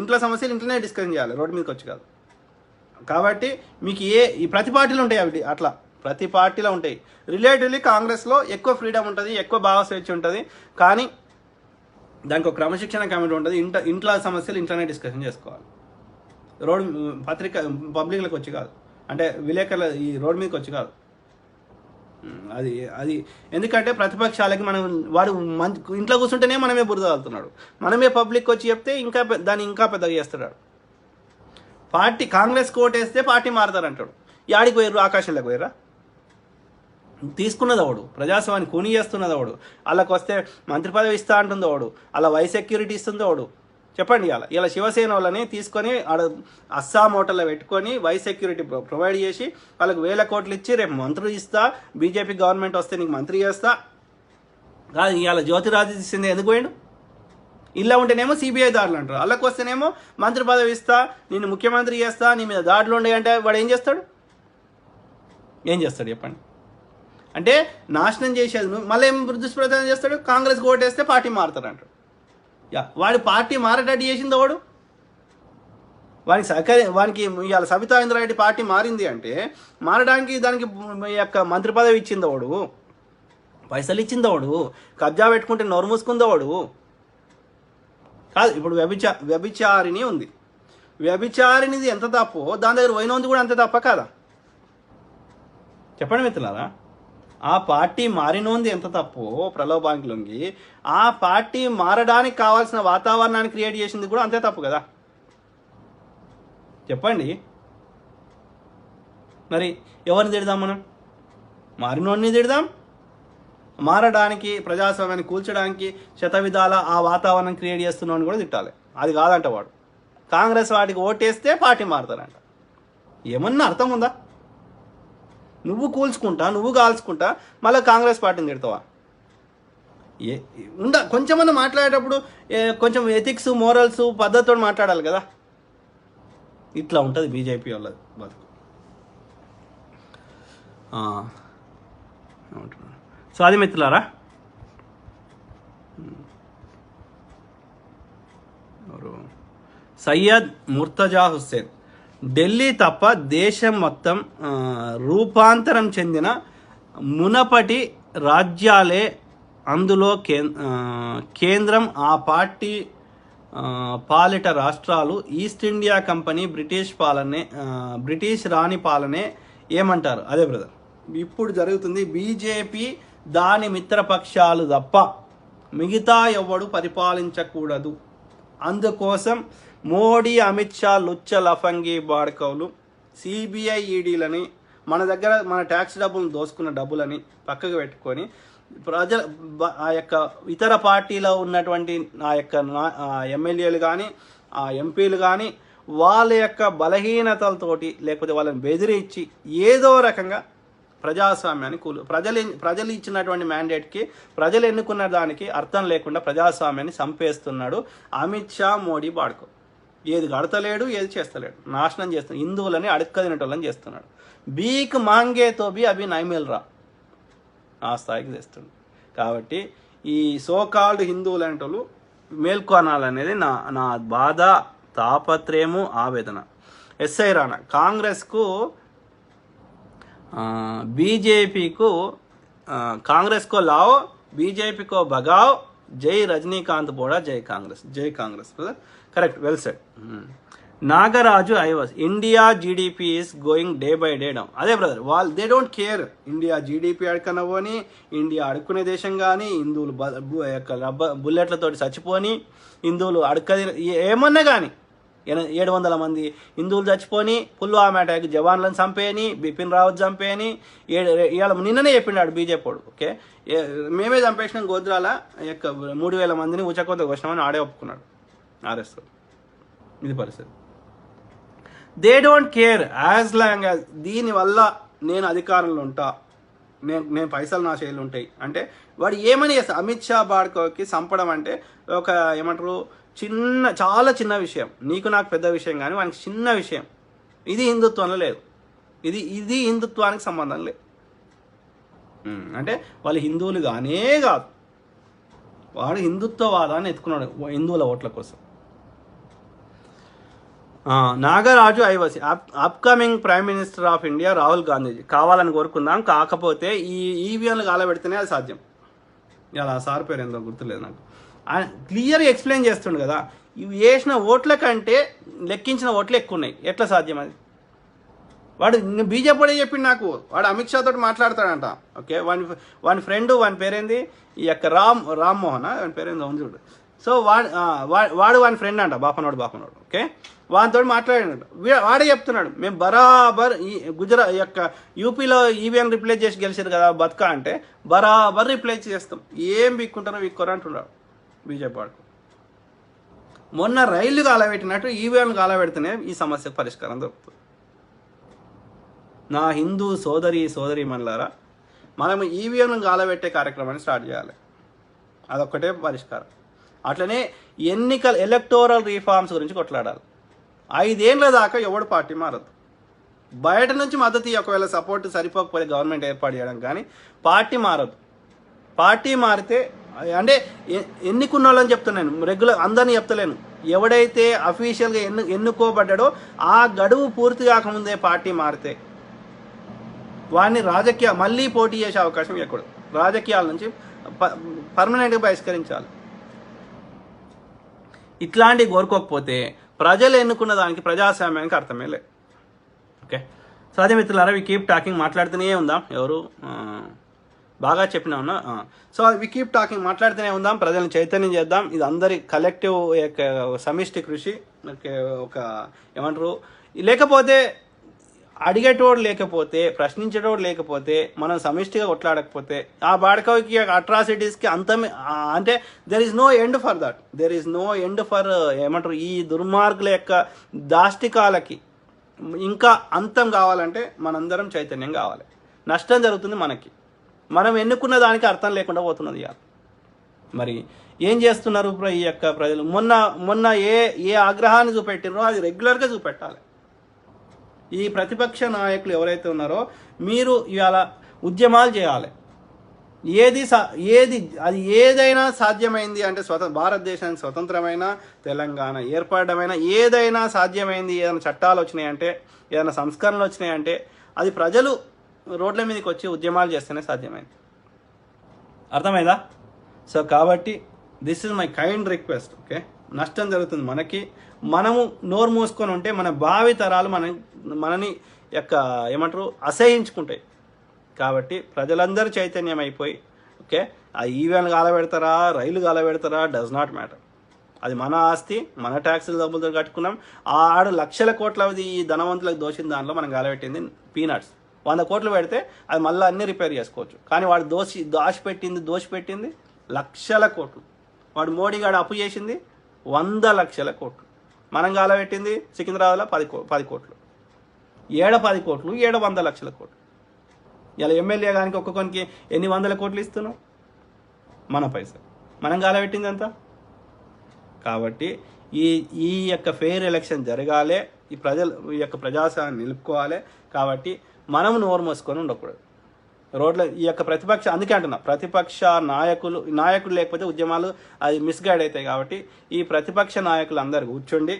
ఇంట్లో సమస్యలు ఇంట్లోనే డిస్కషన్ చేయాలి, రోడ్డు మీదకి వచ్చి కాదు. కాబట్టి మీకు ఈ ప్రతి పార్టీలో ఉంటాయి అవి, అట్లా ప్రతి పార్టీలో ఉంటాయి. రిలేటివ్లీ కాంగ్రెస్లో ఎక్కువ ఫ్రీడమ్ ఉంటుంది, ఎక్కువ భావ స్వేచ్ఛ ఉంటుంది. కానీ దానికి ఒక క్రమశిక్షణ కమిటీ ఉంటుంది. ఇంట్లో సమస్యలు ఇంట్లోనే డిస్కషన్ చేసుకోవాలి, రోడ్ పబ్లిక్లకు వచ్చి కాదు, అంటే విలేకరుల ఈ రోడ్ మీదకి వచ్చి కాదు. అది ఎందుకంటే ప్రతిపక్షాలకి మనం వాడు ఇంట్లో కూర్చుంటేనే మనమే బురద వెళ్తున్నాడు, మనమే పబ్లిక్ వచ్చి చెప్తే దాన్ని ఇంకా పెద్దగా చేస్తాడు. పార్టీ కాంగ్రెస్ కోటేస్తే పార్టీ మారుతారంటాడు. యాడికి పోయారు? ఆకాశంలోకి పోయారా? తీసుకున్నది అవడు, ప్రజాస్వామ్యాన్ని కూని చేస్తున్నది అవడు, వాళ్ళకి వస్తే మంత్రి పదవి ఇస్తా అంటుంది అవడు, అలా వై సెక్యూరిటీ ఇస్తుంది అవడు. చెప్పండి, ఇలా శివసేన వాళ్ళని తీసుకొని అస్సాం హోటల్లో పెట్టుకొని వై సెక్యూరిటీ ప్రొవైడ్ చేసి వాళ్ళకి 1000 కోట్లు ఇచ్చి రేపు మంత్రులు ఇస్తా, బీజేపీ గవర్నమెంట్ వస్తే నీకు మంత్రి చేస్తా కాదు. ఇవాళ జ్యోతిరాజు తీసింది ఎందుకు పోయాడు? ఇలా ఉంటేనేమో సిబిఐ దాడులు అంటారు, వాళ్ళకి వస్తేనేమో మంత్రి పదవి ఇస్తా, నేను ముఖ్యమంత్రి చేస్తా, నీ మీద దాడులు ఉండే అంటే వాడు ఏం చేస్తాడు చెప్పండి. అంటే నాశనం చేసేది మళ్ళీ ఏం దుష్ప్రచారం చేస్తాడు? కాంగ్రెస్ ఓటేస్తే పార్టీ మారుతాడు అంటాడు. వాడి పార్టీ మారేటట్టు చేసింది వాడు, వానికి ఇవాళ సబితా ఇంద్రారెడ్డి పార్టీ మారింది అంటే మారడానికి దానికి యొక్క మంత్రి పదవి ఇచ్చిందవాడు, పైసలు ఇచ్చిందవాడు, కబ్జా పెట్టుకుంటే నోరు మూసుకుందవాడు కాదు. ఇప్పుడు వ్యభిచారిణి ఉంది, వ్యభిచారినిది ఎంత తప్పో దాని దగ్గర పోయినంది కూడా అంత తప్ప కదా. చెప్పండి మిత్రులారా. ఆ పార్టీ మారినోంది ఎంత తప్పు, ప్రలోభానికి లొంగి ఆ పార్టీ మారడానికి కావాల్సిన వాతావరణాన్ని క్రియేట్ చేసింది కూడా అంతే తప్పు కదా. చెప్పండి. మరి ఎవరిని తిడదాం మనం? మారినోడిని తిడదాం. మారడానికి, ప్రజాస్వామ్యాన్ని కూల్చడానికి శతవిధాల ఆ వాతావరణం క్రియేట్ చేస్తున్నాను కూడా తిట్టాలి. అది కాదంట వాడు. కాంగ్రెస్ వాటికి ఓటేస్తే పార్టీ మారుతారంట. ఏమన్నా అర్థం ఉందా? నువ్వు కూల్చుకుంటా, నువ్వు కాల్చుకుంటా, మళ్ళీ కాంగ్రెస్ పార్టీని తిడతావా? కొంచెమన్నా మాట్లాడేటప్పుడు కొంచెం ఎథిక్స్, మోరల్స్, పద్ధతితో మాట్లాడాలి కదా. ఇట్లా ఉంటుంది బీజేపీ వాళ్ళది బతుకు. సో అది మిత్రులారా. సయ్యద్ ముర్తజా హుస్సేన్, ఢిల్లీ తప్ప దేశం మొత్తం రూపాంతరం చెందిన మునపటి రాజ్యాలే, అందులో కేంద్రం ఆ పార్టీ పాలిట రాష్ట్రాలు ఈస్ట్ ఇండియా కంపెనీ బ్రిటిష్ రాణి పాలనే ఏమంటారు? అదే బ్రదర్ ఇప్పుడు జరుగుతుంది. బీజేపీ దాని మిత్రపక్షాలు తప్ప మిగతా ఎవడు పరిపాలించకూడదు. అందుకోసం మోడీ, అమిత్ షా, లుచ్చ లఫంగి బాడకవులు సిబిఐ, ఈడీలని మన ట్యాక్స్ డబ్బులు దోసుకున్న డబ్బులని పక్కకు పెట్టుకొని ఆ యొక్క ఇతర పార్టీలో ఉన్నటువంటి ఆ యొక్క ఎమ్మెల్యేలు కానీ, ఆ ఎంపీలు కానీ వాళ్ళ యొక్క బలహీనతలతోటి, లేకపోతే వాళ్ళని బెదిరించి ఏదో రకంగా ప్రజాస్వామ్యాన్ని ప్రజలు ఇచ్చినటువంటి మ్యాండేట్కి, ప్రజలు ఎన్నుకున్న దానికి అర్థం లేకుండా ప్రజాస్వామ్యాన్ని చంపేస్తున్నాడు అమిత్ షా, మోడీ బాడుకో. ఏది కడతలేడు, ఏది చేస్తలేడు, నాశనం చేస్తున్నాడు. హిందువులని అడుక్కదినటోళ్ళని చేస్తున్నాడు. బీక్ మాంగేతో బి అభి నైమిల్రా ఆ స్థాయికి తెస్తుంది. కాబట్టి ఈ సోకాల్డ్ హిందువులు అనేటోళ్ళు మేల్కొనాలనేది నా బాధ, తాపత్రయము, ఆవేదన. ఎస్ఐ రాణా, కాంగ్రెస్కు बीजेपी को कांग्रेस को लाओ, बीजेपी को भगाओ, जय रजनीकांत बोड़ा, जय Congress brother, correct, well said. Nagaraju ఐవాస్, India GDP is going day by day down. అదే బ్రదర్, వాళ్ళు they don't care India GDP అడకనవ్వని, ఇండియా అడుక్కునే దేశం కానీ, హిందువులు బుల్లెట్లతోటి చచ్చిపోని, హిందువులు ఏమన్నా కానీ 700 మంది హిందువులు చచ్చిపోని, పుల్వామా అటాక్ జవాన్లను చంపేయని, బిపిన్ రావత్ చంపేయని, ఇవాళ నిన్ననే చెప్పిండాడు బీజేపీ వాడు. ఓకే, మేమే చంపేసినాం గోద్రాల 3000 మందిని ఉచకొంత కోసినామని ఆడే ఒప్పుకున్నాడు ఆర్ఎస్. ఇది పరిస్థితి. They don't care as long as దీనివల్ల నేను అధికారంలో ఉంటా, నేను పైసలు నా చేతులు ఉంటాయి అంటే వాడు ఏమని చేస్తా. అమిత్ షా బాడ్కోకి చంపడం అంటే ఒక ఏమంటారు, చాలా చిన్న విషయం. నీకు నాకు పెద్ద విషయం కానీ వానికి చిన్న విషయం. ఇది హిందుత్వంలో లేదు. ఇది హిందుత్వానికి సంబంధం లేదు. అంటే వాళ్ళు హిందువులు కానే కాదు, వాడు హిందుత్వవాదాన్ని ఎత్తుకున్నాడు హిందువుల ఓట్ల కోసం. నాగరాజు ఐవసి, upcoming prime minister of India Rahul Gandhiji కావాలని కోరుకుందాం, కాకపోతే ఈ ఈవీఎంలు కాలబెడితేనే అది సాధ్యం. ఇలా సార్ పేరు ఎంతో గుర్తులేదు నాకు. ఆయన క్లియర్గా ఎక్స్ప్లెయిన్ చేస్తుండు కదా, ఇవి వేసిన ఓట్ల కంటే లెక్కించిన ఓట్లు ఎక్కువ ఉన్నాయి, ఎట్లా సాధ్యం అది? వాడు బీజేపీ వాడే చెప్పిండు నాకు. వాడు అమిత్ షా తోటి మాట్లాడతాడంట. ఓకే, వాని ఫ్రెండ్, వాని పేరేంది, ఈ యొక్క రామ్మోహన్ వాని పేరేందో ఉంది చూడు. సో వాడు వాని ఫ్రెండ్ అంట, బాపనోడు. ఓకే, వానితో మాట్లాడాడు. వాడే చెప్తున్నాడు, మేము బరాబర్ ఈ గుజరాత్ యొక్క యూపీలో ఈవీఎం రిప్లేస్ చేసి గెలిచారు కదా బతుకా అంటే, బరాబర్ రిప్లేస్ చేస్తాం, ఏం బిక్కుంటారో బిక్కోరు అంటున్నాడు బీజేపీ వాడు. మొన్న రైళ్లు కాలబెట్టినట్టు ఈవీఎంలు కాలబెడితేనే ఈ సమస్యకు పరిష్కారం దొరుకుతుంది. నా హిందూ సోదరి మనలారా, మనం ఈవీఎంలను కాలబెట్టే కార్యక్రమాన్ని స్టార్ట్ చేయాలి. అదొక్కటే పరిష్కారం. అట్లనే ఎలక్టోరల్ రీఫార్మ్స్ గురించి కొట్లాడాలి. 5 ఏళ్ళ దాకా ఎవడు పార్టీ మారదు. బయట నుంచి మద్దతు ఒకవేళ సపోర్ట్ సరిపోకపోతే గవర్నమెంట్ ఏర్పాటు చేయడం, కానీ పార్టీ మారదు. పార్టీ మారితే అంటే ఎన్నుకున్న వాళ్ళని చెప్తున్నాను, రెగ్యులర్ అందరినీ చెప్తలేను. ఎవడైతే అఫీషియల్గా ఎన్నుకోబడ్డాడో ఆ గడువు పూర్తి కాకముందే పార్టీ మారితే వాడిని మళ్ళీ పోటీ చేసే అవకాశం ఎక్కడు. రాజకీయాల నుంచి పర్మనెంట్గా బహిష్కరించాలి. ఇట్లాంటివి కోరుకోకపోతే ప్రజలు ఎన్నుకున్న దానికి, ప్రజాస్వామ్యానికి అర్థమే లేదు. ఓకే, సో అదే మిత్రులారా, వి కీప్ టాకింగ్, మాట్లాడుతూనే ఉందాం. ఎవరు బాగా చెప్పినా ఉన్నా. సో వి కీప్ టాకింగ్, మాట్లాడుతూనే ఉందాం, ప్రజలను చైతన్యం చేద్దాం. ఇది అందరి కలెక్టివ్ యొక్క సమిష్టి కృషి. ఒక ఏమంటారు, లేకపోతే అడిగేటోడు లేకపోతే, ప్రశ్నించేటోడు లేకపోతే, మనం సమిష్టిగా కొట్లాడకపోతే ఆ బాడకవికి అట్రాసిటీస్కి అంతమే, అంటే there is no end for that. There is no end for ఏమంటారు ఈ దుర్మార్గుల యొక్క దాష్టికాలకి ఇంకా అంతం కావాలంటే మనందరం చైతన్యం కావాలి. నష్టం జరుగుతుంది మనకి, మనం ఎన్నుకున్న దానికి అర్థం లేకుండా పోతున్నది. మరి ఏం చేస్తున్నారు ఈ యొక్క ప్రజలు? మొన్న ఏ ఆగ్రహాన్ని చూపెట్టినో అది రెగ్యులర్గా చూపెట్టాలి. ఈ ప్రతిపక్ష నాయకులు ఎవరైతే ఉన్నారో మీరు ఇవాళ ఉద్యమాలు చేయాలి. అది ఏదైనా సాధ్యమైంది అంటే భారతదేశానికి స్వతంత్రమైన, తెలంగాణ ఏర్పడమైన ఏదైనా సాధ్యమైంది. ఏదైనా చట్టాలు వచ్చినాయంటే, ఏదైనా సంస్కరణలు వచ్చినాయంటే అది ప్రజలు రోడ్ల మీదకి వచ్చి ఉద్యమాలు చేస్తేనే సాధ్యమైంది. అర్థమైందా? సో కాబట్టి this is my kind request. Okay, నష్టం జరుగుతుంది మనకి. మనము నోరు మూసుకొని ఉంటే మన భావి తరాలు మనని యొక్క ఏమంటారు అసహించుకుంటాయి. కాబట్టి ప్రజలందరూ చైతన్యం అయిపోయి, ఓకే, ఆ ఈవెన్ కాలబెడతారా, రైలు కాలబెడతారా, డస్ నాట్ మ్యాటర్. అది మన ఆస్తి, మన ట్యాక్సులు డబ్బులతో కట్టుకున్నాం. ఆడు లక్షల కోట్లది ఈ ధనవంతులకు దోషిన దాంట్లో మనం కాలబెట్టింది పీనట్స్. 100 కోట్లు పెడితే అది మళ్ళీ అన్నీ రిపేర్ చేసుకోవచ్చు. కానీ వాడు దోషిపెట్టింది లక్షల కోట్లు. వాడు మోడీ గాడు అప్పు చేసింది 100 లక్షల కోట్లు. మనం కాలబెట్టింది సికింద్రాబాద్లో 10 కోట్లు. 10 కోట్లు, 100 లక్షల కోట్లు. ఇలా ఎమ్మెల్యే కానీ ఒక్కొక్కరికి ఎన్ని వందల కోట్లు ఇస్తున్నాం మన పైసలు. మనం కాలబెట్టింది అంతా. కాబట్టి ఈ యొక్క ఫెయిర్ ఎలక్షన్ జరగాలి. ఈ యొక్క ప్రజాస్వామ్యం నిలుపుకోవాలి. కాబట్టి మనం నోరు మోసుకొని ఉండకూడదు. రోడ్ల ఈ యొక్క అందుకే అంటున్నా, ప్రతిపక్ష నాయకులు లేకపోతే ఉద్యమాలు అది మిస్గైడ్ అవుతాయి. కాబట్టి ఈ ప్రతిపక్ష నాయకులు అందరు కూర్చోండి.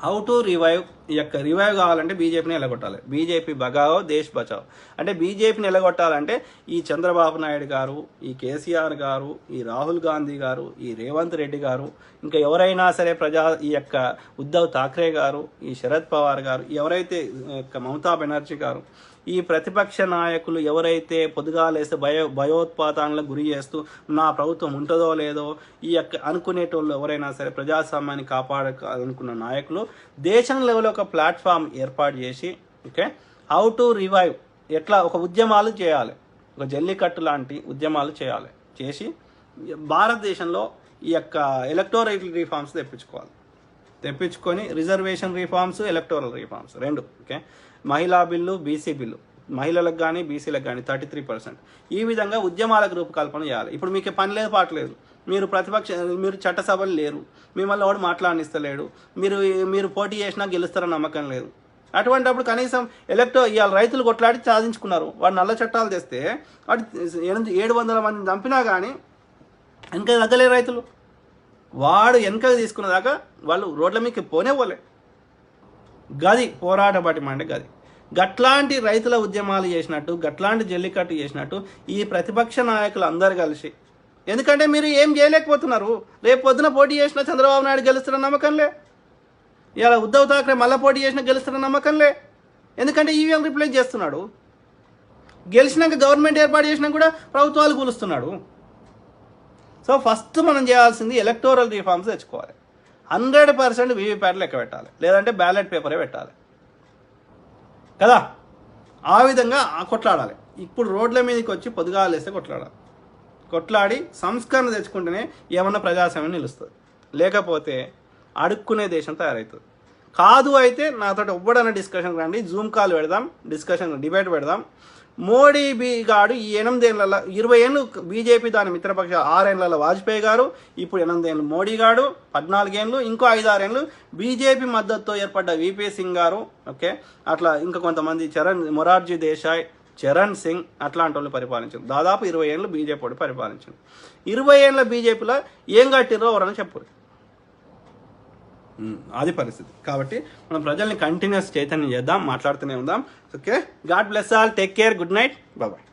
హౌ టు రివైవ్, ఈ యొక్క రివైవ్ కావాలంటే బీజేపీని ఎలగొట్టాలి. బీజేపీ బగావో దేశ్ బచావో. అంటే బీజేపీని ఎలగొట్టాలంటే ఈ చంద్రబాబు నాయుడు గారు, ఈ కేసీఆర్ గారు, ఈ రాహుల్ గాంధీ గారు, ఈ రేవంత్ రెడ్డి గారు, ఇంకా ఎవరైనా సరే ఈ యొక్క ఉద్ధవ్ ఠాక్రే గారు, ఈ శరద్ పవార్ గారు, ఎవరైతే మమతా బెనర్జీ గారు, ఈ ప్రతిపక్ష నాయకులు ఎవరైతే పొద్దుగాలేస్తే భయోత్పాతాలకు గురి చేస్తూ నా ప్రభుత్వం ఉంటుందో లేదో ఈ యొక్క అనుకునేటోళ్ళు ఎవరైనా సరే ప్రజాస్వామ్యాన్ని కాపాడాలనుకున్న నాయకులు దేశం లెవెల్లో ఒక ప్లాట్ఫామ్ ఏర్పాటు చేసి, ఓకే, హౌ టు రివైవ్, ఎట్లా ఒక ఉద్యమాలు చేయాలి, ఒక జల్లికట్టు లాంటి ఉద్యమాలు చేసి భారతదేశంలో ఈ యొక్క ఎలక్టోరల్ రిఫార్మ్స్ తెప్పించుకొని రిజర్వేషన్ రిఫార్మ్స్, ఎలక్టోరల్ రిఫార్మ్స్ రెండు. ఓకే, మహిళా బిల్లు, బీసీ బిల్లు, మహిళలకు కానీ బీసీలకు కానీ 33%. ఈ విధంగా ఉద్యమాలకు రూపకల్పన చేయాలి. ఇప్పుడు మీకు పని లేదు, పాట లేదు, మీరు చట్టసభలు లేరు, మిమ్మల్ని ఎవడు మాట్లాడనిస్తలేడు, మీరు పోటీ చేసినా గెలుస్తారని నమ్మకం లేదు. అటువంటిప్పుడు కనీసం ఇవాళ రైతులు కొట్లాడి సాధించుకున్నారు. వాడు నల్ల చట్టాలు తెస్తే వాడు 700 మందిని చంపినా కానీ వెనక తగ్గలే రైతులు. వాడు వెనక తీసుకున్నదాకా వాళ్ళు రోడ్ల మీకు పోలే. గది పోరాట పటిమంటే గది. గట్లాంటి రైతుల ఉద్యమాలు చేసినట్టు, గట్లాంటి జల్లికట్టు చేసినట్టు ఈ ప్రతిపక్ష నాయకులు అందరు కలిసి, ఎందుకంటే మీరు ఏం చేయలేకపోతున్నారు. రేపు పొద్దున పోటీ చేసిన చంద్రబాబు నాయుడు గెలుస్తున్న నమ్మకంలే, ఇలా ఉద్ధవ్ ఠాక్రే మళ్ళీ పోటీ చేసిన గెలుస్తున్న నమ్మకంలే. ఎందుకంటే ఈవీఎం రిప్లేస్ చేస్తున్నాడు. గెలిచినాక గవర్నమెంట్ ఏర్పాటు చేసినా కూడా ప్రభుత్వాలు కూలుస్తున్నాడు. సో ఫస్ట్ మనం చేయాల్సింది ఎలక్టోరల్ రిఫార్మ్స్ తెచ్చుకోవాలి. 100% వీవీప్యాట్లు లెక్క పెట్టాలి, లేదంటే బ్యాలెట్ పేపరే పెట్టాలి కదా. ఆ విధంగా కొట్లాడాలి. ఇప్పుడు రోడ్ల మీదకి వచ్చి పొద్దుగాలేస్తే కొట్లాడి సంస్కరణ తెచ్చుకుంటేనే ఏమన్నా ప్రజాస్వామ్యం నిలుస్తుంది. లేకపోతే అడుక్కునే దేశం తయారవుతుంది. కాదు అయితే నాతో ఎవ్వడన్నా డిస్కషన్ రండి, జూమ్ కాల్ పెడదాం, డిబేట్ పెడదాం. మోడీ గాడు ఈ 8 ఏళ్ళ 20 ఏళ్ళు బీజేపీ దాని మిత్రపక్ష 6 ఏళ్ళ వాజ్పేయి గారు, ఇప్పుడు 8 ఏళ్ళు మోడీ గాడు, 14 ఏళ్ళు, ఇంకో 5-6 ఏళ్ళు బీజేపీ మద్దతుతో ఏర్పడ్డ వీపీ సింగ్ గారు, ఓకే, అట్లా ఇంకా కొంతమంది మొరార్జీ దేశాయ్, చరణ్ సింగ్ అట్లాంటి వాళ్ళు పరిపాలించారు. దాదాపు 20 ఏళ్ళు బీజేపీ వాడు పరిపాలించారు. 20 ఏళ్ళ బీజేపీలో ఏం కట్టిరో ఎవరని చెప్పరు. అది పరిస్థితి. కాబట్టి మనం ప్రజల్ని కంటిన్యూస్ చైతన్యం చేద్దాం, మాట్లాడుతూనే ఉందాం. Okay, God bless all, take care, good night, bye.